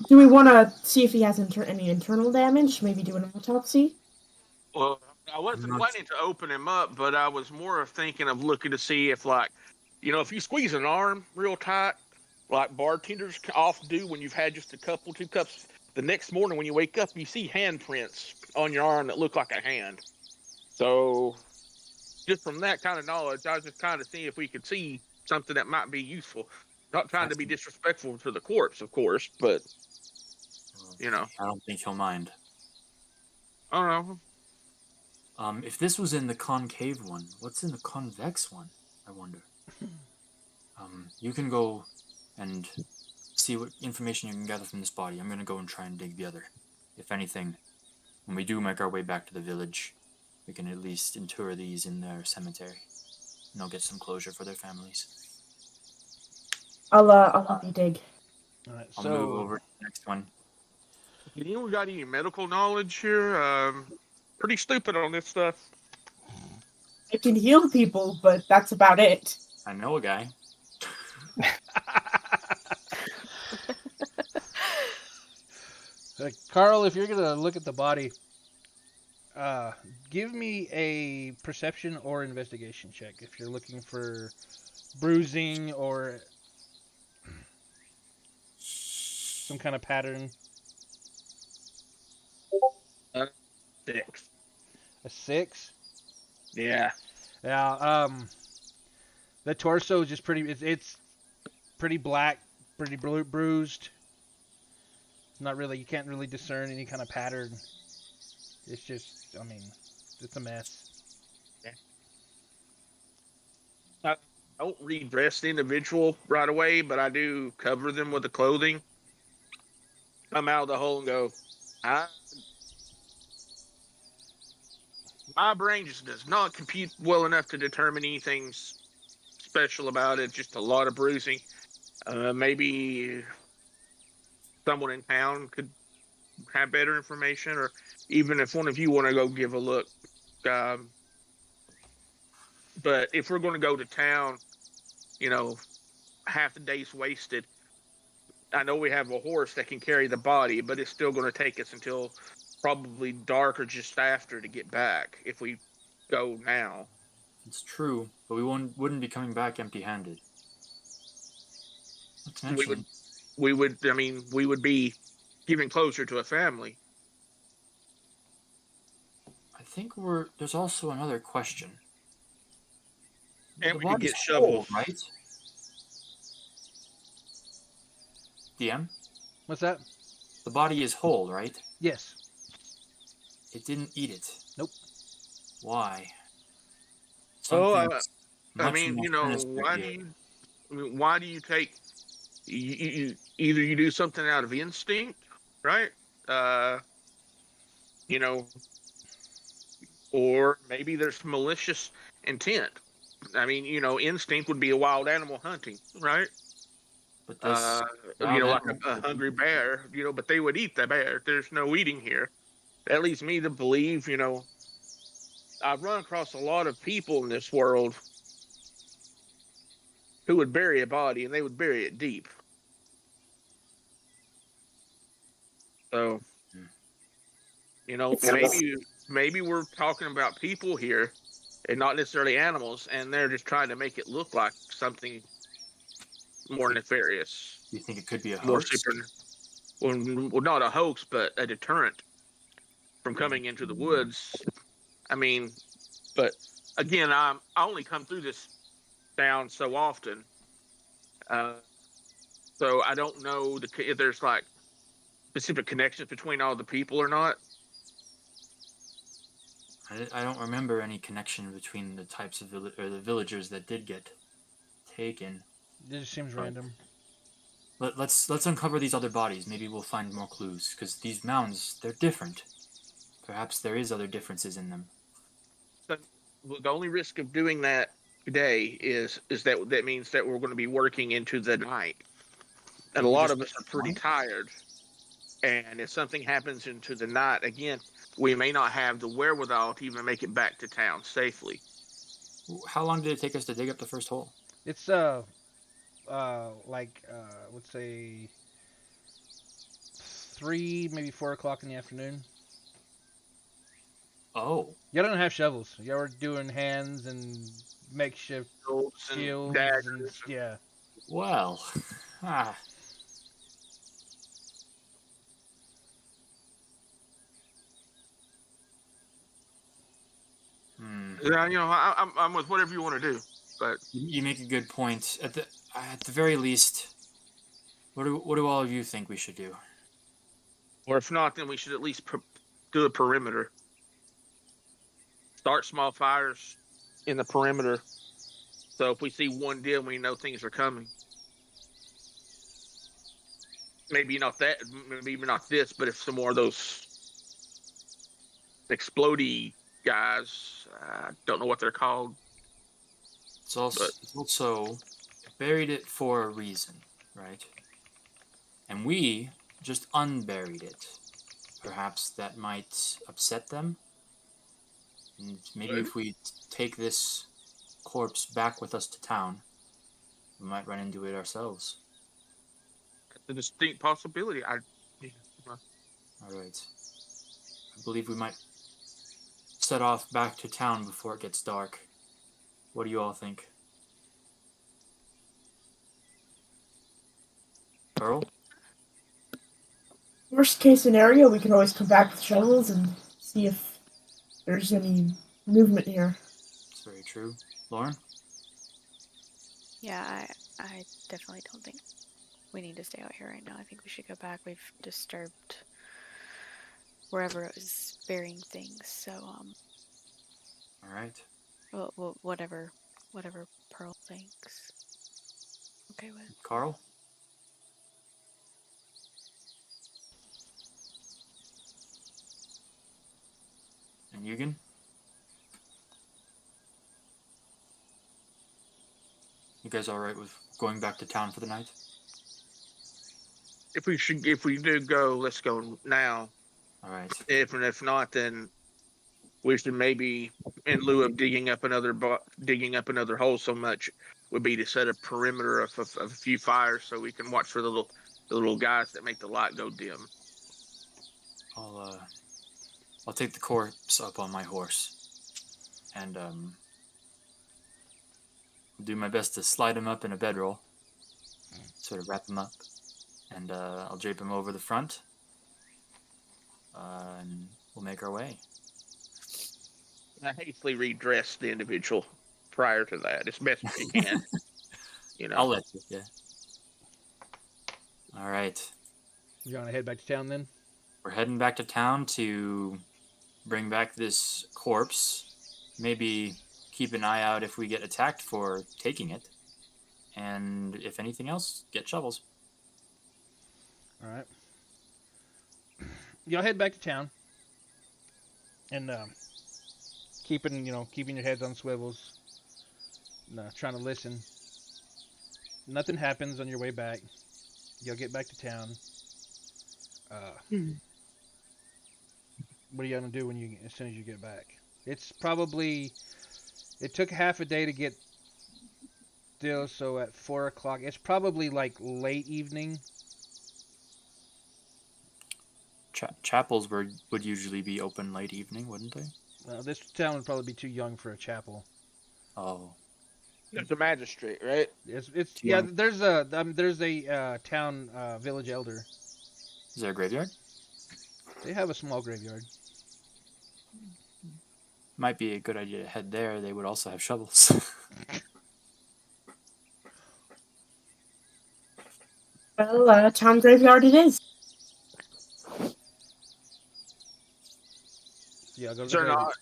Do we want to see if he has any internal damage? Maybe do an autopsy? Well, I wasn't planning to open him up, but I was more of thinking of looking to see if, if you squeeze an arm real tight, like bartenders often do when you've had just two cups, the next morning when you wake up, you see handprints on your arm that look like a hand. So, just from that kind of knowledge, I was just kind of seeing if we could see something that might be useful. Not trying to be disrespectful to the corpse, of course, but, I don't think he'll mind. I don't know. If this was in the concave one, what's in the convex one? I wonder. You can go and see what information you can gather from this body. I'm gonna go and try and dig the other. If anything, when we do make our way back to the village, we can at least inter these in their cemetery. And they'll get some closure for their families. I'll help you dig. All right, I'll move over to the next one. Anyone got any medical knowledge here? Pretty stupid on this stuff. I can heal people, but that's about it. I know a guy. Carl, if you're gonna look at the body, give me a perception or investigation check if you're looking for bruising or some kind of pattern. 6. A 6? Yeah. Yeah. The torso is just pretty. It's pretty black, pretty bruised. Not really. You can't really discern any kind of pattern. It's just. I mean, it's a mess. I don't redress the individual right away, but I do cover them with the clothing. Come out of the hole and go, my brain just does not compute well enough to determine anything special about it. Just a lot of bruising. Maybe someone in town could have better information, or even if one of you want to go give a look. But if we're going to go to town, half the day's wasted. I know we have a horse that can carry the body, but it's still going to take us until probably dark or just after to get back if we go now. It's true, but we wouldn't be coming back empty-handed. We would be giving closure to a family. I think there's also another question. And The we could body's get shovels. whole, right? DM? What's that? The body is whole, right? Yes. Oh, It didn't eat it. Nope. Why? Well, Something's I much mean, more sinister why do you take? You either you do something out of instinct, right? Or maybe there's malicious intent. I mean, instinct would be a wild animal hunting, right? But this, Like a hungry bear, but they would eat the bear. There's no eating here. That leads me to believe, I've run across a lot of people in this world who would bury a body, and they would bury it deep. So, maybe we're talking about people here and not necessarily animals, and they're just trying to make it look like something more nefarious. you think it could be a More hoax? well, not a hoax, but a deterrent from coming into the woods. I mean, but again, I only come through this town so often, so I don't know if there's like specific connections between all the people or not. I don't remember any connection between the types of the villagers that did get taken. It just seems random. Let's uncover these other bodies. Maybe we'll find more clues, because these mounds, they're different. Perhaps there is other differences in them. But the only risk of doing that today is that means that we're going to be working into the night, and a lot of us are pretty tired. And if something happens into the night, again, we may not have the wherewithal to even make it back to town safely. How long did it take us to dig up the first hole? It's let's say 3, maybe 4 o'clock in the afternoon. Oh. Y'all don't have shovels. Y'all were doing hands and makeshift shields and yeah. Well. Yeah, I'm with whatever you want to do, but You make a good point. At the very least, what do all of you think we should do? or if not, then we should at least do a perimeter. Start small fires in the perimeter, so if we see one dim, we know things are coming. Maybe not this, but if some more of those explodey guys. Don't know what they're called. It's also buried it for a reason, right? And we just unburied it. Perhaps that might upset them. And maybe if we take this corpse back with us to town, we might run into it ourselves. It's a distinct possibility. All right. I believe we might set off back to town before it gets dark. What do you all think? Pearl? Worst case scenario, we can always come back with shovels and see if there's any movement here. That's very true. Lauren? Yeah, I definitely don't think we need to stay out here right now. I think we should go back. We've disturbed wherever it was burying things. So, All right. well, whatever Pearl thinks. Okay with. Carl? And Eugen? You guys all right with going back to town for the night? If we do go, let's go now. All right. If not, then we should maybe, in lieu of digging up another hole, so much would be to set a perimeter of a few fires so we can watch for the little guys that make the light go dim. I'll take the corpse up on my horse, and do my best to slide him up in a bedroll, sort of wrap him up, and I'll drape him over the front, and we'll make our way. I hastily redress the individual prior to that as best as you can. I'll let you. Yeah. All right. You want to head back to town then? We're heading back to town to bring back this corpse. Maybe keep an eye out if we get attacked for taking it. And if anything else, get shovels. All right. Y'all head back to town. And keeping your heads on swivels. Trying to listen. Nothing happens on your way back. You'll get back to town. What are you gonna do as soon as you get back? It took half a day to get still, so at 4 o'clock, it's probably like late evening. Chapels would usually be open late evening, wouldn't they? This town would probably be too young for a chapel. Oh. There's a magistrate, right? It's yeah. There's a town village elder. Is there a graveyard? They have a small graveyard. Might be a good idea to head there. They would also have shovels. Well, town graveyard it is. Yeah, go to Is the there graveyard. not?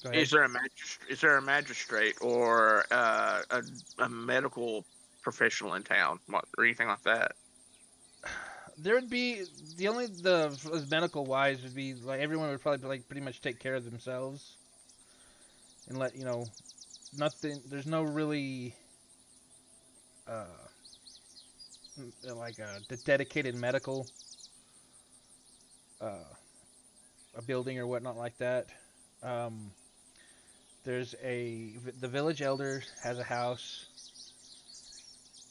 Go ahead. Is there a magistrate or a medical professional in town or anything like that? There would be the medical wise would be like everyone would probably like pretty much take care of themselves and let nothing. There's no really like a dedicated medical a building or whatnot like that. The village elder has a house.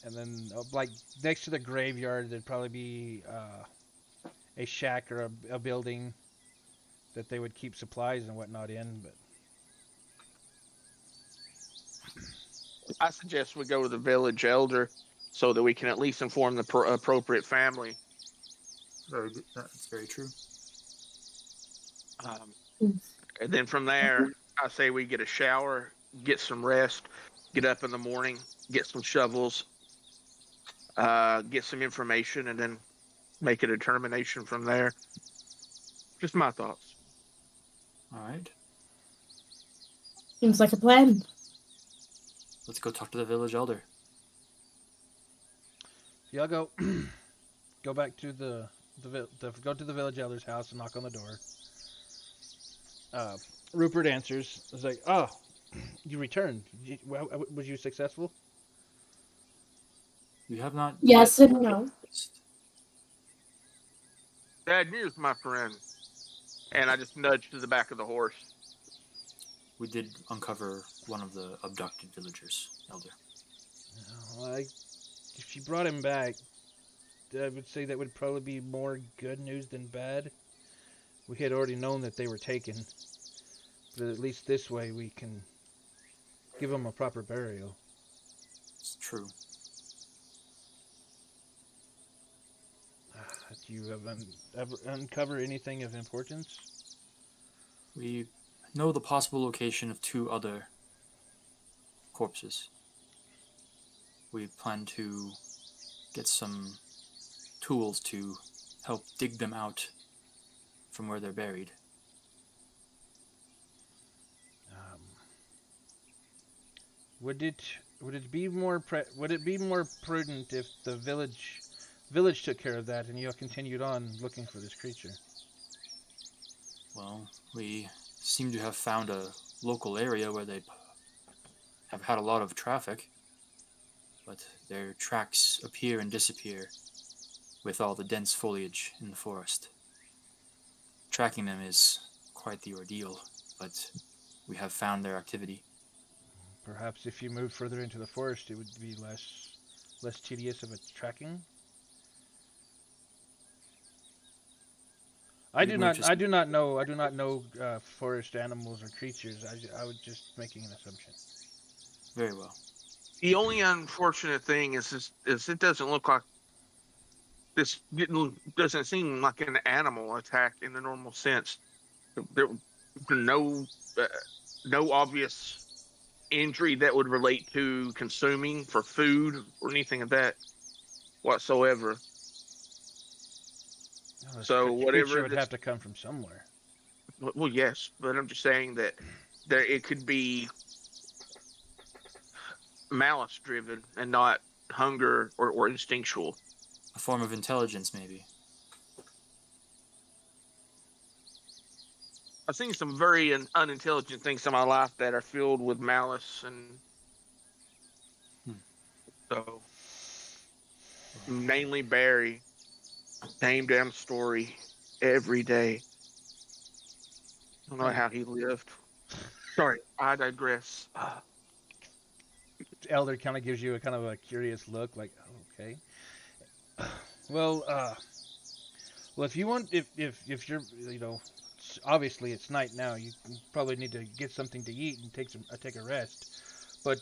And then, like, next to the graveyard, there'd probably be a shack or a building that they would keep supplies and whatnot in. But I suggest we go to the village elder so that we can at least inform the appropriate family. Very good. That's very true. And then from there, I say we get a shower, get some rest, get up in the morning, get some shovels, get some information, and then make a determination from there. Just my thoughts. All right. Seems like a plan. Let's go talk to the village elder. y'all go back to go to the village elder's house and knock on the door. Rupert answers. It's like, oh, you returned. Was you successful? We have not. Yes yet- and no. Bad news, my friend. And I just nudged to the back of the horse. We did uncover one of the abducted villagers, Elder. If you brought him back, I would say that would probably be more good news than bad. We had already known that they were taken, but at least this way we can give them a proper burial. It's true. Do you ever uncover anything of importance? We know the possible location of 2 other corpses. We plan to get some tools to help dig them out from where they're buried. Would it be more prudent if the village took care of that and you continued on looking for this creature? Well, we seem to have found a local area where they have had a lot of traffic, but their tracks appear and disappear with all the dense foliage in the forest. Tracking them is quite the ordeal, but we have found their activity. Perhaps if you moved further into the forest, it would be less tedious of a tracking. I do not know forest animals or creatures. I was just making an assumption. Very well. The only unfortunate thing is it doesn't look like this. Doesn't seem like an animal attack in the normal sense. There no obvious injury that would relate to consuming for food or anything of that whatsoever. Oh, So whatever would have to come from somewhere. Well, yes, but I'm just saying that it could be malice driven and not hunger or instinctual. A form of intelligence, maybe. I've seen some very unintelligent things in my life that are filled with malice, and so mainly Barry, same damn story every day. I don't know how he lived. Sorry, I digress. Elder kind of gives you a kind of a curious look, like, oh, okay. Well, if you want, if you're, obviously it's night now. You probably need to get something to eat and take a rest. But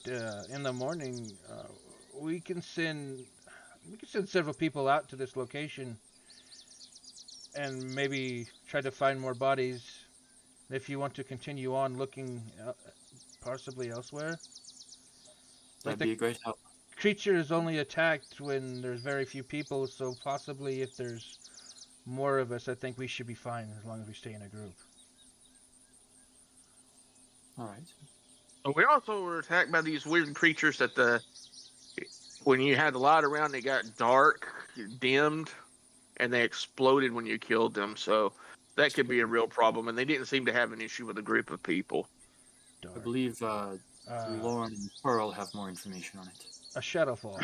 in the morning, we can send several people out to this location and maybe try to find more bodies. If you want to continue on looking, possibly elsewhere. That'd be a great help. Creature is only attacked when there's very few people, so possibly if there's more of us, I think we should be fine as long as we stay in a group. All right. We also were attacked by these weird creatures that when you had the light around, they got dark, dimmed, and they exploded when you killed them. So that could be a real problem. And they didn't seem to have an issue with a group of people. I believe Lauren and Pearl have more information on it. A shadowfall.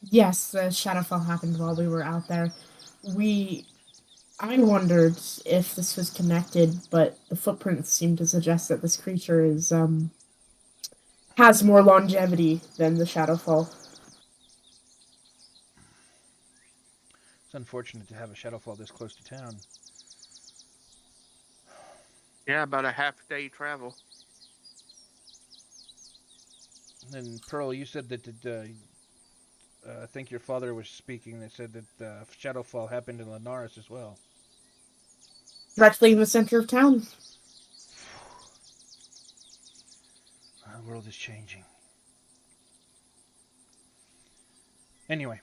Yes, the shadowfall happened while we were out there. I wondered if this was connected, but the footprints seem to suggest that this creature has more longevity than the shadowfall. It's unfortunate to have a shadowfall this close to town. Yeah, about a half-day travel. And Pearl, you said that I think your father was speaking. They said that shadowfall happened in Linares as well. Directly in the center of town. The world is changing. Anyway,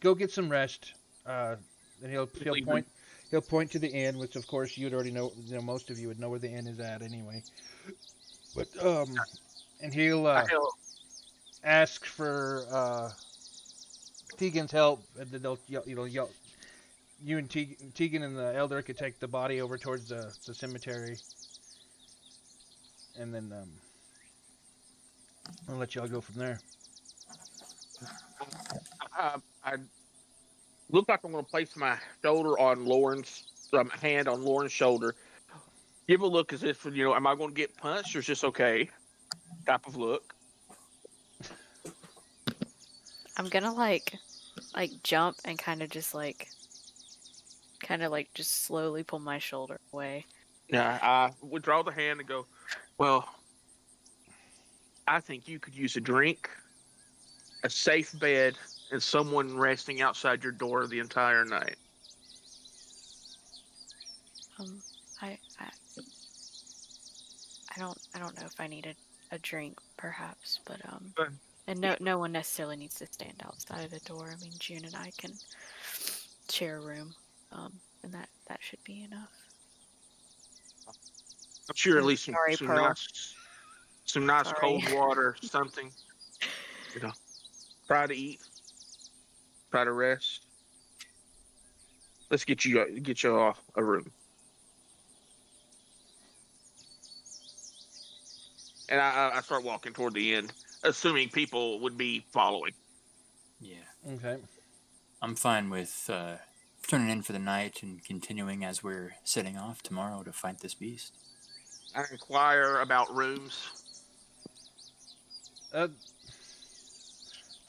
go get some rest. And he'll point to the inn, which of course you'd already know. Most of you would know where the inn is at anyway. But and he'll ask for Tegan's help, and then they'll you and Tegan and the elder could take the body over towards the cemetery, and then I'll let y'all go from there. I look like I'm going to place my shoulder on Lauren's hand on Lauren's shoulder. Give a look as if, am I going to get punched or is this okay? Type of look. I'm gonna like jump and kind of just just slowly pull my shoulder away. Yeah, I withdraw the hand and go, well, I think you could use a drink, a safe bed, and someone resting outside your door the entire night. I don't know if I needed a drink, perhaps, but But and no one necessarily needs to stand outside of the door. I mean, June and I can share a room, and that should be enough. I'm sure at I'm least sorry, some Pearl. nice Sorry. cold water, something. Try to eat, try to rest. Let's get you a room. And I start walking toward the end, assuming people would be following. Yeah. Okay. I'm fine with turning in for the night and continuing as we're setting off tomorrow to fight this beast. I inquire about rooms. They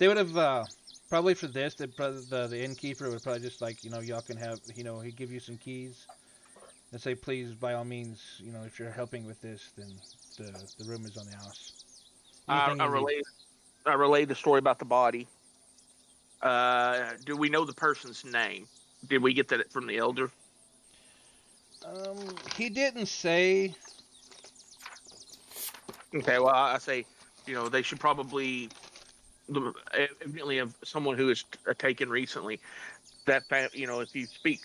would have probably for this. The innkeeper would probably just y'all can have he'd give you some keys and say please by all means if you're helping with this then the room is on the house. I relay the story about the body. Do we know the person's name? Did we get that from the elder? He didn't say. Okay, well, I say, they should probably, evidently, of someone who is taken recently. If you speak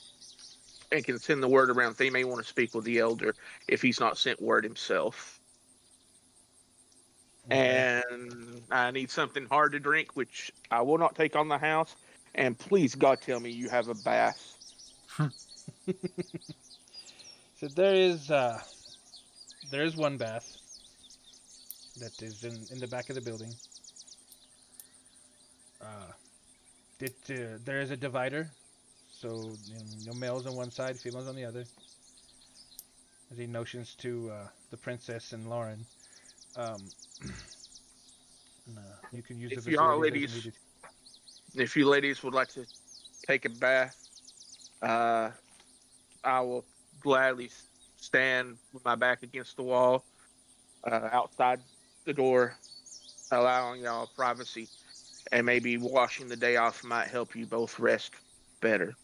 and can send the word around, they may want to speak with the elder if he's not sent word himself. Okay. And I need something hard to drink, which I will not take on the house. And please, God, tell me you have a bath. So there is one bath that is in the back of the building. There is a divider, so males on one side, females on the other. As he notions to the princess and Lauren. You can use the facility as needed. If you ladies would like to take a bath, I will gladly stand with my back against the wall, outside the door, allowing y'all privacy, and maybe washing the day off might help you both rest better.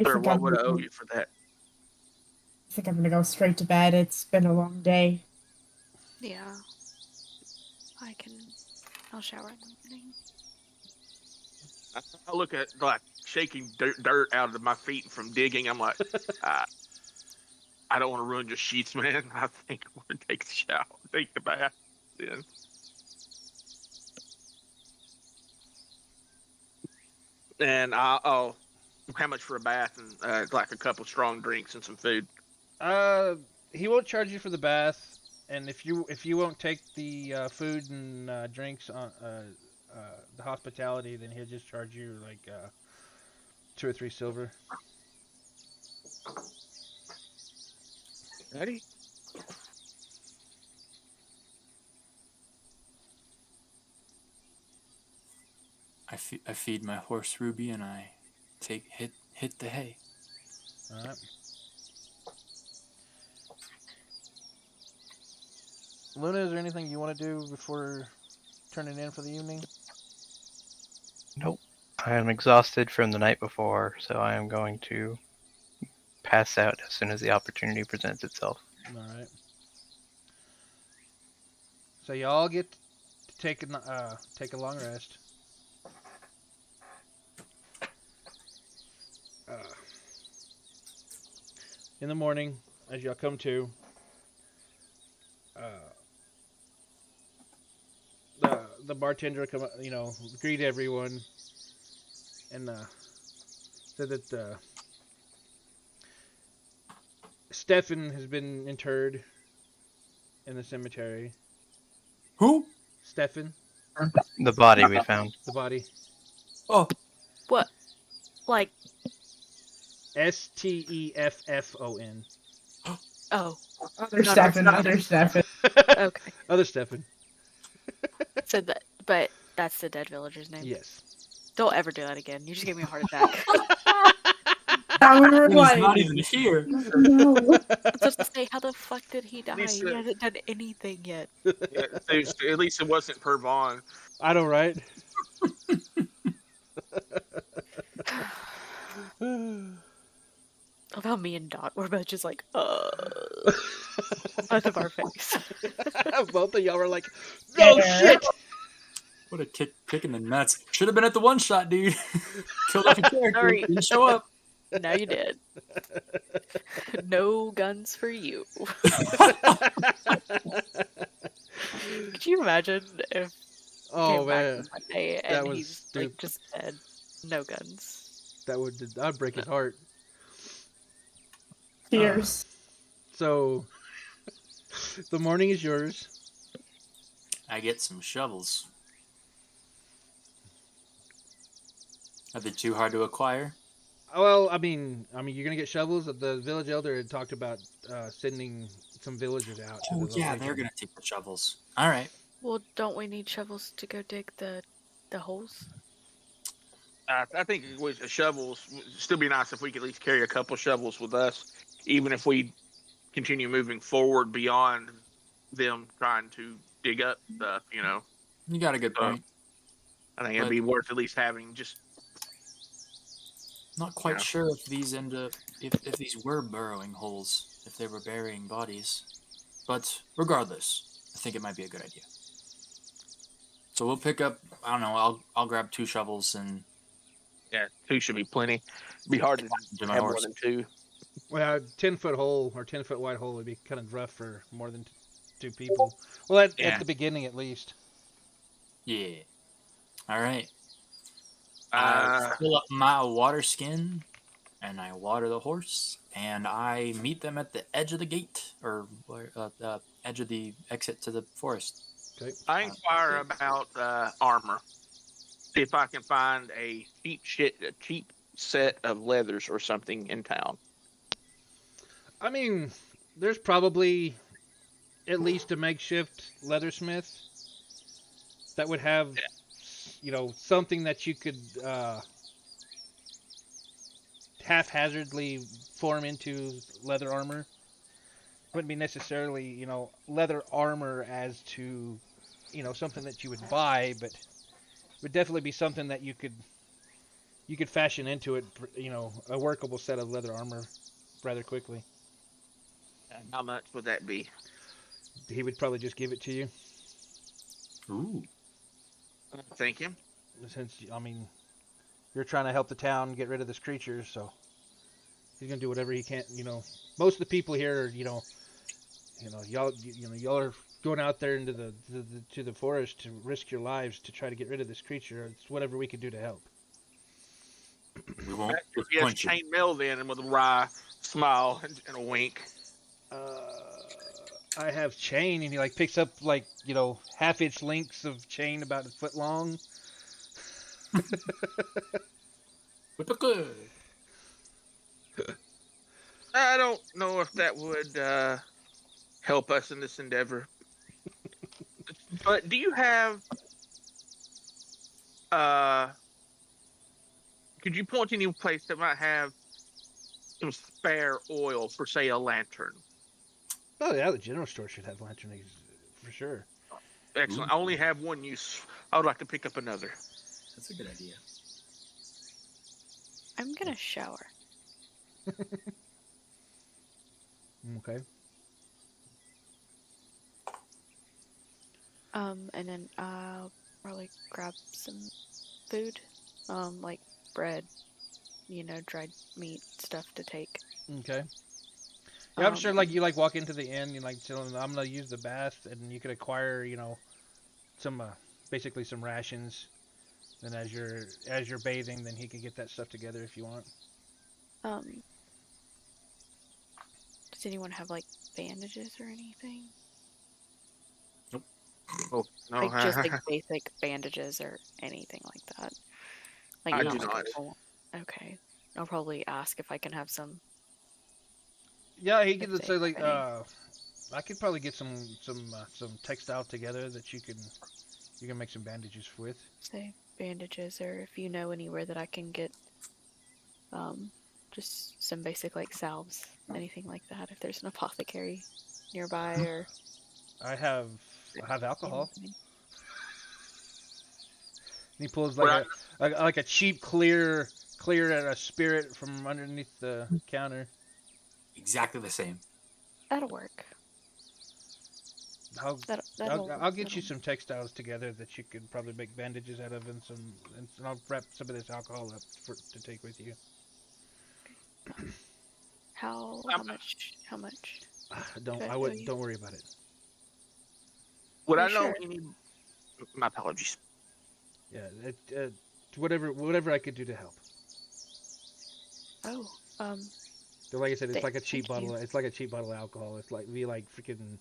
Or what would I owe you for that? I think I'm gonna go straight to bed. It's been a long day. Yeah, I'll shower in the morning. I look at shaking dirt out of my feet from digging. I'm like, I don't want to ruin your sheets, man. I think I'm going to take the shower, take the bath then. And I'll how much for a bath and like a couple strong drinks and some food? He won't charge you for the bath, and if you won't take the food and drinks on the hospitality, then he'll just charge you 2 or 3 silver. Ready? I feed my horse Ruby and I hit the hay. All right. Luna, is there anything you want to do before turning in for the evening? Nope. I am exhausted from the night before, so I am going to pass out as soon as the opportunity presents itself. All right. So y'all get to take a long rest. In the morning, as y'all come to, the bartender greet everyone, and said that Stefan has been interred in the cemetery. Who? Stefan, The body we found. the body. Oh, What? Like, Steffon. oh, Other Not Stefan, our other Stefan. okay. Other Stefan. Said that, but that's the dead villager's name. Yes. Don't ever do that again. You just gave me a heart attack. Now we're he's like, not even here. no. I was supposed to say, how the fuck did he die? Lisa- He hasn't done anything yet. Yeah, at least it wasn't per Vaughn. I know, right? About me and Dot, we're both just like, both of our face. Both of y'all were like, no Yeah. shit! What a kick in the nuts. Should have been at the one shot, dude. Killed off a character. Sorry. Didn't show up. Now you did. No guns for you. Could you imagine if Oh came back man, one day that and was he's like stupid. just said no guns? that'd break his heart. Tears. So, the morning is yours. I get some shovels. Are they too hard to acquire? Well, I mean, you're gonna get shovels. The village elder had talked about sending some villagers out. To Oh the yeah, location. they're gonna take the shovels. All right. Well, don't we need shovels to go dig the holes? I think with the shovels, it'd still be nice if we could at least carry a couple shovels with us, even if we continue moving forward beyond them trying to dig up stuff. You know, You got a good point. I think it'd be worth at least having just. Not quite Yeah. sure if these end up if these were burrowing holes, if they were burying bodies. But regardless, I think it might be a good idea. So we'll pick up, I don't know, I'll grab 2 shovels and Yeah, 2 should be plenty. It'd be hard to do my have more horse. than 2. Well, a 10-foot hole or 10-foot wide hole would be kind of rough for more than 2 people. Well, at Yeah. the beginning at least. Yeah. All right. I fill up my water skin and I water the horse and I meet them at the edge of the gate or the edge of the exit to the forest. Okay. I inquire about armor. See if I can find a cheap set of leathers or something in town. I mean, there's probably at least a makeshift leathersmith that would have, something that you could haphazardly form into leather armor. Wouldn't be necessarily, leather armor as to, something that you would buy, but would definitely be something that you could fashion into it, a workable set of leather armor rather quickly. And how much would that be? He would probably just give it to you. Ooh. Thank you. Since, you're trying to help the town get rid of this creature, so he's gonna do whatever he can. Most of the people here, y'all are going out there into the forest to risk your lives to try to get rid of this creature. It's whatever we can do to help. We won't Yes, disappoint you. chainmail then, and with a wry smile and a wink. I have chain, and he picks up half-inch lengths of chain about a foot long. Whip-a-good. I don't know if that would help us in this endeavor. But do you have? Could you point to any place that might have some spare oil for, say, a lantern? Oh yeah, the general store should have lantern eggs for sure. Excellent. I only have one use. I would like to pick up another. That's a good idea. I'm gonna shower. Okay. And then I'll probably grab some food, like bread, dried meat stuff to take. Okay. Yeah, I'm sure you walk into the inn, you tell them I'm gonna use the bath, and you could acquire some basically some rations Then as you're bathing, then he can get that stuff together if you want. Does anyone have like bandages or anything? Oh no, Like just like basic bandages or anything like that. Like I not do like not. a full. Okay, I'll probably ask if I can have some. Yeah, he If could they say like, have any. I could probably get some textile together that you can make some bandages with. Say bandages, or if you know anywhere that I can get, just some basic like salves, anything like that. If there's an apothecary nearby, or I have alcohol. anything. And he pulls What like a cheap clear a spirit from underneath the counter. Exactly the same. That'll work. I'll get you some textiles together that you could probably make bandages out of, and I'll wrap some of this alcohol up to take with you. How much? How much? Don't Should I I tell would you? don't worry about it. would Are I you know sure? any? My apologies. Yeah, whatever I could do to help. Oh, So like I said, it's Thank- like a cheap thank you. bottle. It's like a cheap bottle of alcohol. It's like freaking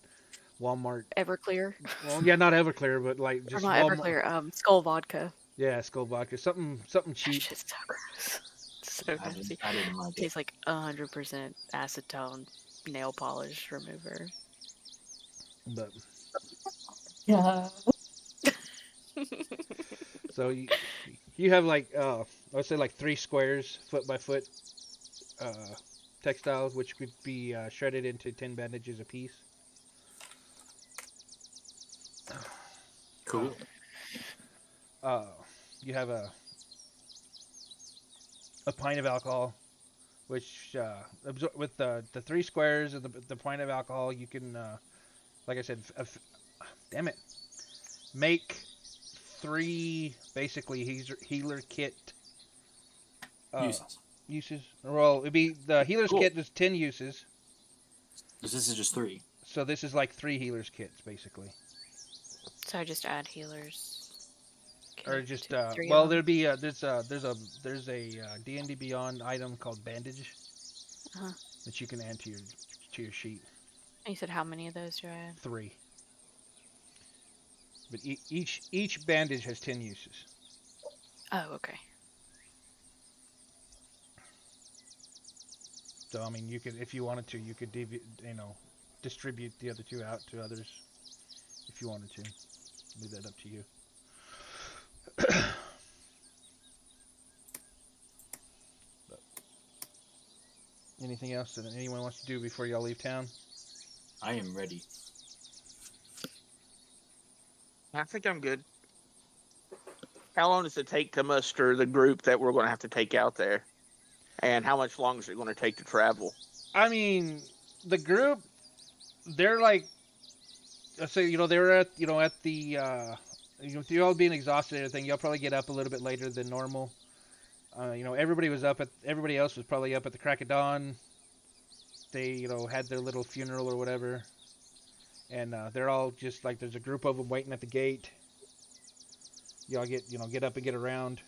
Walmart. Everclear. Well, yeah, not Everclear, but like Or just not Walmart. Everclear. Skull vodka. Yeah, Skull Vodka. Something That's cheap. just so gross. So I nasty. didn't like it. Tastes like 100% acetone nail polish remover. But Yeah. so you have like let's say like 3 squares, foot by foot, textiles, which could be shredded into 10 bandages apiece. Cool. You have a pint of alcohol, which with the 3 squares and the pint of alcohol, you can, like I said, damn it, make 3 basically healer kit uses. Well, it'd be the healer's Cool. kit is 10 uses, This is just 3. so this is like 3 healer's kits basically. So I just add healers. Or kit just to 3 of well, them? there'd be there's a D&D Beyond item called bandage Uh-huh. that you can add to your sheet. And you said how many of those do I add? 3. But each bandage has 10 uses. Oh, okay. So I mean, you could, if you wanted to, you could distribute the other 2 out to others if you wanted to. Leave that up to you. But anything else that anyone wants to do before y'all leave town? I am ready. I think I'm good. How long does it take to muster the group that we're going to have to take out there? And how much longer is it going to take to travel? I mean, the group, they're like, let's say, they're at the, with you all being exhausted and everything, you'll probably get up a little bit later than normal. Everybody else was probably up at the crack of dawn. They, had their little funeral or whatever. And they're all just like, there's a group of them waiting at the gate. Y'all get up and get around.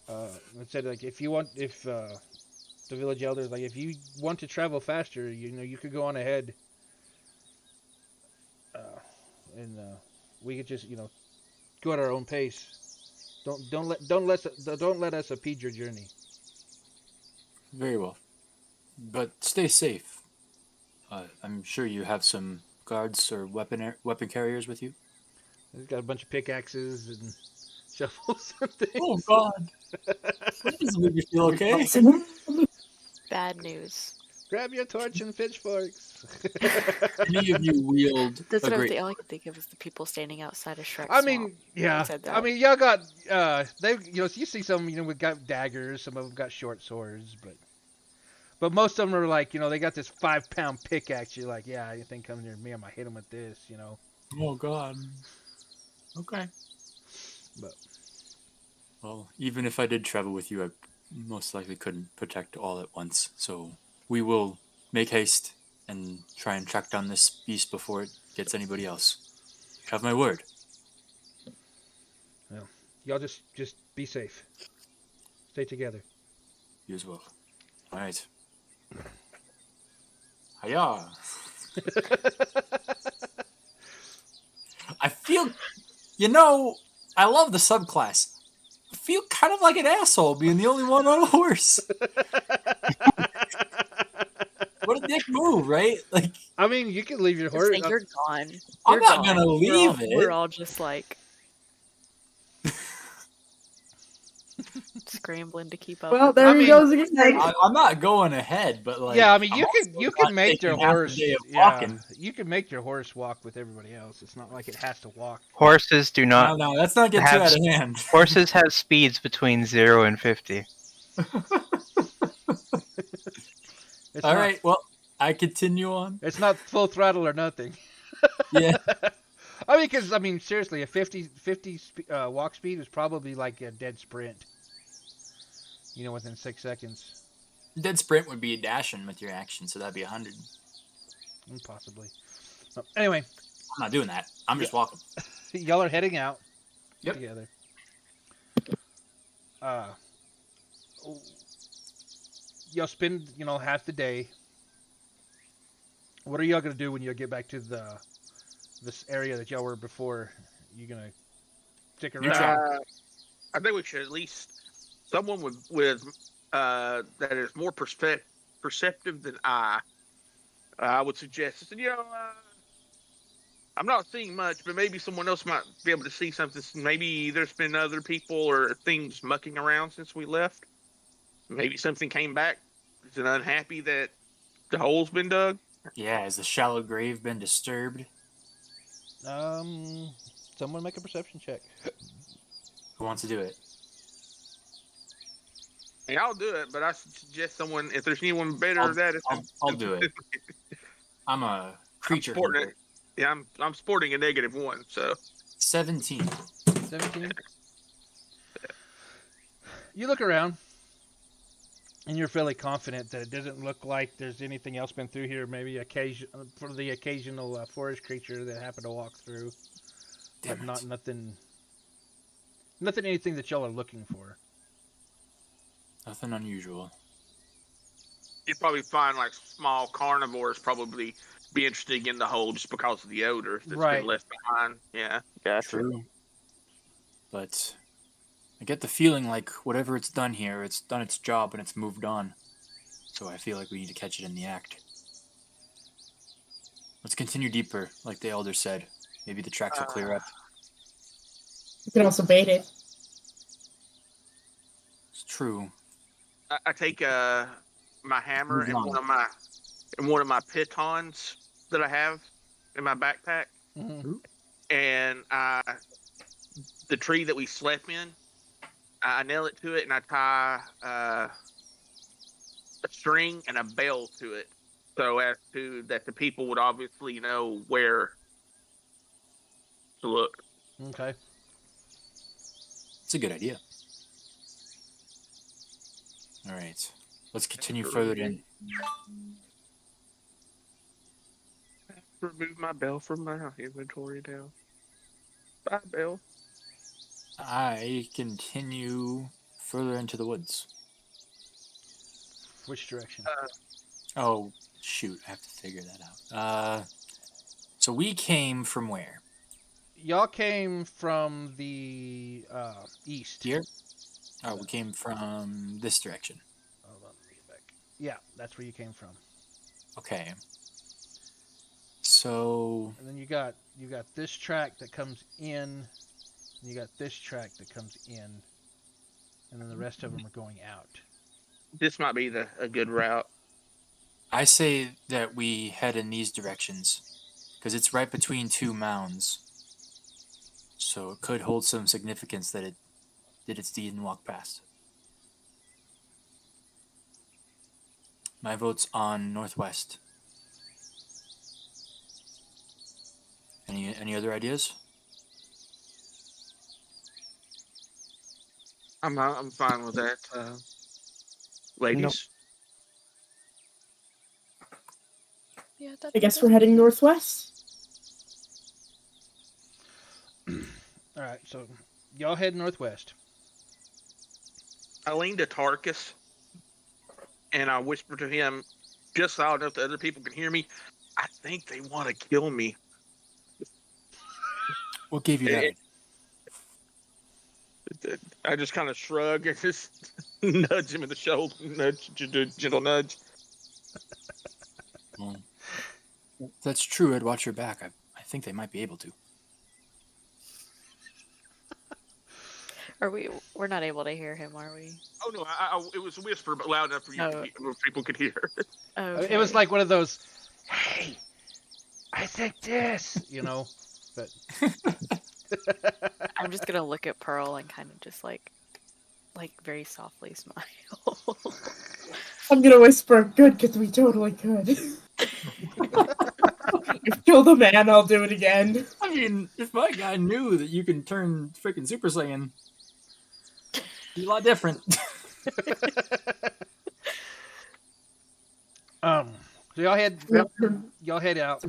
It said like, if the village elders, like, if you want to travel faster, you could go on ahead. And we could just, go at our own pace. Don't let us impede your journey. Very well. But stay safe. I'm sure you have some guards or weapon carriers with you. He's got a bunch of pickaxes and shovels and things. Oh God! That doesn't make me feel okay. Bad news. Grab your torch and pitchforks. Any of you wield That's a what great. all I can think of is the people standing outside of Shrek's I mean, swamp. yeah. said that. I mean, y'all got you see some we got daggers. Some of them got short swords, but most of them are like they got this 5-pound pickaxe. You're like, yeah, anything comes near me, I'm gonna hit them with this, Oh God. Okay. But Well, even if I did travel with you, I most likely couldn't protect all at once. So we will make haste and try and track down this beast before it gets anybody else. You have my word. Y'all just be safe. Stay together. You as well. All right. Hiya. I feel, I love the subclass. I feel kind of like an asshole being the only one on a horse. What a dick move, right? Like, I mean, you can leave your Just horse. say you're gone. I'm You're not gone. gonna leave We're it. all just like scrambling to keep up. Well, with there I he mean- goes again. I'm not going ahead, but like, Yeah, I mean, I'm you also can not make your taking half a horse. day of Yeah, walking. you can make your horse walk with everybody else. It's not like it has to walk. Horses do not. No, let's not get too have out of hand. Horses have speeds between 0 and 50. It's All not, right, well, I continue on. It's not full throttle or nothing. Yeah. I mean, because seriously, a 50 walk speed is probably like a dead sprint. Within 6 seconds, Dead sprint would be dashing with your action, so that'd be 100. possibly. Anyway, I'm not doing that. I'm just walking. y'all are heading out Yep. together. Y'all spend half the day. What are y'all gonna do when you get back to this area that y'all were before? You gonna stick around? I think we should at least someone with that is more perceptive than I. I would suggest. I'm not seeing much, but maybe someone else might be able to see something. Maybe there's been other people or things mucking around since we left. Maybe something came back. Is it unhappy that the hole's been dug? Yeah, has the shallow grave been disturbed? Someone make a perception check. Who wants to do it? Hey, I'll do it, but I suggest someone, if there's anyone better at that, I'll do it. I'm a creature. sporting hunter. it. Yeah, I'm sporting a -1, so 17. 17. You look around, and you're fairly confident that it doesn't look like there's anything else been through here. Maybe for the occasional forest creature that happened to walk through, Damn but it. nothing anything that y'all are looking for. Nothing unusual. you'd probably find like small carnivores probably be interested in the hole just because of the odor that's Right. been left behind. Yeah, gotcha. True. But I get the feeling like whatever it's done here, it's done its job and it's moved on. So I feel like we need to catch it in the act. Let's continue deeper, like the elder said. Maybe the tracks will clear up. You can also bait it. It's true. I take my hammer Move and on. one of my pitons that I have in my backpack, Mm-hmm. and the tree that we slept in, I nail it to it, and I tie a string and a bell to it, so as to that the people would obviously know where to look. Okay. It's a good idea. All right. Let's continue further in. Remove my bell from my inventory now. Bye, bell. I continue further into the woods. Which direction? Oh, shoot. I have to figure that out. So we came from where? Y'all came from the east. Here? Oh, we came from this direction. Hold on, let me get back. Yeah, that's where you came from. Okay. So And then you got this track that comes in, and you got this track that comes in, and then the rest of them are going out. This might be a good route. I say that we head in these directions because it's right between two mounds. So it could hold some significance that it did its deed and walked past. My vote's on northwest. Any other ideas? I'm fine with that, ladies. Yeah, that, I guess that- we're heading northwest. All right, so y'all head northwest. I lean to Tarkus and I whisper to him, just loud enough that other people can hear me. I think they want to kill me. What gave you that? I just kind of shrug and just nudge him in the shoulder, gentle nudge. Well, if that's true, I'd watch your back. I think they might be able to. We're not able to hear him, are we? Oh no, it was a whisper, but loud enough for people could hear. Okay. It was like one of those, hey, I think this, but. I'm just gonna look at Pearl and kind of just like very softly smile. I'm gonna whisper, good, because we totally could. You've killed a man, I'll do it again. I mean, if my guy knew that you can turn freaking Super Saiyan, it'd be a lot different. So y'all head out,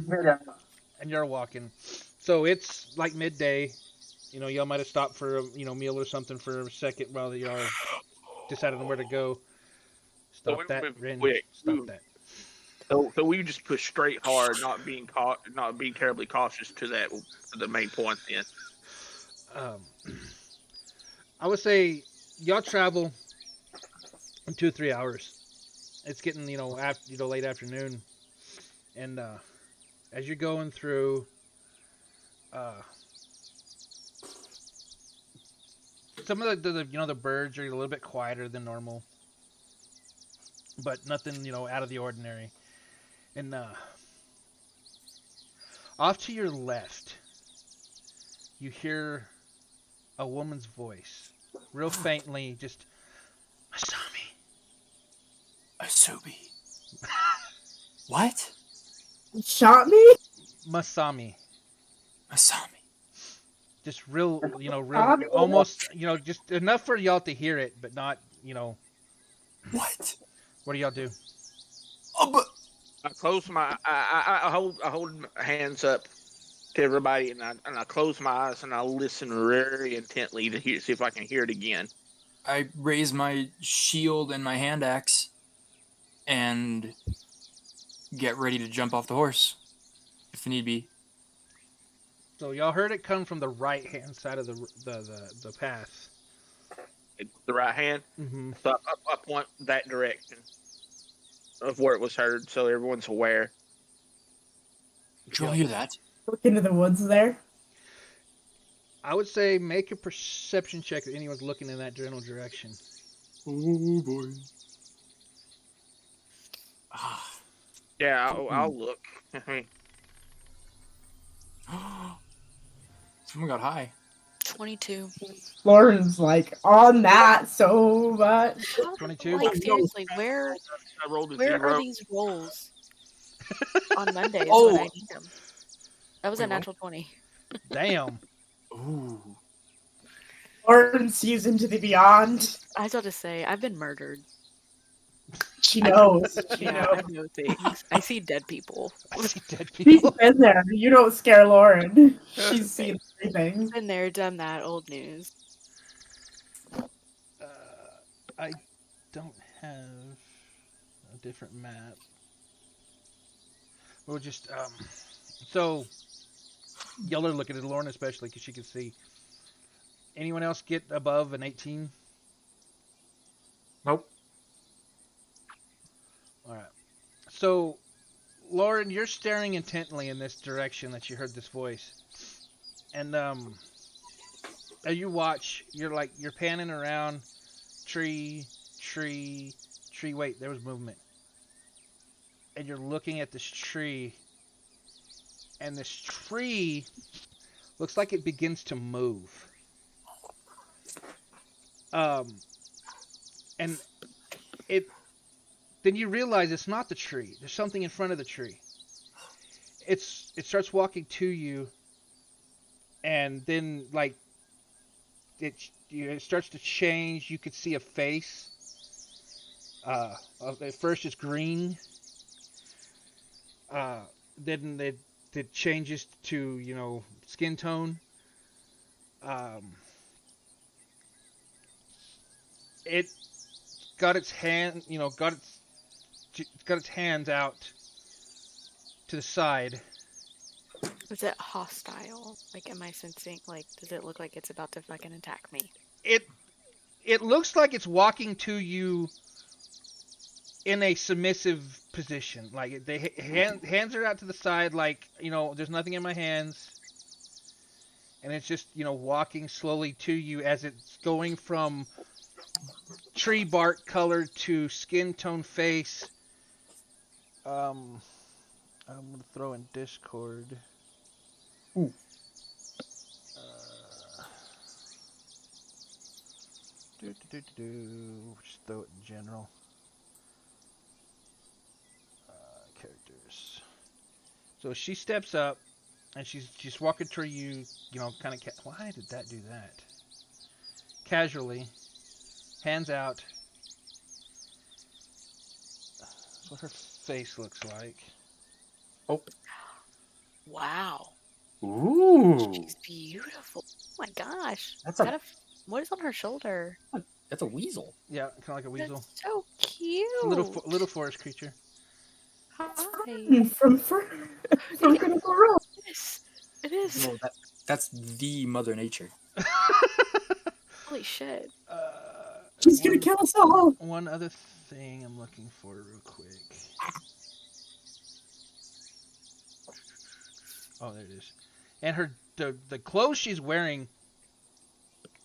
and you're walking. So it's like midday. Y'all might have stopped for a meal or something for a second while y'all decided on where to go. Stop that, Ren. Stop that. So we just push straight hard, not being terribly cautious to the main point. Then. I would say y'all travel in 2 or 3 hours. It's getting after late afternoon, and as you're going through, some of the birds are a little bit quieter than normal, but nothing out of the ordinary. And off to your left, you hear a woman's voice, real faintly, just Masami. Asubi. What? Shot me? Masami. Masami. Just real, almost, just enough for y'all to hear it, but not, What? What do y'all do? Oh, but I close my. I hold my hands up to everybody, and I close my eyes and I listen very intently to see if I can hear it again. I raise my shield and my hand axe and get ready to jump off the horse if need be. So y'all heard it come from the right hand side of the path. The right hand. Mm-hmm. So I point that direction of where it was heard, so everyone's aware. Did you all hear that? Look into the woods there. I would say make a perception check if anyone's looking in that general direction. Oh boy. Yeah, I'll look. Someone got high. 22. Lauren's like on that so much. 22? Like seriously, where I rolled a are zero. these rolls on Mondays Oh. when I need them? That was Wait, a natural 20. Damn. Ooh. Lauren sees into the beyond. I was about to say, I've been murdered. She knows. She Yeah, knows. I know things. I see dead people. I see dead She's people. been there. You don't scare Lauren. She's seen everything. Been there, done that. Old news. I don't have a different map. We'll just, so, y'all are looking at Lauren especially because she can see. Anyone else get above an 18? Nope. Alright. So, Lauren, you're staring intently in this direction that you heard this voice. And, as you watch, you're panning around, tree, wait, there was movement. And you're looking at this tree, and this tree looks like it begins to move. And then you realize it's not the tree. There's something in front of the tree. It starts walking to you, and then it starts to change. You could see a face. At first it's green. Then it changes to skin tone. it got its hand, got its hands out to the side. Is it hostile? Like, am I sensing, like, does it look like it's about to fucking attack me? It looks like it's walking to you in a submissive position. Like, hands are out to the side, like, there's nothing in my hands. And it's just, walking slowly to you as it's going from tree bark color to skin tone face. I'm going to throw in Discord. Ooh. Just throw it in general. Characters. So she steps up, and she's walking toward you, kind of. Why did that do that? Casually, hands out. That's what her face looks like. Oh. Wow. Ooh. She's beautiful. Oh my gosh. That's what is on her shoulder? That's a weasel. Yeah, kind of like a weasel. That's so cute. Little forest creature. Hi. From Critical Role. It is. No, that's the Mother Nature. Holy shit. She's gonna kill us all. One other thing I'm looking for real quick. Oh, there it is. And the clothes she's wearing,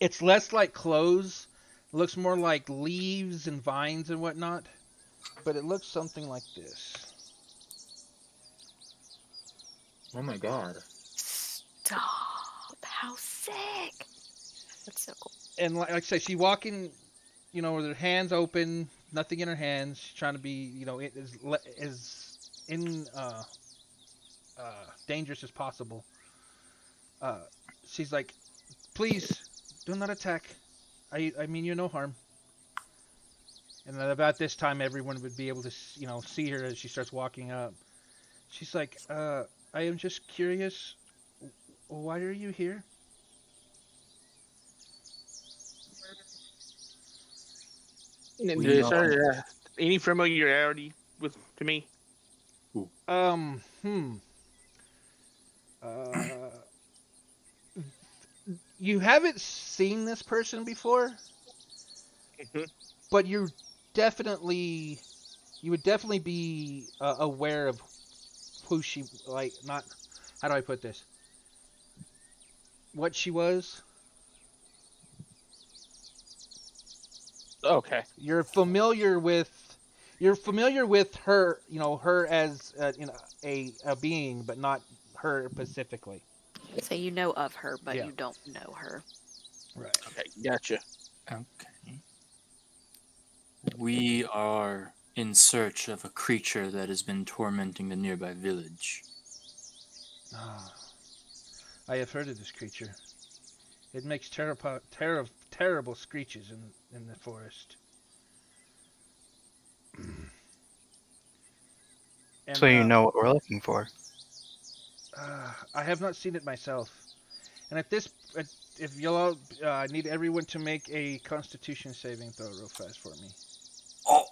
it's less like clothes. It looks more like leaves and vines and whatnot. But it looks something like this. Oh my god. Stop. How sick. That's so cool. And like I say, she's walking, with her hands open, nothing in her hands. She's trying to be, dangerous as possible. She's like, please, do not attack. I mean you no harm. And then about this time, everyone would be able to, see her as she starts walking up. She's like, I am just curious. Why are you here? Is there any familiarity to me? You haven't seen this person before, but you would definitely be aware of who she, like, not, how do I put this? What she was. Okay. You're familiar with her, her as a being, but not her specifically. So you know of her, but Yeah. you don't know her. Right. Okay, gotcha. Okay. We are in search of a creature that has been tormenting the nearby village. Ah, I have heard of this creature. It makes terrible screeches in the forest. And, So you know what we're looking for. I have not seen it myself. And if you'll all, I need everyone to make a Constitution saving throw real fast for me. Oh!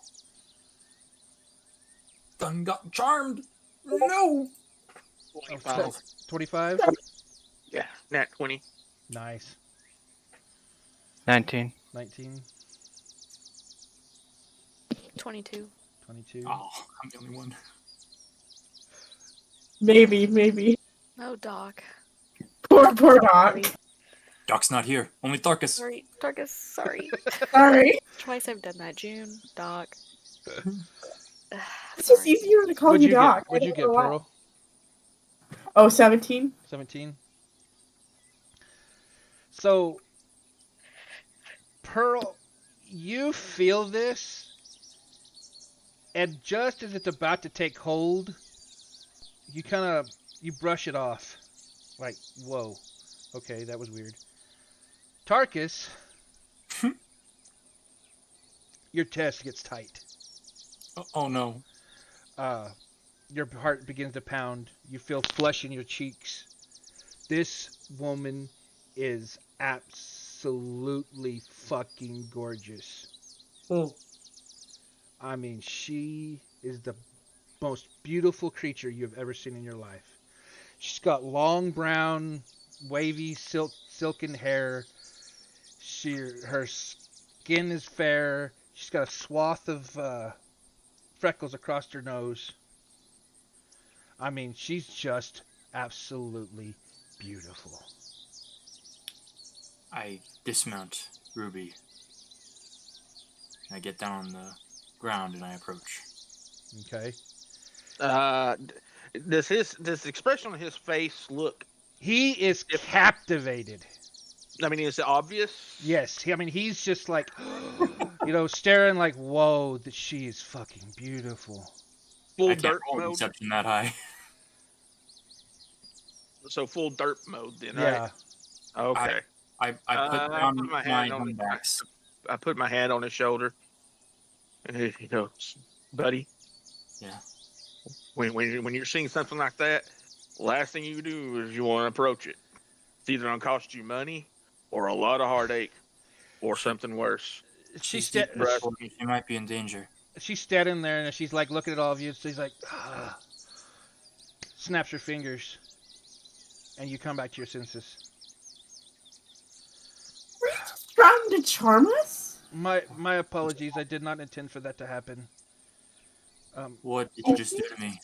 Done got charmed! No! 25. 25? Yeah, nat 20. Nice. 19. 19, 22. 22. Oh, I'm the only one. Maybe. No, Doc. Poor Doc. Doc's not here. Only Tharkus. Sorry, Darkus, sorry. Sorry. Twice I've done that. June, Doc. It's just easier to call What'd you you Doc. get? What'd you get, Pearl? Oh, 17? 17. So, Pearl, you feel this, and just as it's about to take hold, you brush it off. Like, whoa. Okay, that was weird. Tarkus, your chest gets tight. Oh no. Your heart begins to pound. You feel flush in your cheeks. This woman is absolutely fucking gorgeous. Oh. I mean, she is the most beautiful creature you've ever seen in your life. She's got long brown, wavy, silken hair. Her skin is fair. She's got a swath of freckles across her nose. I mean, she's just absolutely beautiful. I dismount Ruby. I get down on the ground and I approach. Okay. Does the expression on his face look? He is captivated. I mean, is it obvious? Yes. I mean, he's just like, staring like, whoa, that she is fucking beautiful. Full I can't dirt roll mode. deception that high. So full dirt mode then, Yeah. right? Okay. I put down put my my hand on handbacks. I put my hand on his shoulder, and he goes, "Buddy, Yeah. when you're seeing something like that, last thing you do is you want to approach it. It's either gonna cost you money, or a lot of heartache, or something worse." She's She might be in danger. she's standing there and she's like looking at all of you. She's like, snaps her fingers, and you come back to your senses. Were you just trying to charm us? My apologies. I did not intend for that to happen. What did you just do to me?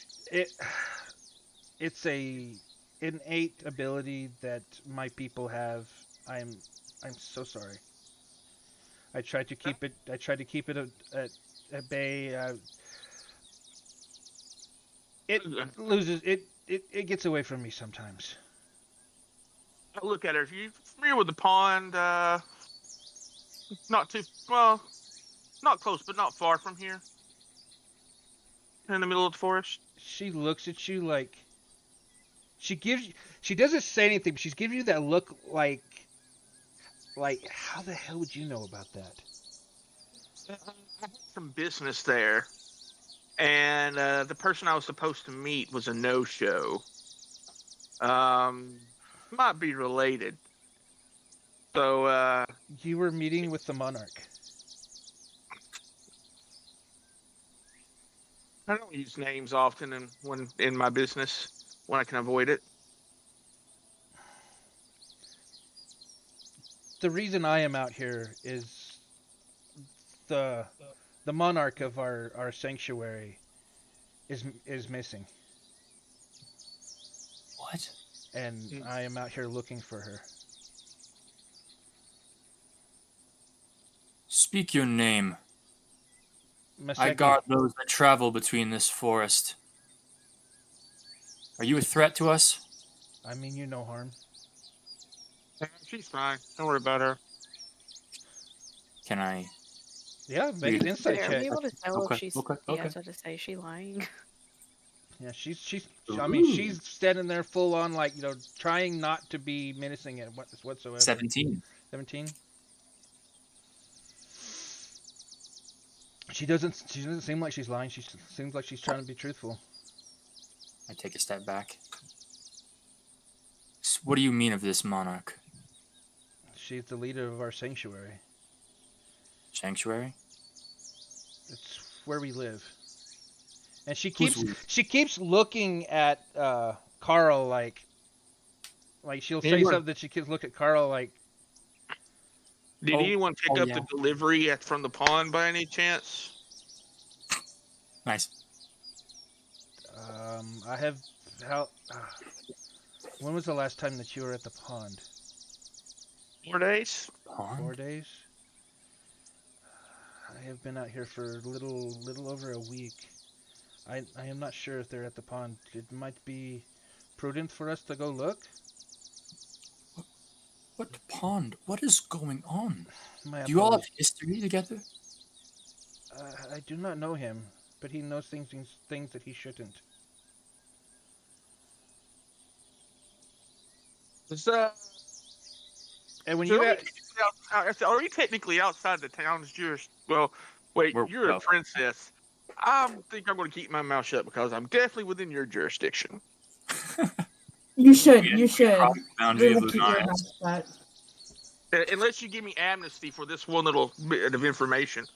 It's a innate ability that my people have. I'm so sorry. I tried to keep it. I tried to keep it at bay. It loses. It gets away from me sometimes. I look at her. If you're familiar with the pond, not too well, not close, but not far from here, in the middle of the forest. She looks at you like. She doesn't say anything, but she's giving you that look like how the hell would you know about that? I had some business there, and the person I was supposed to meet was a no-show. Might be related. So, You were meeting with the monarch. I don't use names often in my business when I can avoid it. The reason I am out here is the monarch of our sanctuary is missing, What? and I am out here looking for her. Speak your name. I Maseki, guard those that travel between this forest. Are you a threat to us? I mean you no harm. She's fine. Don't worry about her. Can I? Yeah, make an insight Are we check. able to tell Okay, if she's? okay, Yeah, okay. I was about to say, is she lying? Yeah, she's. I mean, she's standing there full on, like trying not to be menacing at whatsoever. 17. 17. She doesn't seem like she's lying. She seems like she's trying to be truthful. I take a step back. What do you mean of this monarch? She's the leader of our sanctuary. Sanctuary? It's where we live. And she Who's keeps looking at Carl like she'll say Anyone- something that she keeps look at Carl like. Did Oh, anyone pick oh, up yeah. the delivery from the pond by any chance? Nice. I have how. When was the last time that you were at the pond? 4 days. 4 days. I have been out here for a little over a week. I am not sure if they're at the pond. It might be prudent for us to go look. What pond? What is going on? My Do you all have apologies. history together? I do not know him, but he knows things that he shouldn't. Is And when so you are you technically outside the town's jurisdiction? Well, wait, you're a well. princess. I think I'm going to keep my mouth shut because I'm definitely within your jurisdiction. You should. Yeah, You should. cross the boundary Really of keep your Lunaris. mouth shut. Unless you give me amnesty for this one little bit of information.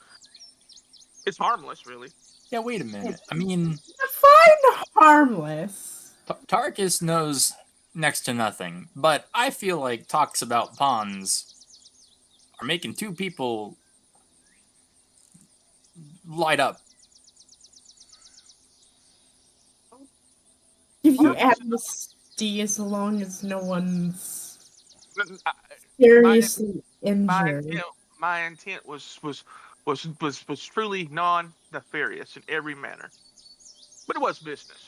It's harmless, really. Yeah, wait a minute. I mean, Define harmless. Tarkus knows next to nothing, but I feel like talks about pawns are making two people light up. Give you Well, amnesty as long as no one's I- seriously my injured. intent, my intent was truly non-nefarious in every manner, but it was business.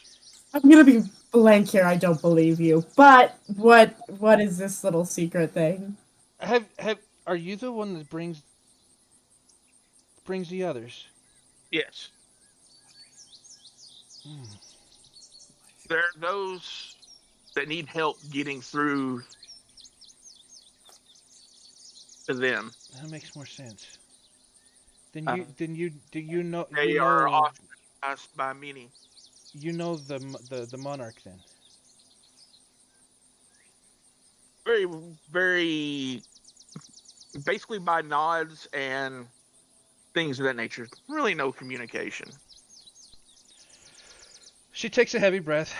I'm gonna be blank here. I don't believe you. But what is this little secret thing? Are you the one that brings the others? Yes, Hmm. there are those that need help getting through to them. That makes more sense. Do you know They are ostracized by many. you know the monarch then? Very, very, basically by nods and things of that nature. Really, no communication. She takes a heavy breath.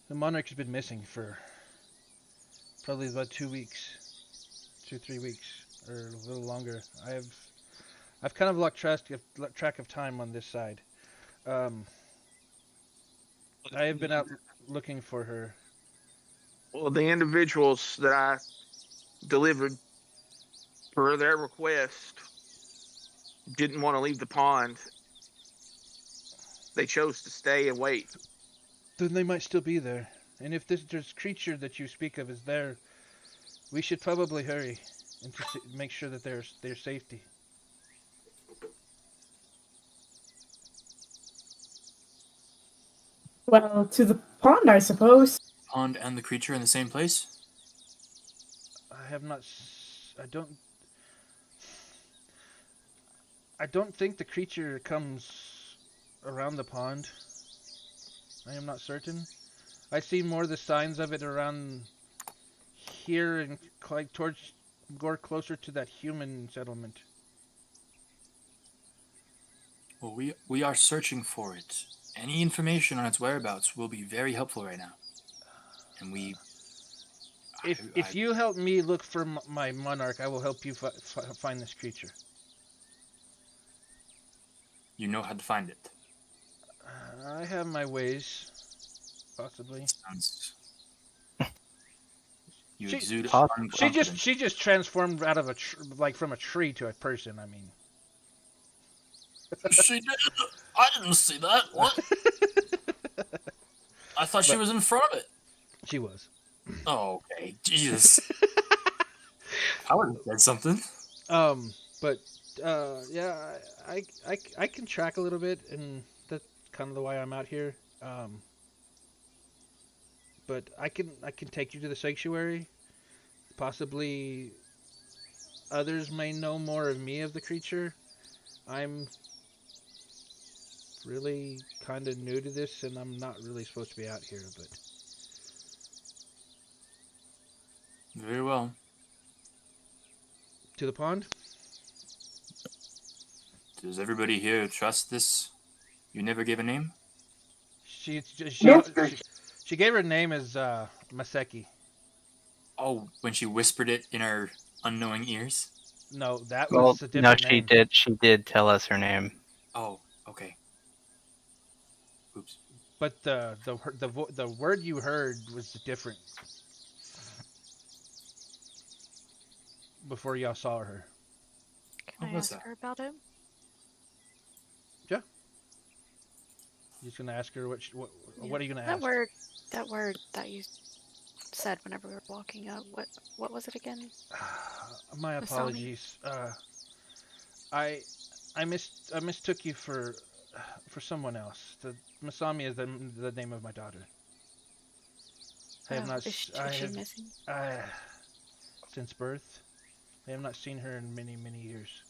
The monarch has been missing for probably about 2 weeks, 3 weeks, or a little longer. I've kind of lost track of time on this side. I have been out looking for her. Well, the individuals that I delivered per their request didn't want to leave the pond. They chose to stay and wait. Then they might still be there. And if this creature that you speak of is there, we should probably hurry and make sure that their safety. Well, to the pond, I suppose. Pond and the creature in the same place? I have not. I don't think the creature comes around the pond. I am not certain. I see more the signs of it around here and like towards more closer to that human settlement. Well, we are searching for it. Any information on its whereabouts will be very helpful right now. And we... If you help me look for my monarch, I will help you find this creature. You know how to find it. I have my ways, possibly. Sounds... You She- exude She confidence. just transformed out of from a tree to a person. I mean, She did. I didn't see that. What? I thought she was in front of it. she was. Oh, okay. Jesus. I would have said something. But yeah, I can track a little bit, and that's kind of the why I'm out here. But I can take you to the sanctuary. Possibly, others may know more of me of the creature. I'm really kind of new to this, and I'm not really supposed to be out here, but Very well. to the pond. Does everybody here trust this? You never gave a name? She Yes. she gave her name as Maseki. Oh, when she whispered it in our unknowing ears? No, that Well, was a no, different she name. did. She did tell us her name. Oh, okay. Oops. But the word you heard was different before y'all saw her. Can What I was ask that? her about it? You just gonna ask her what are you gonna ask? That word that you said whenever we were walking up. What was it again? My Masami. apologies. I mistook you for someone else. The Masami is the name of my daughter. I have not. Is she missing? Since birth. I have not seen her in many years.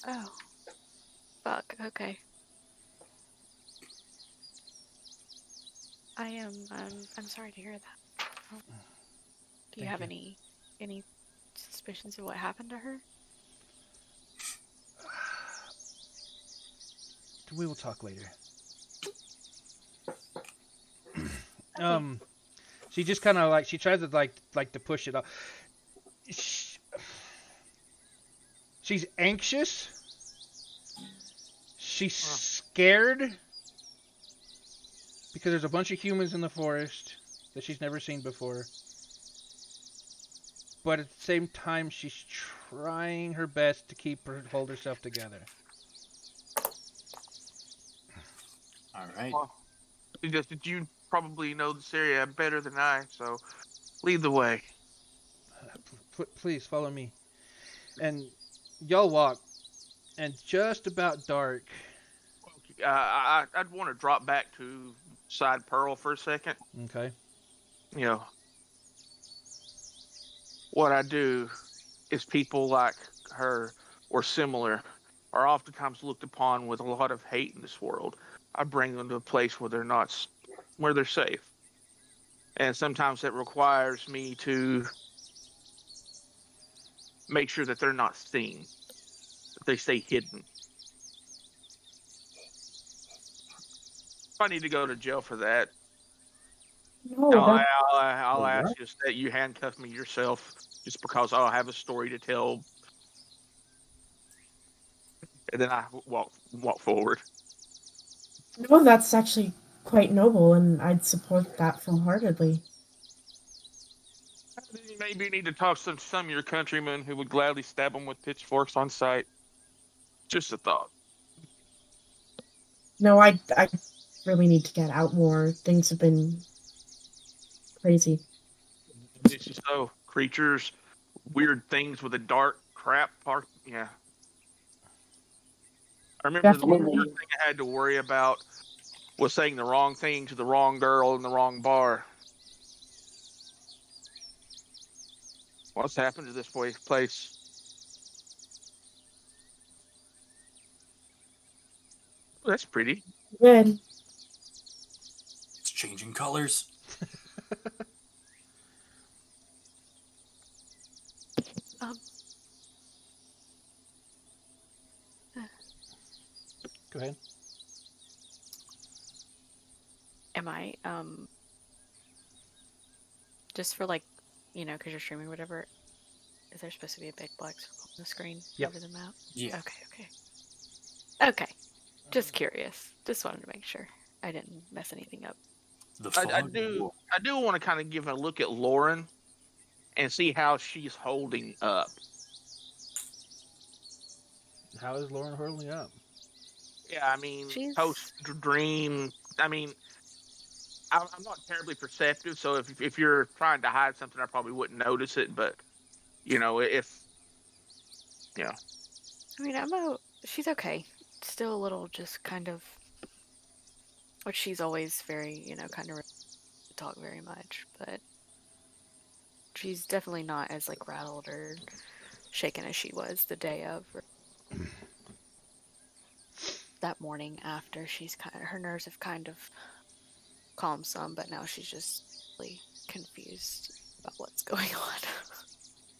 Oh, fuck. Okay. I am. I'm sorry to hear that. Do you Thank have you. any suspicions of what happened to her? We will talk later. She just kind of like she tries to like to push it off. She's anxious. She's scared because there's a bunch of humans in the forest that she's never seen before. But at the same time, she's trying her best to hold herself together. All right. Well, you probably know this area better than I, so lead the way. Please follow me. And y'all walk, and just about dark. I'd want to drop back to Side Pearl for a second. Okay. You know, what I do is people like her or similar are oftentimes looked upon with a lot of hate in this world. I bring them to a place where they're safe. And sometimes that requires me to make sure that they're not seen, that they stay hidden. If I need to go to jail for that, No, I'll ask you that you handcuff me yourself just because I'll have a story to tell. And then I walk forward. no, that's actually quite noble, and I'd support that full-heartedly. Maybe you need to talk to some of your countrymen who would gladly stab them with pitchforks on sight. Just a thought. No, I really need to get out more. Things have been crazy. It's just creatures, weird things with a dark crap part. Yeah. I remember the Definitely. one thing I had to worry about was saying the wrong thing to the wrong girl in the wrong bar. What's happened to this place? Oh, that's pretty. Good. It's changing colors. Go ahead. Am I just for like, because you're streaming or whatever, is there supposed to be a big black circle on the screen over the map? Yeah. Okay. Just curious. Just wanted to make sure I didn't mess anything up. I do want to kind of give a look at Lauren and see how she's holding up. How is Lauren holding up? Yeah, I mean, post dream. I mean, I'm not terribly perceptive, so if you're trying to hide something, I probably wouldn't notice it. But I mean, she's okay. Still a little, just kind of. Which she's always very, kind of talk very much, but she's definitely not as like rattled or shaken as she was the day of. That morning after, her nerves have kind of calmed some, but now she's just really confused about what's going on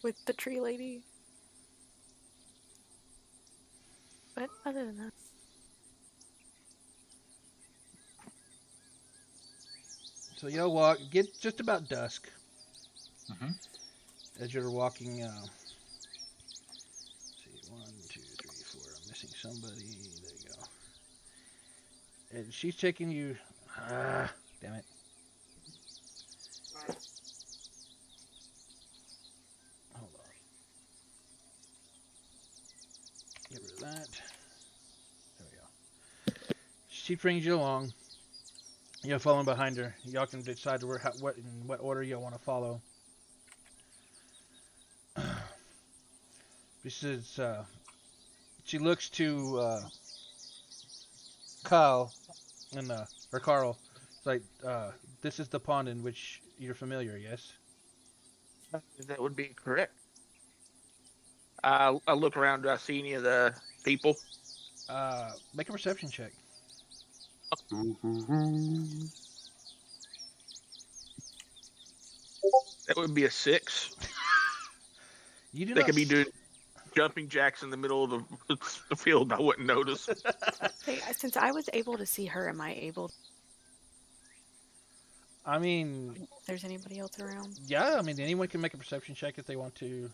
with the tree lady. But other than that, so y'all get just about dusk. Mm-hmm. As you're walking. Let's see, 1, 2, 3, 4. I'm missing somebody. There you go. And she's checking you. Damn it. Hold on. Get rid of that. There we go. She brings you along. You're following behind her. Y'all can decide in what order you want to follow. She looks to Kyle or Carl. It's like, this is the pond in which you're familiar, yes? that would be correct. I look around. Do I see any of the people? Make a perception check. That would be a 6. You do They not could be s- doing jumping jacks in the middle of the field. I wouldn't notice. Hey, since I was able to see her, am I able? I mean, If there's anybody else around? yeah. I mean, anyone can make a perception check if they want to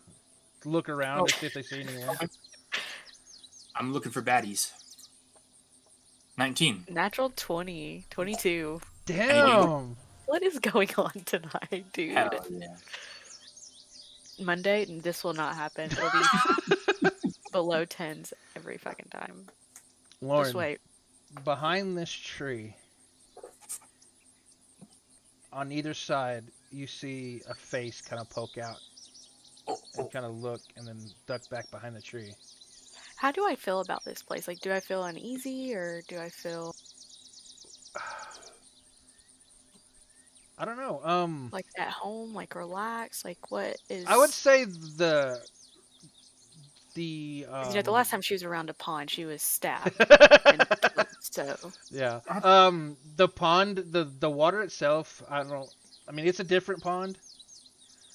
look around Oh. to see if they see anyone. I'm looking for baddies. 19. Natural 20, 22. Damn. What is going on tonight, dude? Hell yeah. Monday, this will not happen. It'll be below 10s every fucking time. Lauren, Just wait. behind this tree, on either side, you see a face kind of poke out and kind of look and then duck back behind the tree. How do I feel about this place? Like, do I feel uneasy or do I feel I don't know. like at home, like relaxed? Like, what is. I would say the You know, the last time she was around a pond, she was stabbed. So, yeah. The pond, the water itself, I don't. I mean, it's a different pond.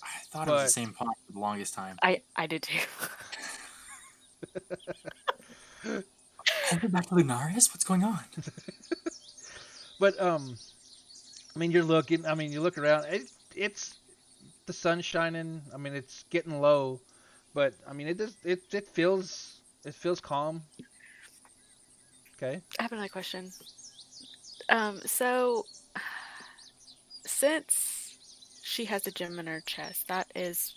I thought it was But- the same pond for the longest time. I did too. Headed back to Lunaris? What's going on? But I mean, you're looking. I mean, you look around. It's the sun's shining. I mean, it's getting low, but I mean, it feels calm. Okay. I have another question. So since she has a gem in her chest, that is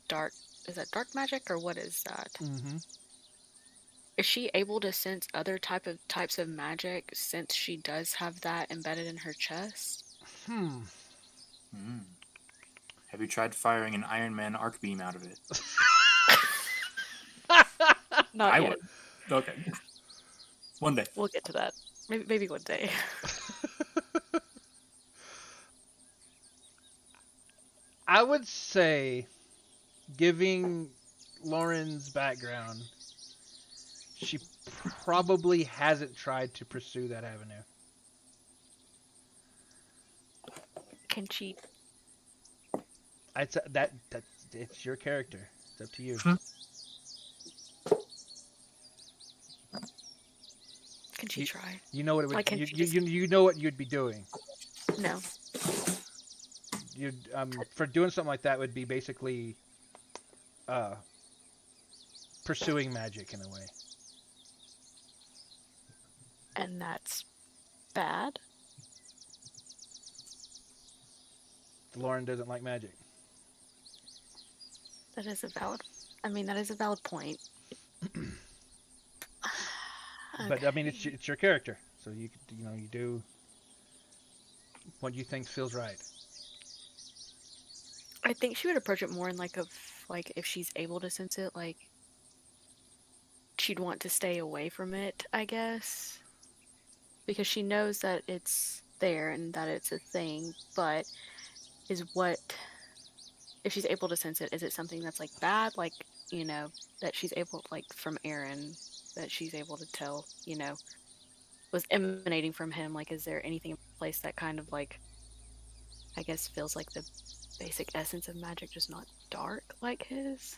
dark. Is that dark magic or what is that? Mm-hmm. Is she able to sense other types of magic since she does have that embedded in her chest? Hmm. Have you tried firing an Iron Man arc beam out of it? Not I yet. would. Okay. One day. We'll get to that. Maybe one day. I would say, giving Lauren's background, she probably hasn't tried to pursue that avenue. Can she? I'd say that it's your character. It's up to you. Can she try? You know what it would. Like, can You, she you, just- you know what you'd be doing. No. You for doing something like that would be basically pursuing magic in a way. And that's bad. Lauren doesn't like magic. That is a valid. I mean, that is a valid point. But I mean, it's your character, so you do what you think feels right. I think she would approach it more in like if she's able to sense it, like she'd want to stay away from it, I guess, because she knows that it's there and that it's a thing. But if she's able to sense it, is it something that's like bad, like that she's able, like from Aaron, that she's able to tell, was emanating from him? Like, is there anything in place that kind of like, I guess, feels like the basic essence of magic, just not dark like his?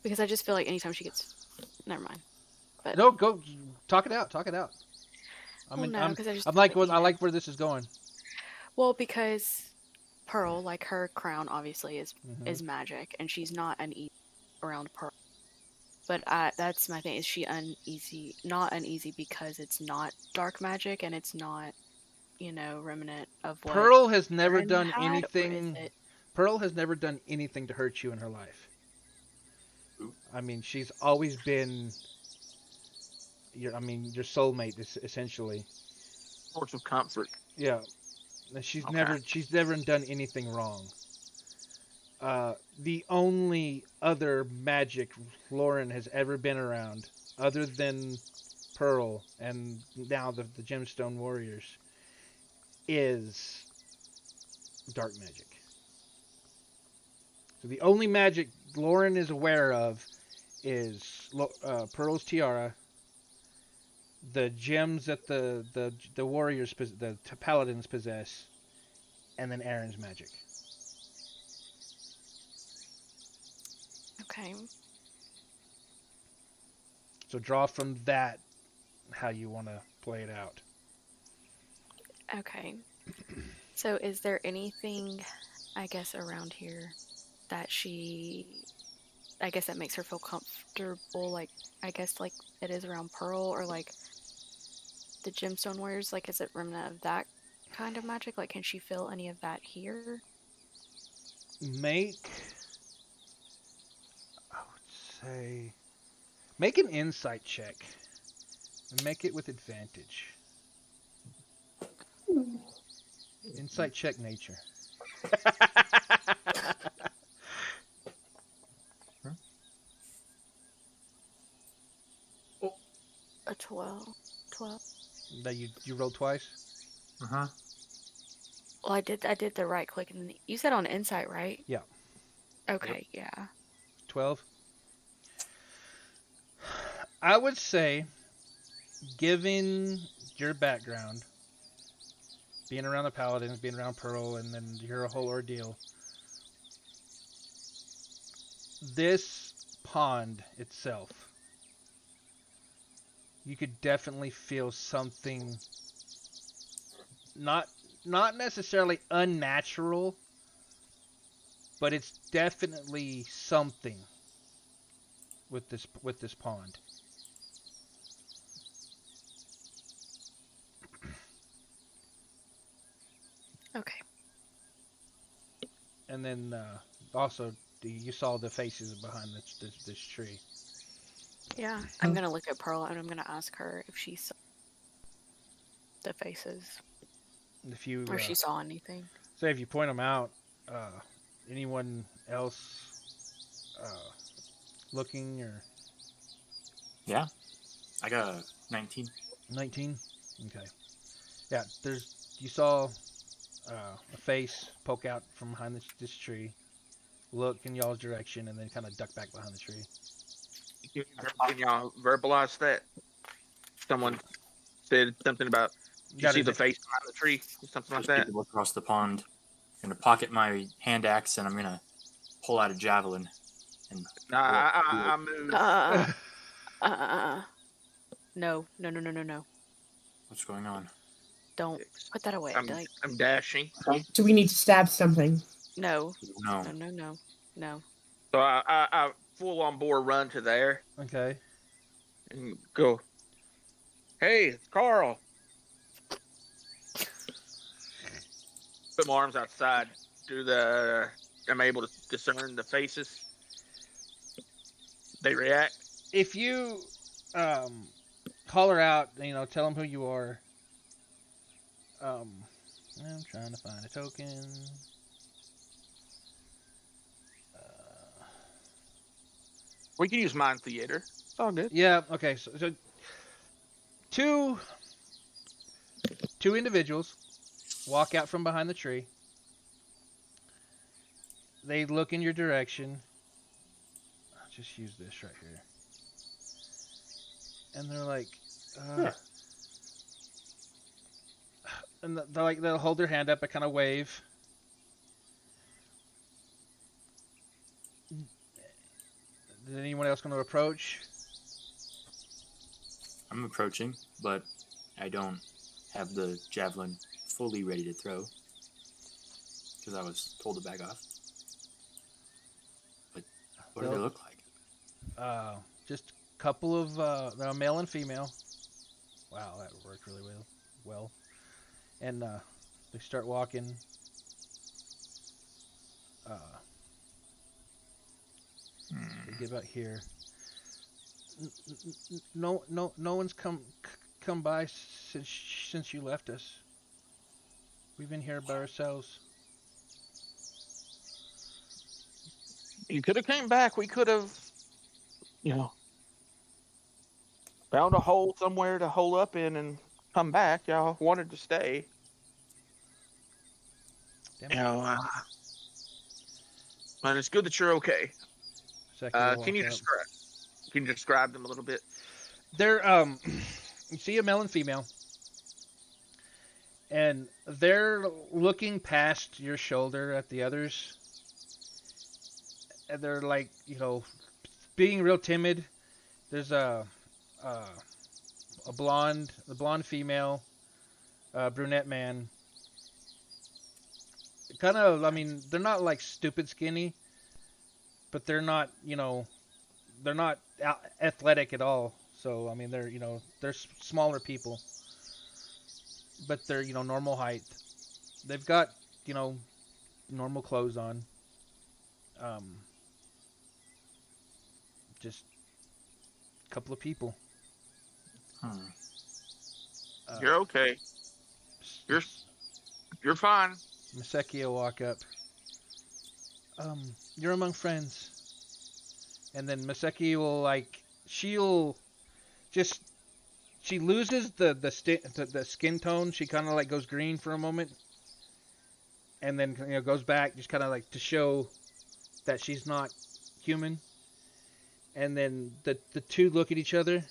Because I just feel like anytime she gets, never mind. But No, go talk it out. Talk it out. I Well, mean, no, 'cause I just I'm feel like, like, I like where this is going. well, because Pearl, like her crown, obviously is Mhm. magic, and she's not uneasy around Pearl. But that's my thing. Is she uneasy? Not uneasy because it's not dark magic and it's not, remnant of what Pearl has never Aaron done had, or is anything. it- Pearl has never done anything to hurt you in her life. Ooh. I mean, she's always been your soulmate, essentially. Source of comfort. Yeah. And she's Okay. never done anything wrong. The only other magic Lauren has ever been around, other than Pearl and now the Gemstone Warriors, is dark magic. So the only magic Lauren is aware of is Pearl's tiara, the gems that the warriors, the paladins possess, and then Aaron's magic. Okay. So draw from that how you want to play it out. Okay. So is there anything, I guess, around here that I guess that makes her feel comfortable, like, I guess, like, it is around Pearl, or, like, the gemstone warriors, like, is it remnant of that kind of magic? Like, can she feel any of that here? I would say, make an insight check. And make it with advantage. Insight check nature. A 12. 12. That you rolled twice? Uh-huh. Well, I did the right click, and you said on insight, right? Yeah. Okay, yeah. 12. I would say, given your background, being around the Paladins, being around Pearl, and then your whole ordeal, this pond itself, you could definitely feel something not necessarily unnatural, but it's definitely something with this pond. Okay. And then also you saw the faces behind this tree. Yeah. I'm gonna look at Pearl, and I'm gonna ask her if she saw the faces, If you or she saw anything. say if you point them out, anyone else looking or Yeah. I got a 19. 19? Okay. Yeah, you saw a face poke out from behind this tree, look in y'all's direction, and then kind of duck back behind the tree. Can y'all verbalize that? Someone said something about you see the face behind the tree, something like Just that. people across the pond. I'm gonna pocket my hand axe, and I'm gonna pull out a javelin. And Nah, I moved. No. what's going on? Don't put that away. I'm dashing. Do we need to stab something? No. No. No. So I full on bore run to there Okay. and go, hey, it's Carl. Put my arms outside. I'm able to discern the faces. They react. If you holler out, tell them who you are. I'm trying to find a token. We can use mind theater. It's all good. Yeah. Okay. So two individuals walk out from behind the tree. They look in your direction. I'll just use this right here. And they're like, and they'll hold their hand up and kind of wave. Is anyone else going to approach? I'm approaching, but I don't have the javelin fully ready to throw because I was told to back off. But what do they look like? Just a couple of they're male and female. Wow, that worked really well. And they start walking. They get about here. No one's come by since you left us. We've been here by ourselves. You could have came back. We could have, found a hole somewhere to hole up in and come back. Y'all wanted to stay. Damn it. But it's good that you're okay. Second Can you describe them a little bit? They're you see a male and female, and they're looking past your shoulder at the others, and they're like, being real timid. There's a blonde female, brunette man. Kind of, I mean, they're not like stupid skinny, but they're not, they're not athletic at all. So I mean, they're smaller people, but they're normal height. They've got normal clothes on. Just a couple of people. You're okay. You're fine. Maseki will walk up. You're among friends. And then Maseki will she loses the skin tone. She kind of goes green for a moment, and then goes back, just kind of to show that she's not human. And then the two look at each other.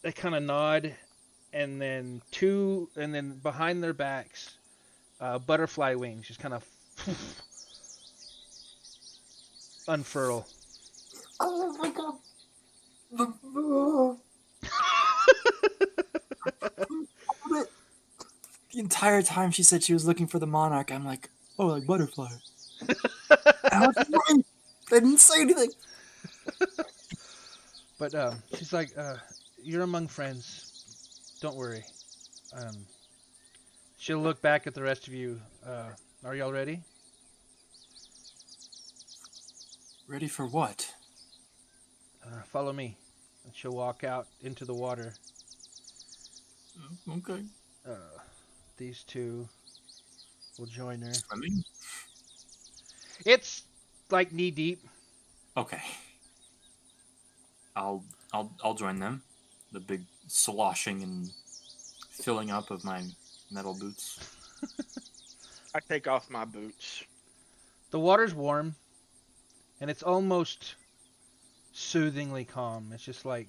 They kind of nod, and then behind their backs, butterfly wings just kind of unfurl. Oh my god. The entire time she said she was looking for the monarch, I'm like, oh, like butterfly. I was right. I didn't say anything. But she's like, you're among friends. Don't worry. She'll look back at the rest of you. Are y'all ready? Ready for what? Follow me. And she'll walk out into the water. Okay. These two will join her. Swimming? It's like knee deep. Okay. I'll join them. The big sloshing and filling up of my metal boots. I take off my boots. The water's warm, and it's almost soothingly calm. It's just like,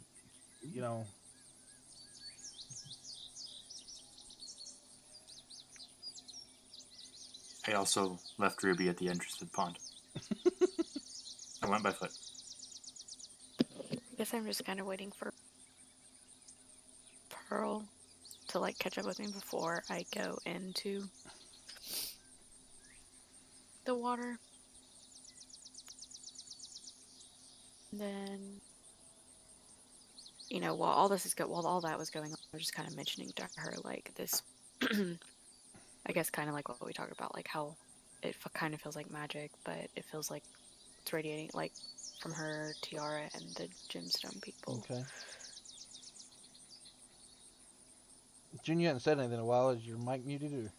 I also left Ruby at the entrance to the pond. I went by foot. I guess I'm just kind of waiting for Pearl to catch up with me before I go into the water. And then, while all that was going on, I was just kind of mentioning to her this. I guess kind of like what we talked about, how it kind of feels like magic, but it feels like it's radiating from her tiara and the gemstone people. Okay. June, you haven't said anything in a while. Is your mic muted or?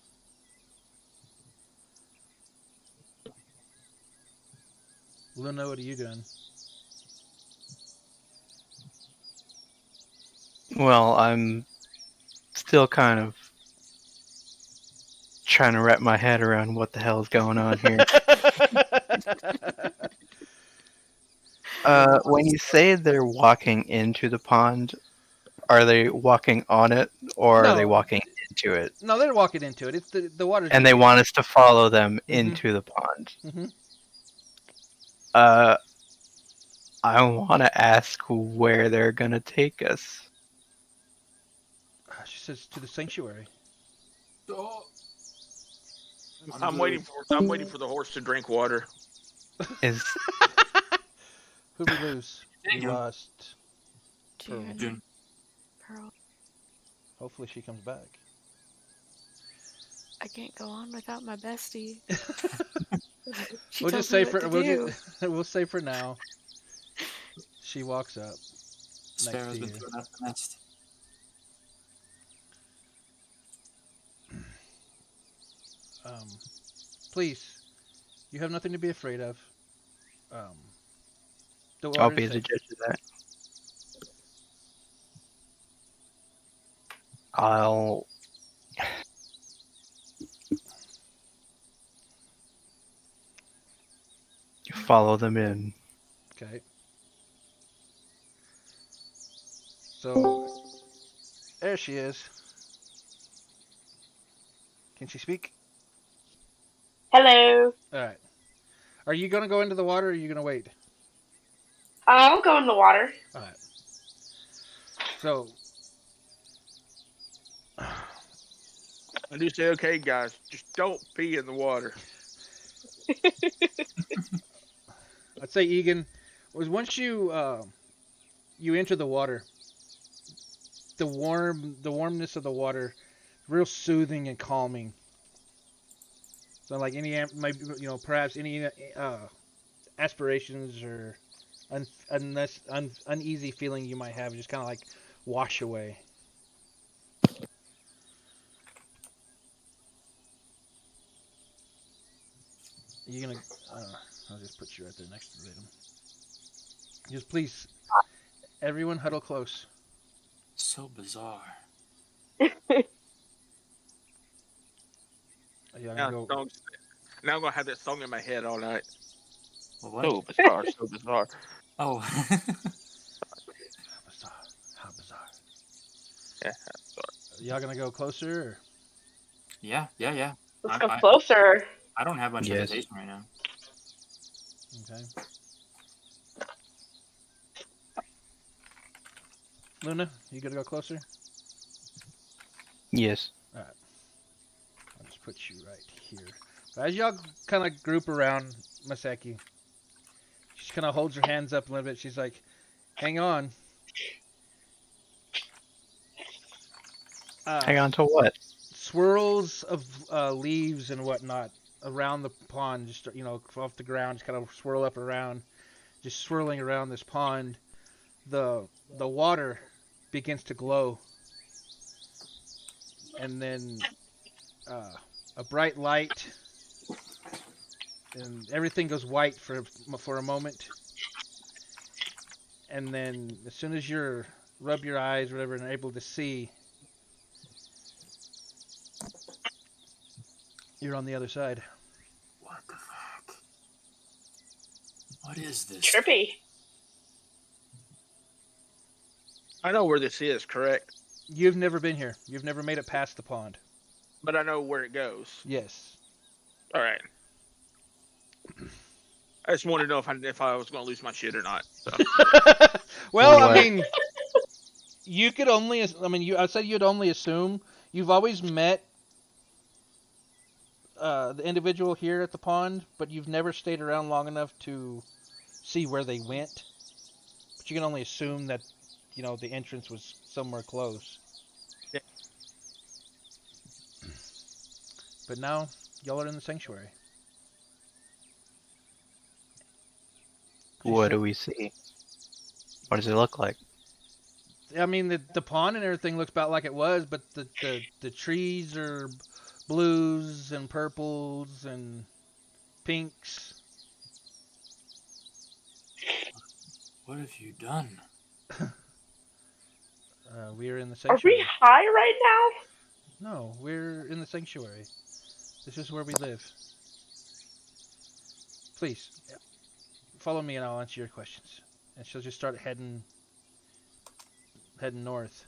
Luna, what are you doing? Well, I'm still kind of trying to wrap my head around what the hell is going on here. When you say they're walking into the pond, are they walking on it or are they No. walking into it? No, they're walking into it. It's the water's. And they want us to follow them into the pond. Mhm. I want to ask where they're gonna take us. She says to the sanctuary. I'm waiting for the horse to drink water. Is Who'd we lose? We June. lost Pearl. June. Pearl, Hopefully she comes back. I can't go on without my bestie. We'll just say we'll say for now. She walks up Sparrow's next been to you. thrown out the nest. Please, you have nothing to be afraid of. The I'll water's be the safe. judge of that. I'll follow them in. Okay. So there she is. Can she speak? Hello. All right. Are you gonna go into the water, or are you gonna wait? I'll go in the water. All right. So, I do say, okay, guys, just don't pee in the water. I'd say Egan was once you enter the water, the warmness of the water, real soothing and calming. So like maybe perhaps any aspirations or uneasy feeling you might have just kind of like wash away. You're gonna. I'll just put you right there next to them. Just please, everyone huddle close. So bizarre. Yeah, Now, go. now I'm gonna have that song in my head all night. Well, what? So bizarre, so bizarre. Oh. How bizarre! How bizarre! Yeah, Y'all gonna go closer? Or? yeah. Let's I- go I- closer. I don't have much Yes. hesitation right now. Okay. Luna, you gonna go closer? Yes. I'll just put you right here. As y'all kind of group around Maseki, she kind of holds her hands up a little bit. She's like, "Hang on." Hang on to what? Swirls of leaves and whatnot around the pond, just off the ground, just kind of swirl up around, just swirling around this pond. The water begins to glow, and then a bright light, and everything goes white for a moment, and then as soon as you're rub your eyes, or whatever, and are able to see, you're on the other side. What the fuck? What is this? Trippy. I know where this is, correct? You've never been here. You've never made it past the pond. But I know where it goes. Yes. All right. I just wanted to know if I was going to lose my shit or not. So. Well, What? I mean, you could only. I mean, I said you'd only assume. You've always met the individual here at the pond, but you've never stayed around long enough to see where they went. But you can only assume that, the entrance was somewhere close. Yeah. But now, y'all are in the sanctuary. What do we see? What does it look like? I mean, the pond and everything looks about like it was, but the trees are blues and purples and pinks. What have you done? We are in the Are sanctuary. we high right now? No, we're in the sanctuary. This is where we live. Please, follow me and I'll answer your questions. And she'll just start heading north.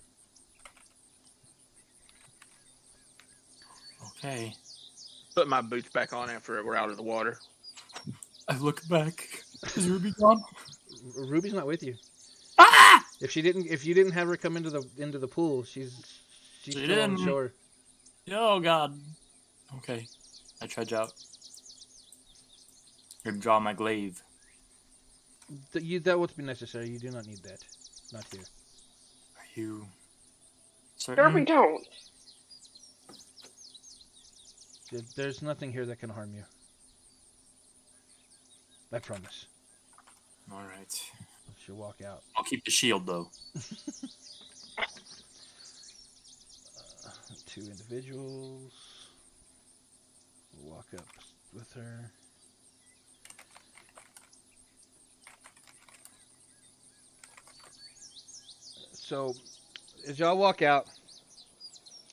Okay. Put my boots back on after we're out of the water. I look back. Is Ruby gone? Ruby's not with you. Ah! If you didn't have her come into the pool, she's She still on didn't. the shore. Oh god. Okay. I trudge out. Or draw my glaive. That would be necessary. You do not need that. Not here. Are you Sure, certain? we don't. There's nothing here that can harm you. I promise. Alright. She'll walk out. I'll keep the shield though. Two individuals. We'll walk up with her. So, as y'all walk out,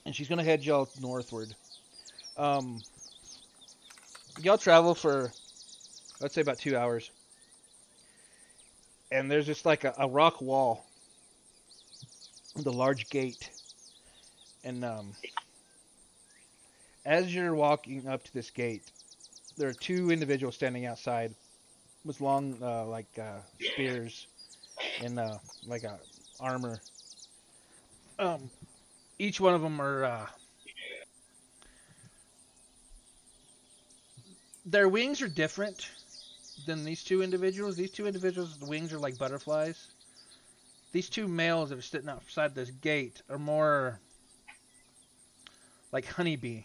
and she's gonna head y'all northward. Y'all travel for, let's say, about 2 hours, and there's just like a rock wall with a large gate, and as you're walking up to this gate, there are two individuals standing outside with long, spears and armor. Each one of them are their wings are different than these two individuals. These two individuals, the wings are like butterflies. These two males that are sitting outside this gate are more like honeybee.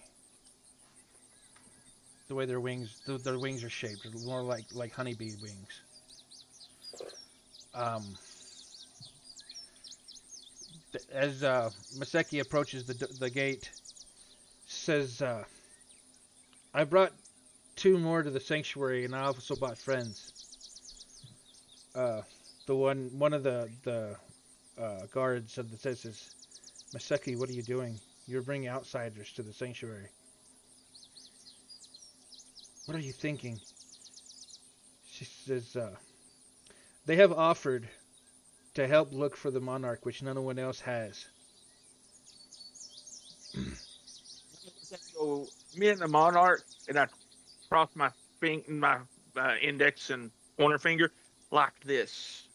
The way their wings are shaped, are more like honeybee wings. As Maseki approaches the gate, says, "I brought two more to the sanctuary, and I also brought friends." One of the guards says, "Maseki, what are you doing? You're bringing outsiders to the sanctuary. What are you thinking?" She says, "They have offered to help look for the monarch, which no one else has." So me and the monarch, and I cross my index and pointer finger like this.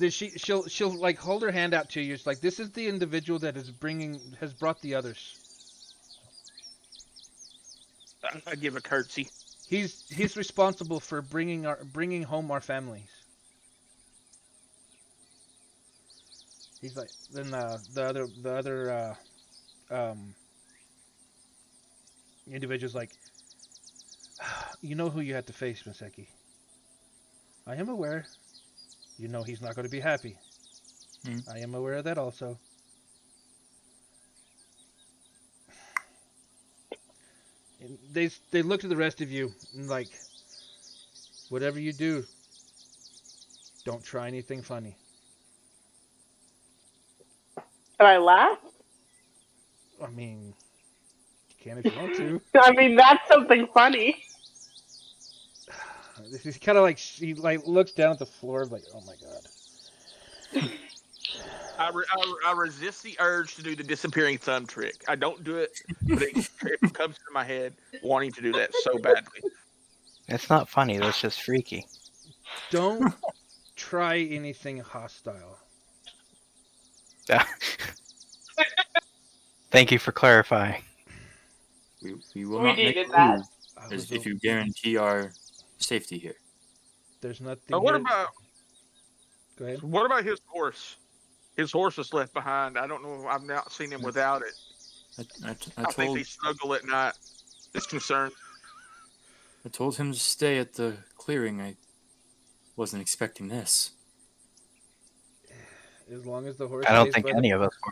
She'll like hold her hand out to you. It's like, this is the individual that has brought the others. I give a curtsy. He's responsible for bringing home our families. He's like, then the other individual's like, "You know who you have to face, Maseki." "I am aware. You know he's not going to be happy." "I am aware of that also." And they look to the rest of you and like, "Whatever you do, don't try anything funny." And I laugh. I mean, you can if you want to. I mean, that's something funny. He's kind of like, she like looks down at the floor like, "Oh my god." I resist the urge to do the disappearing thumb trick. I don't do it, but it comes to my head wanting to do that so badly. It's not funny. That's just freaky. Don't try anything hostile. Thank you for clarifying. We will We not make needed a that. move if you guarantee our safety here. There's nothing. Now, what here- about Go ahead. what about his horse? His horse was left behind. I don't know. I've not seen him without it. I I think told they snuggle at night. Just concerned. I told him to stay at the clearing. I wasn't expecting this. As long as the horse. I don't stays think by any of us were.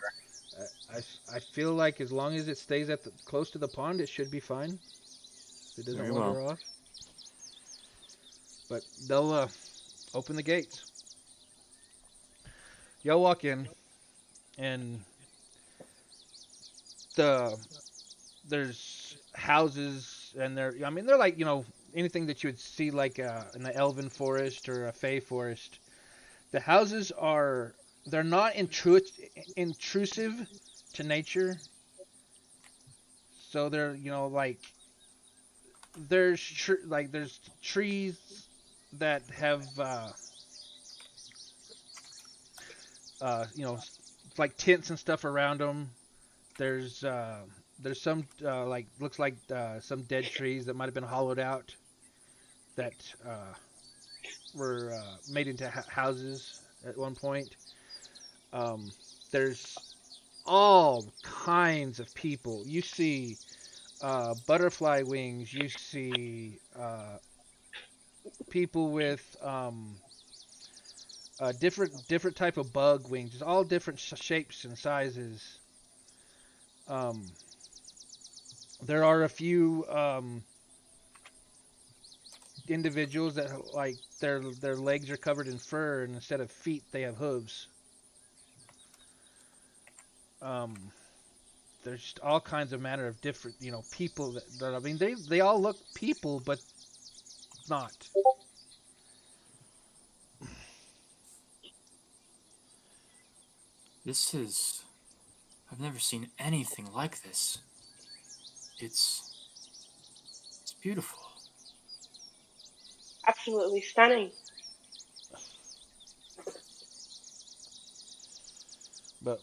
I feel like as long as it stays close to the pond, it should be fine. It doesn't Very wander well. off. But they'll open the gates. Y'all walk in, and there's houses, and they're like, anything that you would see like in the elven forest or a fey forest. The houses they're not intrusive to nature. So they're, there's trees that have like tents and stuff around them. There's some looks like some dead trees that might have been hollowed out that were made into houses at one point. There's all kinds of people. You see butterfly wings. You see people with different type of bug wings. It's all different shapes and sizes. There are a few individuals that like their legs are covered in fur, and instead of feet they have hooves. There's just all kinds of manner of different, people that I mean, they all look people, but not. I've never seen anything like this. It's beautiful. Absolutely stunning. But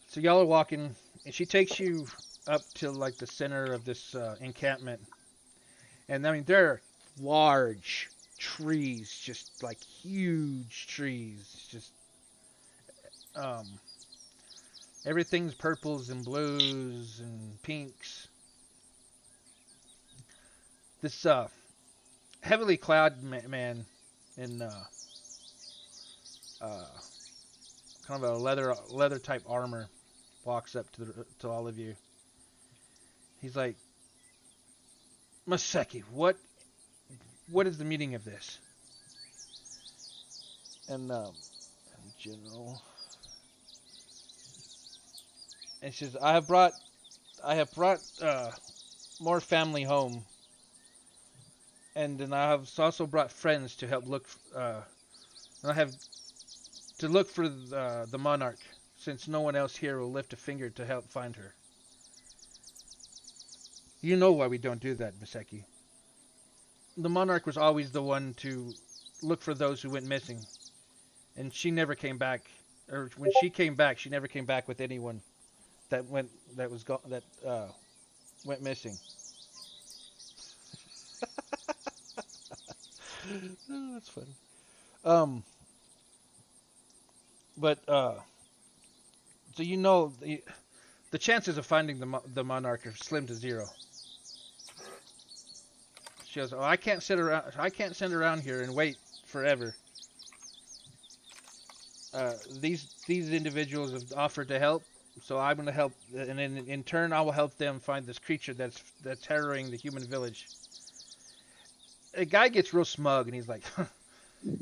so y'all are walking, and she takes you up to like the center of this encampment, and I mean there are large trees, just like huge trees, just um, everything's purples and blues and pinks. This heavily clad man in kind of a leather type armor walks up to all of you. He's like, Maseki, what is the meaning of this? And General, and she says, I have brought more family home, and then I have also brought friends to help look. And I have to look for the monarch, since no one else here will lift a finger to help find her. You know why we don't do that, Miseki. The monarch was always the one to look for those who went missing, and she never came back. Or when she came back, she never came back with anyone that went missing. Oh, that's funny. But so you know the chances of finding the monarch are slim to zero. She goes, "Oh, I can't sit around here and wait forever. These individuals have offered to help, so I'm going to help, and in turn, I will help them find this creature that's harrowing the human village." A guy gets real smug, and he's like,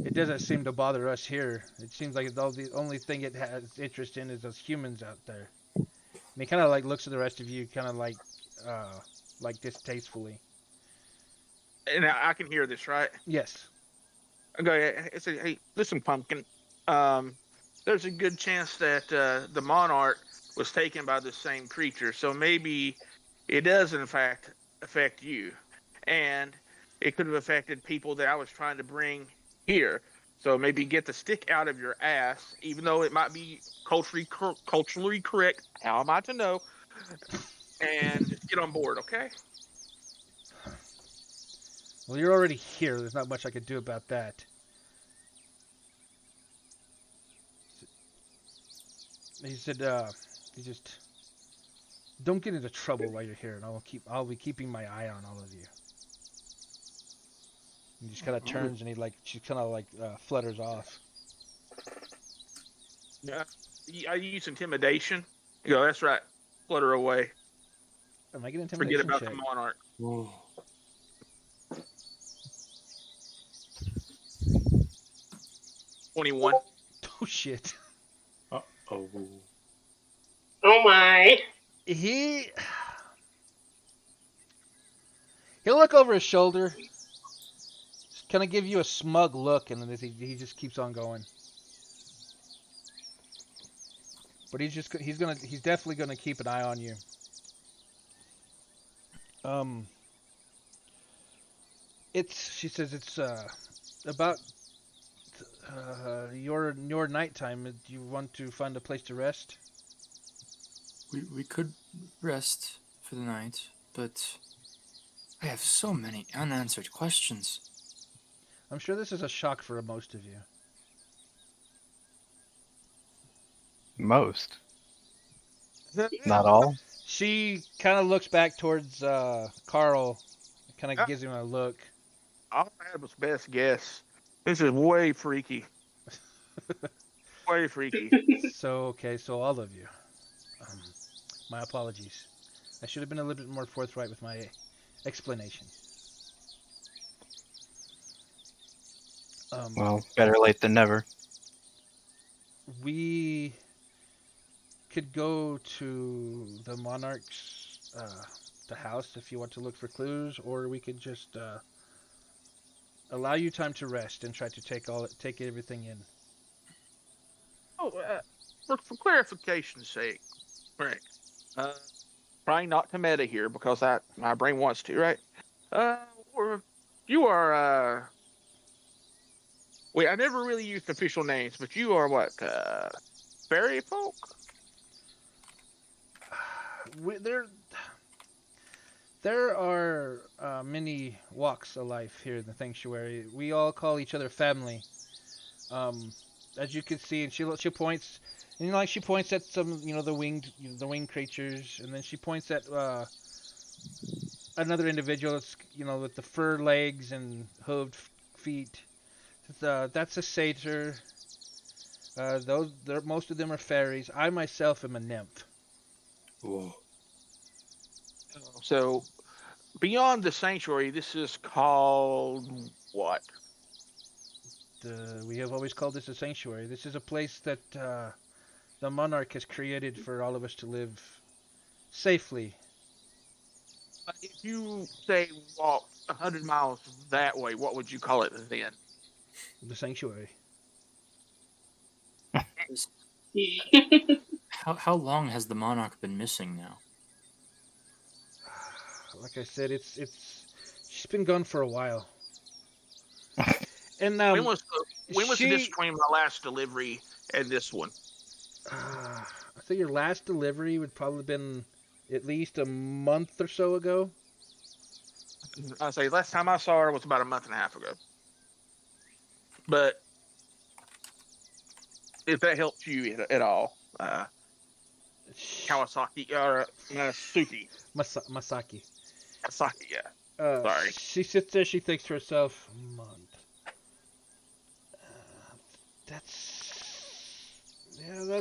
"It doesn't seem to bother us here. It seems like the only thing it has interest in is those humans out there." And he kind of like looks at the rest of you, kind of like distastefully. And I can hear this, right? Yes. Okay. I say, hey, listen, Pumpkin. There's a good chance that the monarch was taken by the same creature, so maybe it does in fact affect you, and it could have affected people that I was trying to bring here. So maybe get the stick out of your ass, even though it might be culturally correct. How am I to know? And get on board, okay? Well, you're already here. There's not much I could do about that. He said, "You just don't get into trouble while you're here, and I'll be keeping my eye on all of you." He just kind of turns, and she kind of flutters off. Yeah. I use intimidation. You go, that's right. Flutter away. Am I getting Forget intimidation about check? the monarch. Whoa. 21. Oh shit. Uh-oh. Oh my. He'll look over his shoulder, kind of give you a smug look, and then he just keeps on going. But he's definitely gonna keep an eye on you. She says it's about your nighttime. Do you want to find a place to rest? We could rest for the night, but I have so many unanswered questions. I'm sure this is a shock for most of you. Most. Not all. She kind of looks back towards Carl, kind of gives him a look. All I had was best guess. This is way freaky. Way freaky. So all of you. My apologies. I should have been a little bit more forthright with my explanation. Well, better late than never. We could go to the monarch's the house if you want to look for clues, or we could just allow you time to rest and try to take everything in. Oh, for clarification's sake, Right. Uh, Trying not to meta here because my brain wants to, right? Uh, or you are. Wait, I never really used official names, but you are what? Fairy folk? There, there are many walks of life here in the sanctuary. We all call each other family. Um, as you can see, and she points, and like she points at some, the winged creatures, and then she points at another individual that's, with the fur legs and hooved feet. That's a satyr. Most of them are fairies. I myself am a nymph. Whoa. So beyond the sanctuary, this is called what? We have always called this a sanctuary. This is a place that the monarch has created for all of us to live safely. If you say walk 100 miles that way, what would you call it then? The sanctuary. How long has the monarch been missing now? Like I said, she's been gone for a while. And when was the she- difference between my last delivery and this one? I think your last delivery would probably have been at least a month or so ago. I say last time I saw her was about a month and a half ago. But if that helps you at all, Kawasaki or Suki. Masaki. Kawasaki, yeah. Sorry. She sits there. She thinks to herself, "A month. That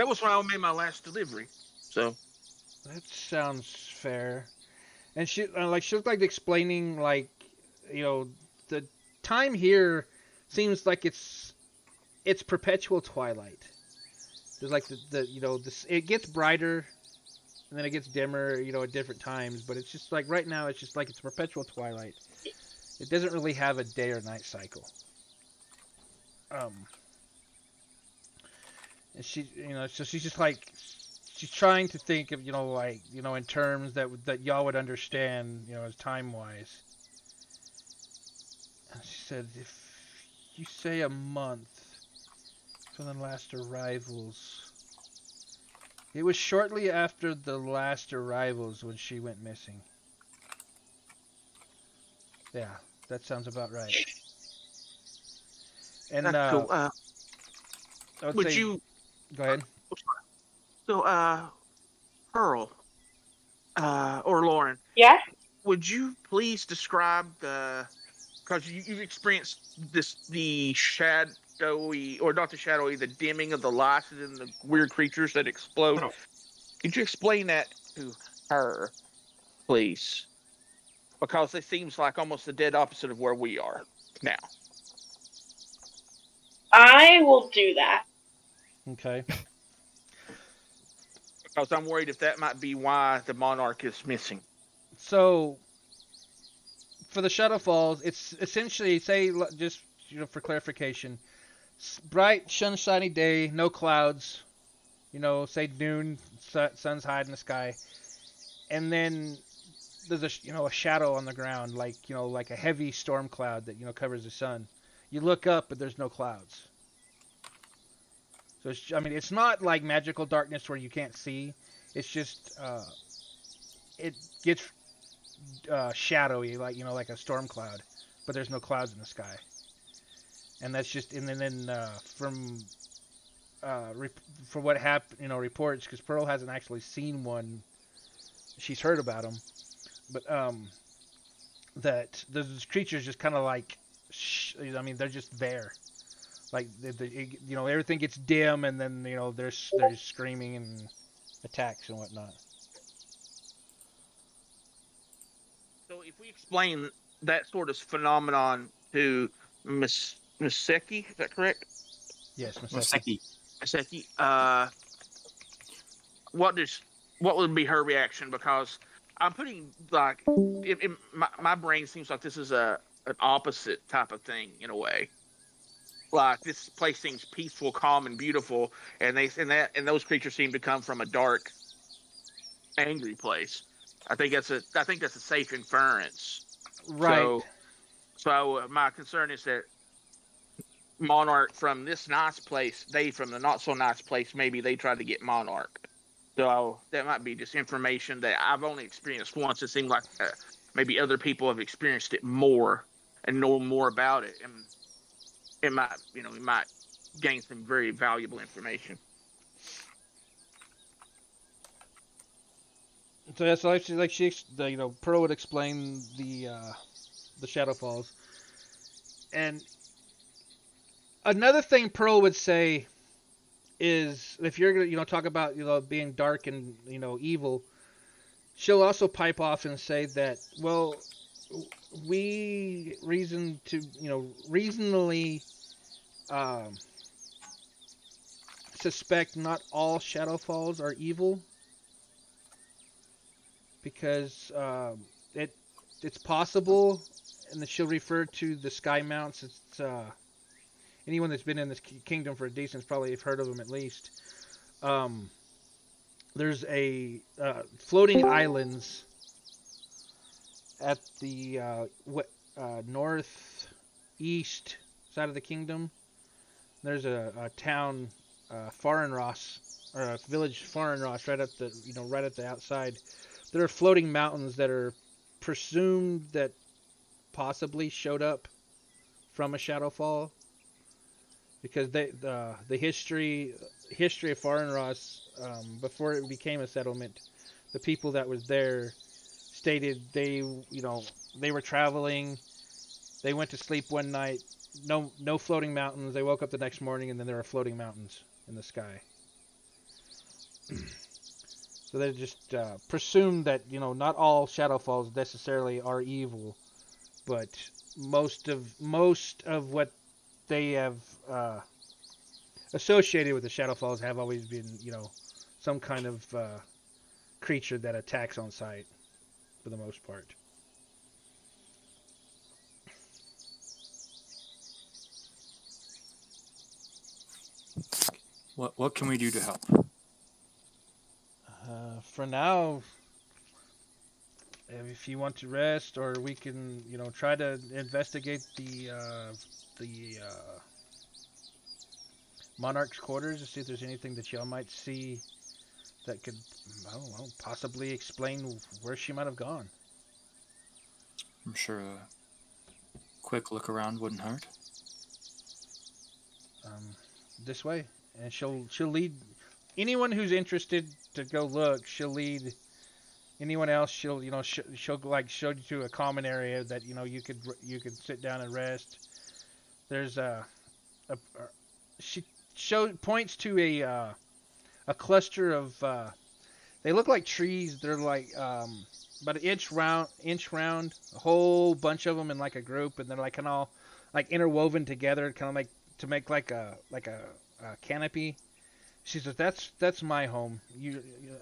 was when I made my last delivery. So that sounds fair." And she looked like explaining, the time here seems like it's perpetual twilight. There's like it gets brighter and then it gets dimmer, at different times, but it's just like right now it's just like it's perpetual twilight. It doesn't really have a day or night cycle. And she, so she's just like, she's trying to think of, in terms that y'all would understand, as time-wise. And she said, if you say a month from the last arrivals, it was shortly after the last arrivals when she went missing. Yeah, that sounds about right. And that's cool. I Would say, you go ahead. So Pearl, or Lauren, Yeah? would you please describe because you've experienced the shadowy, or not the shadowy, the dimming of the lights and the weird creatures that explode. Oh. Could you explain that to her, please? Because it seems like almost the dead opposite of where we are now. I will do that. Okay. Because I'm worried if that might be why the monarch is missing. So, for the Shadow Falls, it's essentially, just for clarification, bright, sunshiny day, no clouds. Say noon, sun's high in the sky, and then there's a shadow on the ground, like a heavy storm cloud that covers the sun. You look up, but there's no clouds. So it's not like magical darkness where you can't see. It's just it gets shadowy, like a storm cloud, but there's no clouds in the sky. And that's just, and then from what happened, reports, because Pearl hasn't actually seen one. She's heard about them, but that those creatures just kind of like, they're just there. Like everything gets dim, and then there's screaming and attacks and whatnot. So if we explain that sort of phenomenon to Miseki, is that correct? Yes, Masaki. Maseki. Miseki, what would be her reaction? Because I'm putting my brain seems like this is an opposite type of thing in a way. Like this place seems peaceful, calm, and beautiful, and those creatures seem to come from a dark angry place. I think that's a safe inference. Right. So my concern is that Monarch from this nice place, they from the not so nice place, maybe they tried to get Monarch. So that might be just information that I've only experienced once. It seemed like maybe other people have experienced it more and know more about it, and it might gain some very valuable information. So that's like she Pearl would explain the Shadow Falls, and another thing Pearl would say is if you're gonna talk about being dark and evil, she'll also pipe off and say that we reasonably suspect not all Shadow Falls are evil because it's possible, and she'll refer to the Sky Mounts. It's anyone that's been in this kingdom for a decent probably have heard of them at least. There's a floating islands at the northeast side of the kingdom. There's a town, Farenross, or a village, Farenross, right at the outside. There are floating mountains that are presumed that possibly showed up from a Shadowfall, because the history of Farenross, before it became a settlement, the people that was there stated they were traveling, they went to sleep one night, no floating mountains, they woke up the next morning and then there were floating mountains in the sky. So they just presumed that not all Shadowfalls necessarily are evil, but most of what they have associated with the Shadowfalls have always been some kind of creature that attacks on sight, for the most part. What can we do to help? For now, if you want to rest, or we can, try to investigate the Monarch's quarters to see if there's anything that y'all might see that could, I don't know, possibly explain where she might have gone. I'm sure a quick look around wouldn't hurt. This way, and she'll lead anyone who's interested to go look. She'll lead anyone else. She'll she'll show you to a common area that you could sit down and rest. There's she points to a cluster of they look like trees. They're like about an inch round, a whole bunch of them in like a group, and they're like kind of all like interwoven together, kind of like to make like a canopy. She says, "That's my home.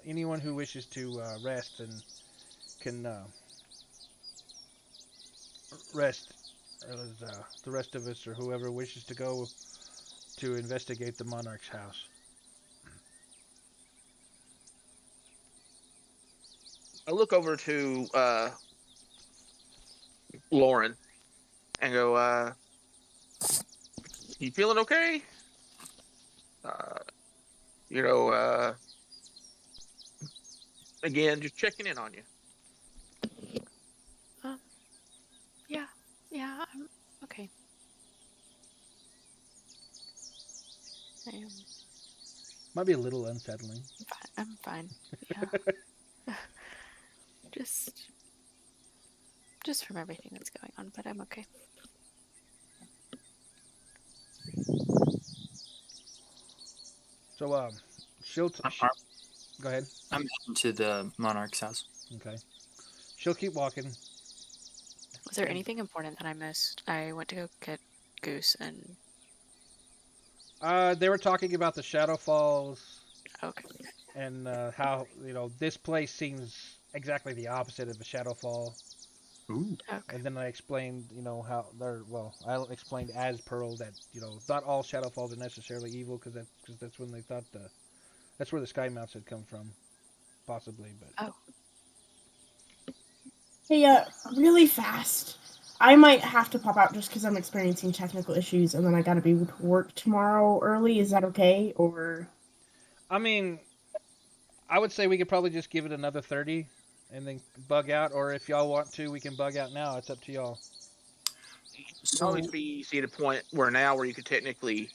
Anyone who wishes to rest and can rest, as the rest of us or whoever wishes to go to investigate the Monarch's house." I look over to Lauren and go, "You feeling okay? Again, just checking in on you." Yeah, I'm okay. I am. Might be a little unsettling. I'm fine. Yeah. just from everything that's going on, but I'm okay. So she'll go ahead. I'm heading to the Monarch's house. Okay. She'll keep walking. Was there anything important that I missed? I went to go get Goose and... They were talking about the Shadow Falls. Okay. And how, this place seems exactly the opposite of a Shadow Fall. Ooh. Okay. And then I explained, how I explained as Pearl that, not all Shadow Falls are necessarily evil, because that's when they thought that's where the Sky Mounts had come from, possibly. But Oh. Hey, really fast. I might have to pop out just because I'm experiencing technical issues, and then I gotta be to work tomorrow early. Is that okay? Or I mean, I would say we could probably just give it another 30 and then bug out, or if y'all want to, we can bug out now. It's up to y'all. It'd always be easy at a point where you could technically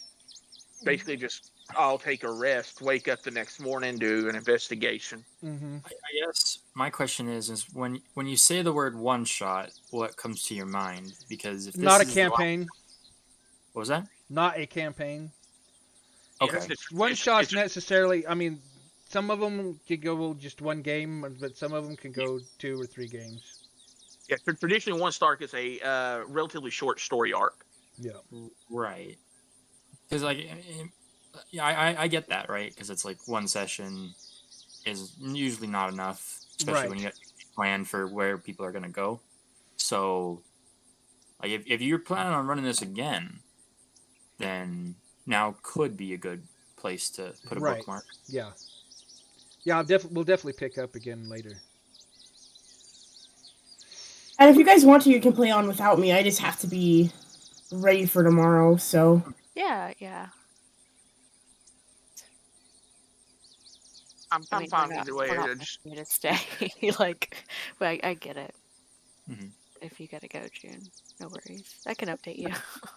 basically just all take a rest, wake up the next morning, do an investigation. Mm-hmm. I guess my question is when you say the word one shot, what comes to your mind? Because if this Not a is campaign. What was that? Not a campaign. Okay. One shots necessarily. I mean, some of them could go just one game, but some of them can go 2 or 3 games. Yeah, traditionally one star is a relatively short story arc. Yeah. Right. Because yeah, I get that, right? Because it's like one session is usually not enough, especially when you got planned for where people are going to go. So, like, if you're planning on running this again, then now could be a good place to put a bookmark. Yeah. Yeah, we'll definitely pick up again later. and if you guys want to, you can play on without me. I just have to be ready for tomorrow. So Yeah. I'm fine either way. We're not Just asking you to stay. But I get it. Mhm. If you gotta go, June, no worries. I can update you.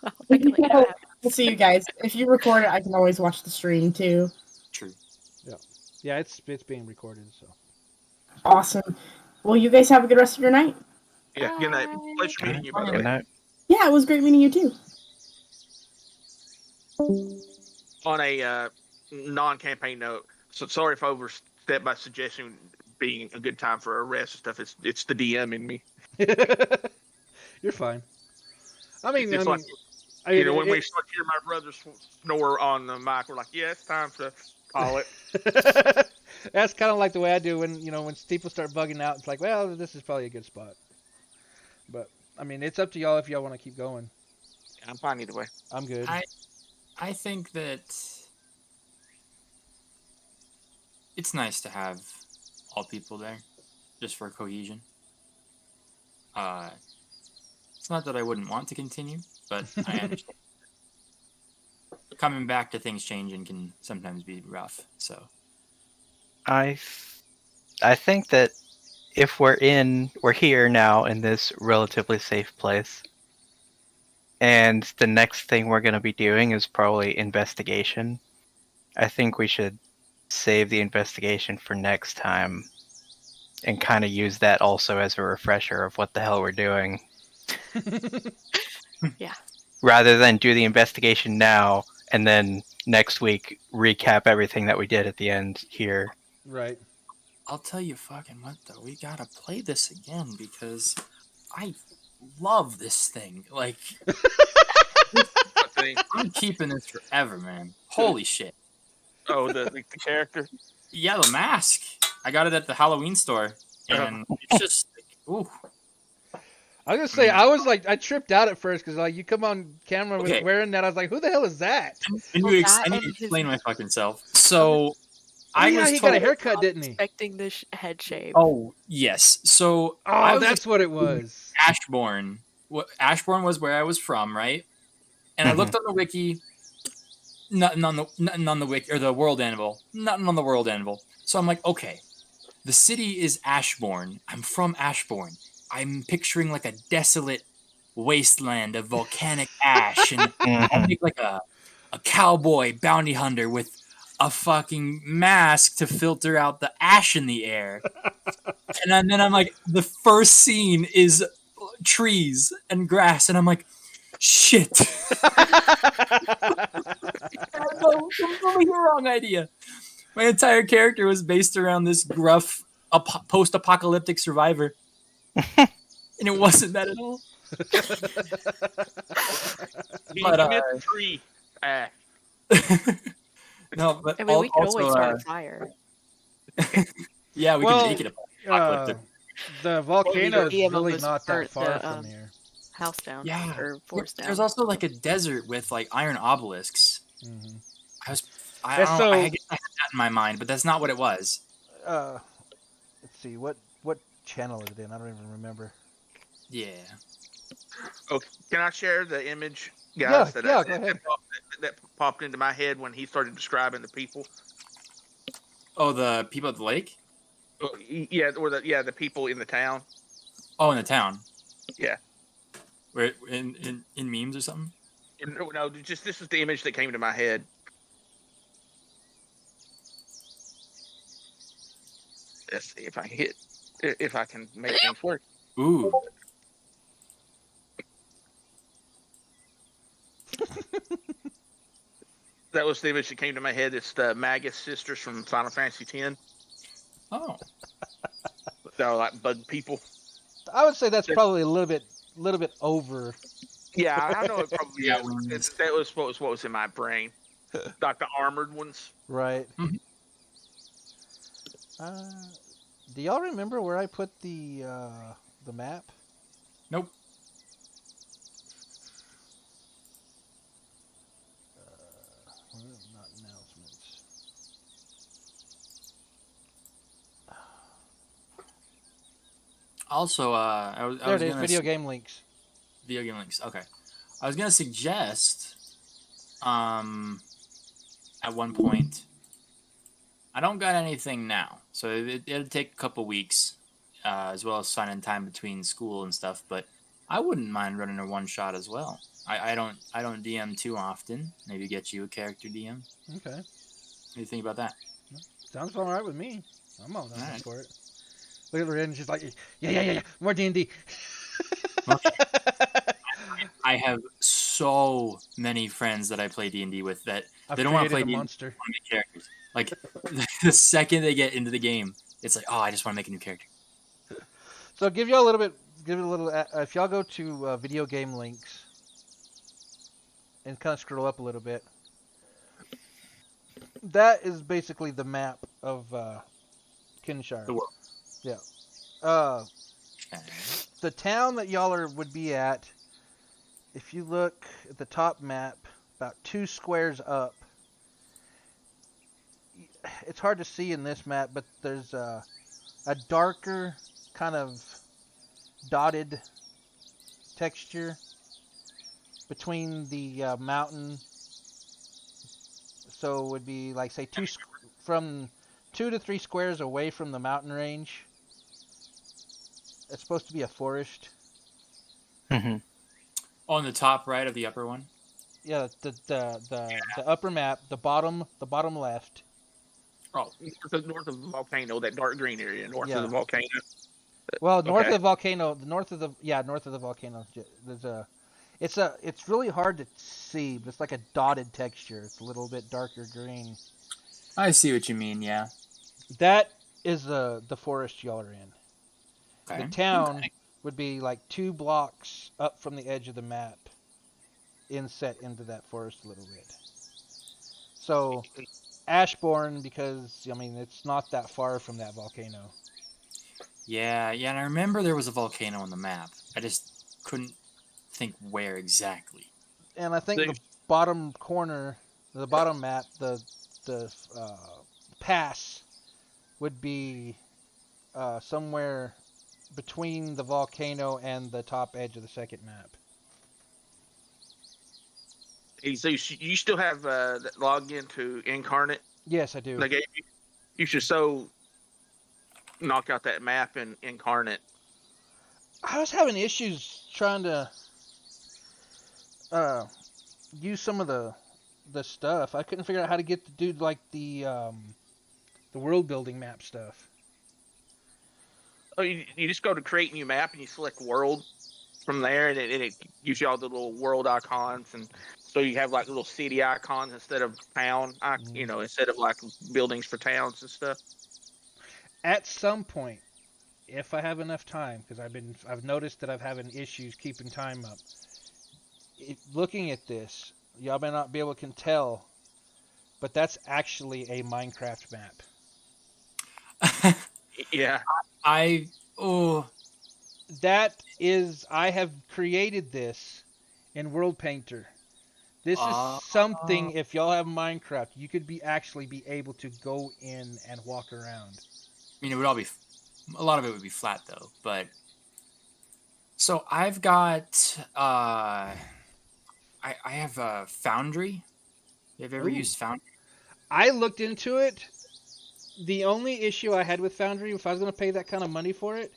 I can let you know what happens. we'll see you guys. If you record it, I can always watch the stream too. True. Yeah, it's being recorded, so. Awesome. Well, you guys have a good rest of your night. yeah, good night. Pleasure meeting you, by the Good way. night. Yeah, it was great meeting you too. On a non-campaign note, so sorry if I overstepped by suggesting being a good time for a rest and stuff. It's the DM in me. You're fine. I mean, It's when we start hearing my brother snore on the mic, we're like, yeah, it's time to call it. that's kind of like the way I do when people start bugging out. It's like, well, this is probably a good spot. But I mean, it's up to y'all if y'all want to keep going. I'm fine either way. I'm good. I think that it's nice to have all people there, just for cohesion. It's not that I wouldn't want to continue, but I understand. Coming back to things changing can sometimes be rough. So I think that if we're here now in this relatively safe place, and the next thing we're going to be doing is probably investigation, I think we should save the investigation for next time and kind of use that also as a refresher of what the hell we're doing. Yeah. Rather than do the investigation now and then next week recap everything that we did at the end here. Right. I'll tell you fucking what though, we gotta play this again because I love this thing. Like, I'm keeping this forever, man. Holy shit. Oh, the character. Yeah, the mask. I got it at the Halloween store, and it's just ooh. I was gonna say, I tripped out at first because like you come on camera with wearing that. I was like, who the hell is that? I need to explain my fucking self. So, he got a haircut, didn't he? Expecting the head shave. Oh yes. So that's what it was. Ashbourne. Ashbourne was where I was from, right? And I looked on the wiki. Nothing on the wiki or the world anvil. Nothing on the world anvil. So I'm like, okay, the city is Ashbourne. I'm from Ashbourne. I'm picturing like a desolate wasteland of volcanic ash, and I'll make like a cowboy bounty hunter with a fucking mask to filter out the ash in the air. And then I'm like, the first scene is trees and grass, and I'm like, shit. Completely wrong idea. My entire character was based around this gruff post-apocalyptic survivor. And it wasn't that at all. But tree. No, but I mean, we could also, always start a fire. Yeah, we can make it apocalyptic. The volcano is DM really almost not that burnt far the, from here. House down. Yeah. Or forest down. There's also like a desert with like iron obelisks. Mm-hmm. I So- had that in my mind, but that's not what it was. see what channel is it in? I don't even remember. Yeah. Okay, can I share the image, Yeah, guys? go ahead. That popped into my head when he started describing the people. Oh, the people at the lake? Yeah, or the people in the town. Oh, in the town. Yeah. Where in memes or something? No, just this is the image that came to my head. Let's see if I can make things work. Ooh. That was the image that came to my head. It's the Magus sisters from Final Fantasy X. Oh. They're like bug people. I would say that's probably a little bit over. Yeah, I know it probably Yeah, is. That was what was in my brain. Like the armored ones. Right. Mhm. Do y'all remember where I put the map? Nope. Not announcements. Also, I was There it is. gonna Video game links. Video game links. Okay. I was gonna suggest, at one point, I don't got anything now, so it'll take a couple weeks, as well as signing time between school and stuff. But I wouldn't mind running a one shot as well. I don't DM too often. Maybe get you a character DM. Okay. What do you think about that? Sounds all right with me. I'm all down Alright. for it. Look at Lorenz, she's like, yeah. More D&D. I have so many friends that I play D&D with that I've they don't want to created play a D&D. monster. Want to make characters. Like the second they get into the game, it's like, oh, I just want to make a new character. So give you a little bit. Give it a little. If y'all go to video game links and kind of scroll up a little bit, that is basically the map of Kinshire. The world. Yeah. Okay. The town that y'all would be at, if you look at the top map, about 2 squares up. It's hard to see in this map, but there's a darker kind of dotted texture between the mountain. So it would be like, say, from 2 to 3 squares away from the mountain range. It's supposed to be a forest. Mhm. On the top right of the upper one. Yeah, the upper map, the bottom left. Oh, north of the volcano, that dark green area, north Yeah. of the volcano. Well, north Okay. of the volcano, north of the volcano. There's it's really hard to see, but it's like a dotted texture. It's a little bit darker green. I see what you mean. Yeah. That is the forest y'all are in. Okay. The town Okay. would be like 2 blocks up from the edge of the map, inset into that forest a little bit. So Ashbourne, because I mean it's not that far from that volcano. Yeah, and I remember there was a volcano on the map. I just couldn't think where exactly. And I think the bottom corner, the bottom map, the pass would be somewhere between the volcano and the top edge of the second map. Hey, so you still have that login to Incarnate? Yes, I do. They gave you. You should knock out that map in Incarnate. I was having issues trying to use some of the stuff. I couldn't figure out how to get to do like the world building map stuff. Oh, you just go to create new map and you select world from there, and it gives you all the little world icons, and so you have like little city icons instead of town, instead of like buildings for towns and stuff. At some point, if I have enough time, because I've noticed that I've having issues keeping time up. Looking at this, y'all may not be able to tell, but that's actually a Minecraft map. Yeah. I have created this in World Painter. This is something, if y'all have Minecraft, you could actually be able to go in and walk around. I mean, it would all be A lot of it would be flat though. But so I've got I have a Foundry. Have you ever Ooh. used Foundry? I looked into it. The only issue I had with Foundry, if I was going to pay that kind of money for it,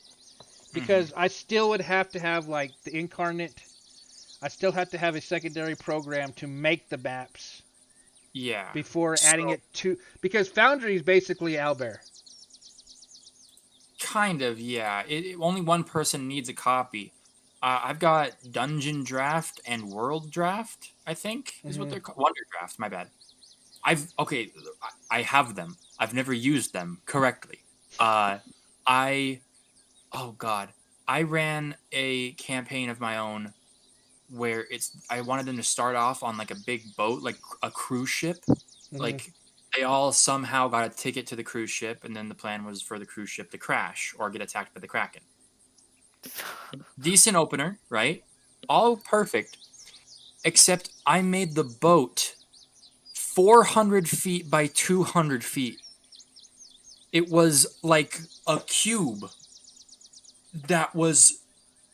because I still would have to have like the incarnate. I still have to have a secondary program to make the maps Yeah. before adding it to, because Foundry is basically Owlbear. Kind of, yeah. Only one person needs a copy. I've got Dungeon Draft and World Draft, I think, is what they're called. Wonder Draft, my bad. I have them. I've never used them correctly. I ran a campaign of my own where I wanted them to start off on like a big boat, like a cruise ship. Like they all somehow got a ticket to the cruise ship, and then the plan was for the cruise ship to crash or get attacked by the Kraken. Decent opener, right? All perfect, except I made the boat 400 feet by 200 feet. It was like a cube that was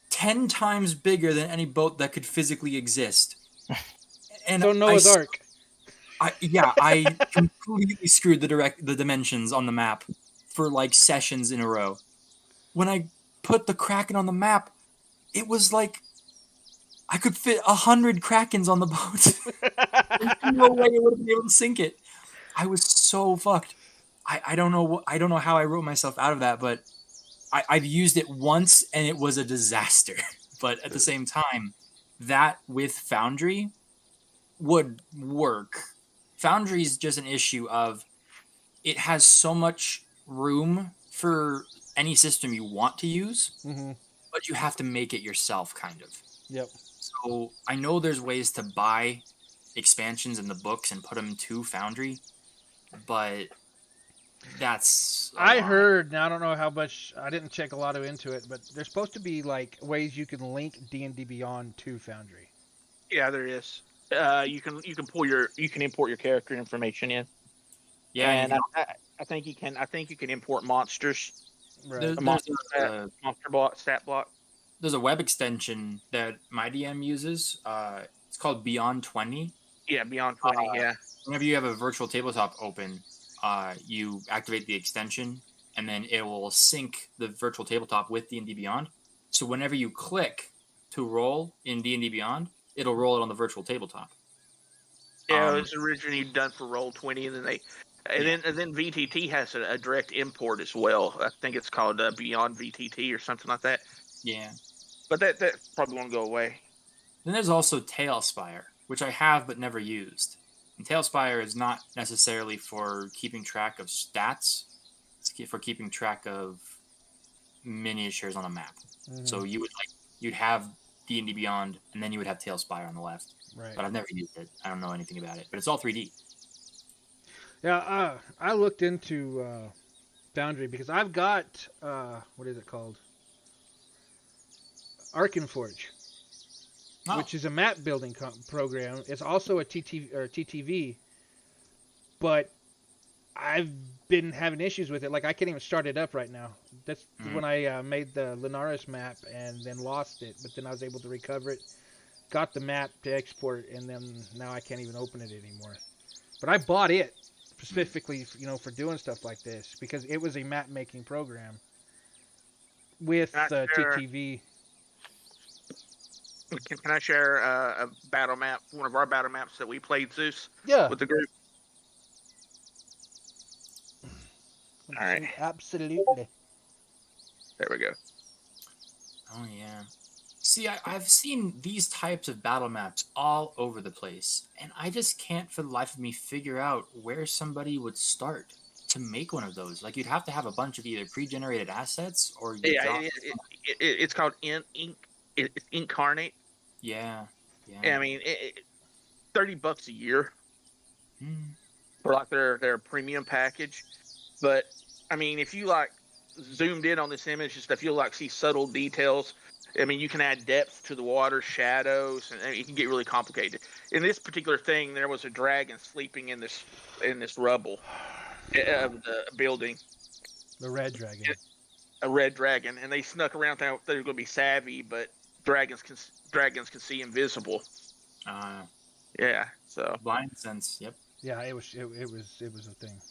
10 times bigger than any boat that could physically exist. And So Noah's Ark. I completely screwed the dimensions on the map for like sessions in a row. When I put the Kraken on the map, it was like I could fit 100 Krakens on the boat. No way I would have been able to sink it. I was so fucked. I don't know how I wrote myself out of that, but I've used it once and it was a disaster. But at the same time, that with Foundry would work. Foundry is just an issue of it has so much room for any system you want to use, but you have to make it yourself, kind of. Yep. So I know there's ways to buy expansions in the books and put them to Foundry, but that's I heard, now I don't know how much, I didn't check a lot into it, but there's supposed to be like ways you can link D&D Beyond to Foundry. Yeah, there is. You can import your character information in. Yeah, and I think you can import monsters. Right. Monster block, stat block. There's a web extension that my DM uses. It's called Beyond 20. Yeah, Beyond 20. Yeah. Whenever you have a virtual tabletop open, you activate the extension, and then it will sync the virtual tabletop with D&D Beyond. So whenever you click to roll in D&D Beyond, it'll roll it on the virtual tabletop. Yeah, it was originally done for Roll20, and then VTT has a direct import as well. I think it's called Beyond VTT or something like that. Yeah. But that probably won't go away. Then there's also Tailspire, which I have but never used. And Tailspire is not necessarily for keeping track of stats. It's for keeping track of miniatures on a map. So you'd have D&D Beyond, and then you would have Tailspire on the left. Right. But I've never used it. I don't know anything about it. But it's all 3D. Yeah, I looked into Foundry because I've got, what is it called? Arkenforge, which is a map building program. It's also a TTV, but I've been having issues with it. Like I can't even start it up right now. That's when I made the Linares map and then lost it. But then I was able to recover it, got the map to export, and then now I can't even open it anymore. But I bought it specifically, for doing stuff like this because it was a map making program with TTV. Can I share a battle map, one of our battle maps that we played, Zeus? Yeah. With the group. All right. Absolutely. There we go. Oh, yeah. See, I've seen these types of battle maps all over the place, and I just can't for the life of me figure out where somebody would start to make one of those. Like, you'd have to have a bunch of either pre-generated assets or... It's called Incarnate. Yeah. I mean, $30 a year for like their premium package. But I mean, if you like zoomed in on this image and stuff, you'll like see subtle details. I mean, you can add depth to the water, shadows, and it can get really complicated. In this particular thing, there was a dragon sleeping in this rubble of the building. The red dragon. a red dragon, and they snuck around. They were going to be savvy, but dragons can see invisible. Yeah, so Blind sense. Yep. Yeah, it was a thing.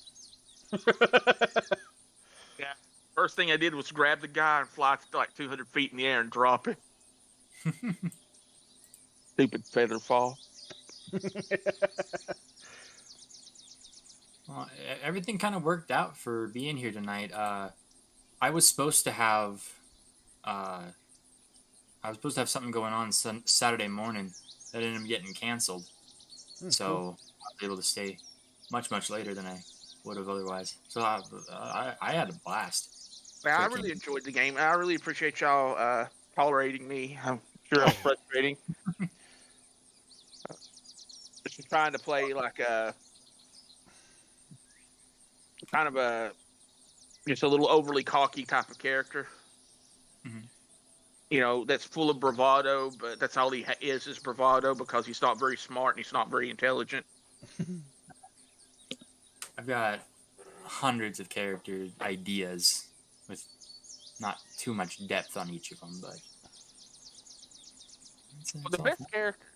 yeah. First thing I did was grab the guy and fly to like 200 feet in the air and drop it. Stupid feather fall. Well, everything kind of worked out for being here tonight. I was supposed to have something going on Saturday morning that ended up getting canceled. So Cool. I was able to stay much later than I would have otherwise. So I had a blast. Man, I So I really can't- enjoyed the game. I really appreciate y'all tolerating me. I'm sure I'm frustrating. Just trying to play like a kind of just a little overly cocky type of character. Mhm. You know, that's full of bravado, but that's all he is bravado because he's not very smart and he's not very intelligent. I've got hundreds of character ideas with not too much depth on each of them, but Well,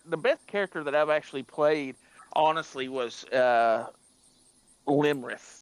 the best character that I've actually played, honestly, was Limrith.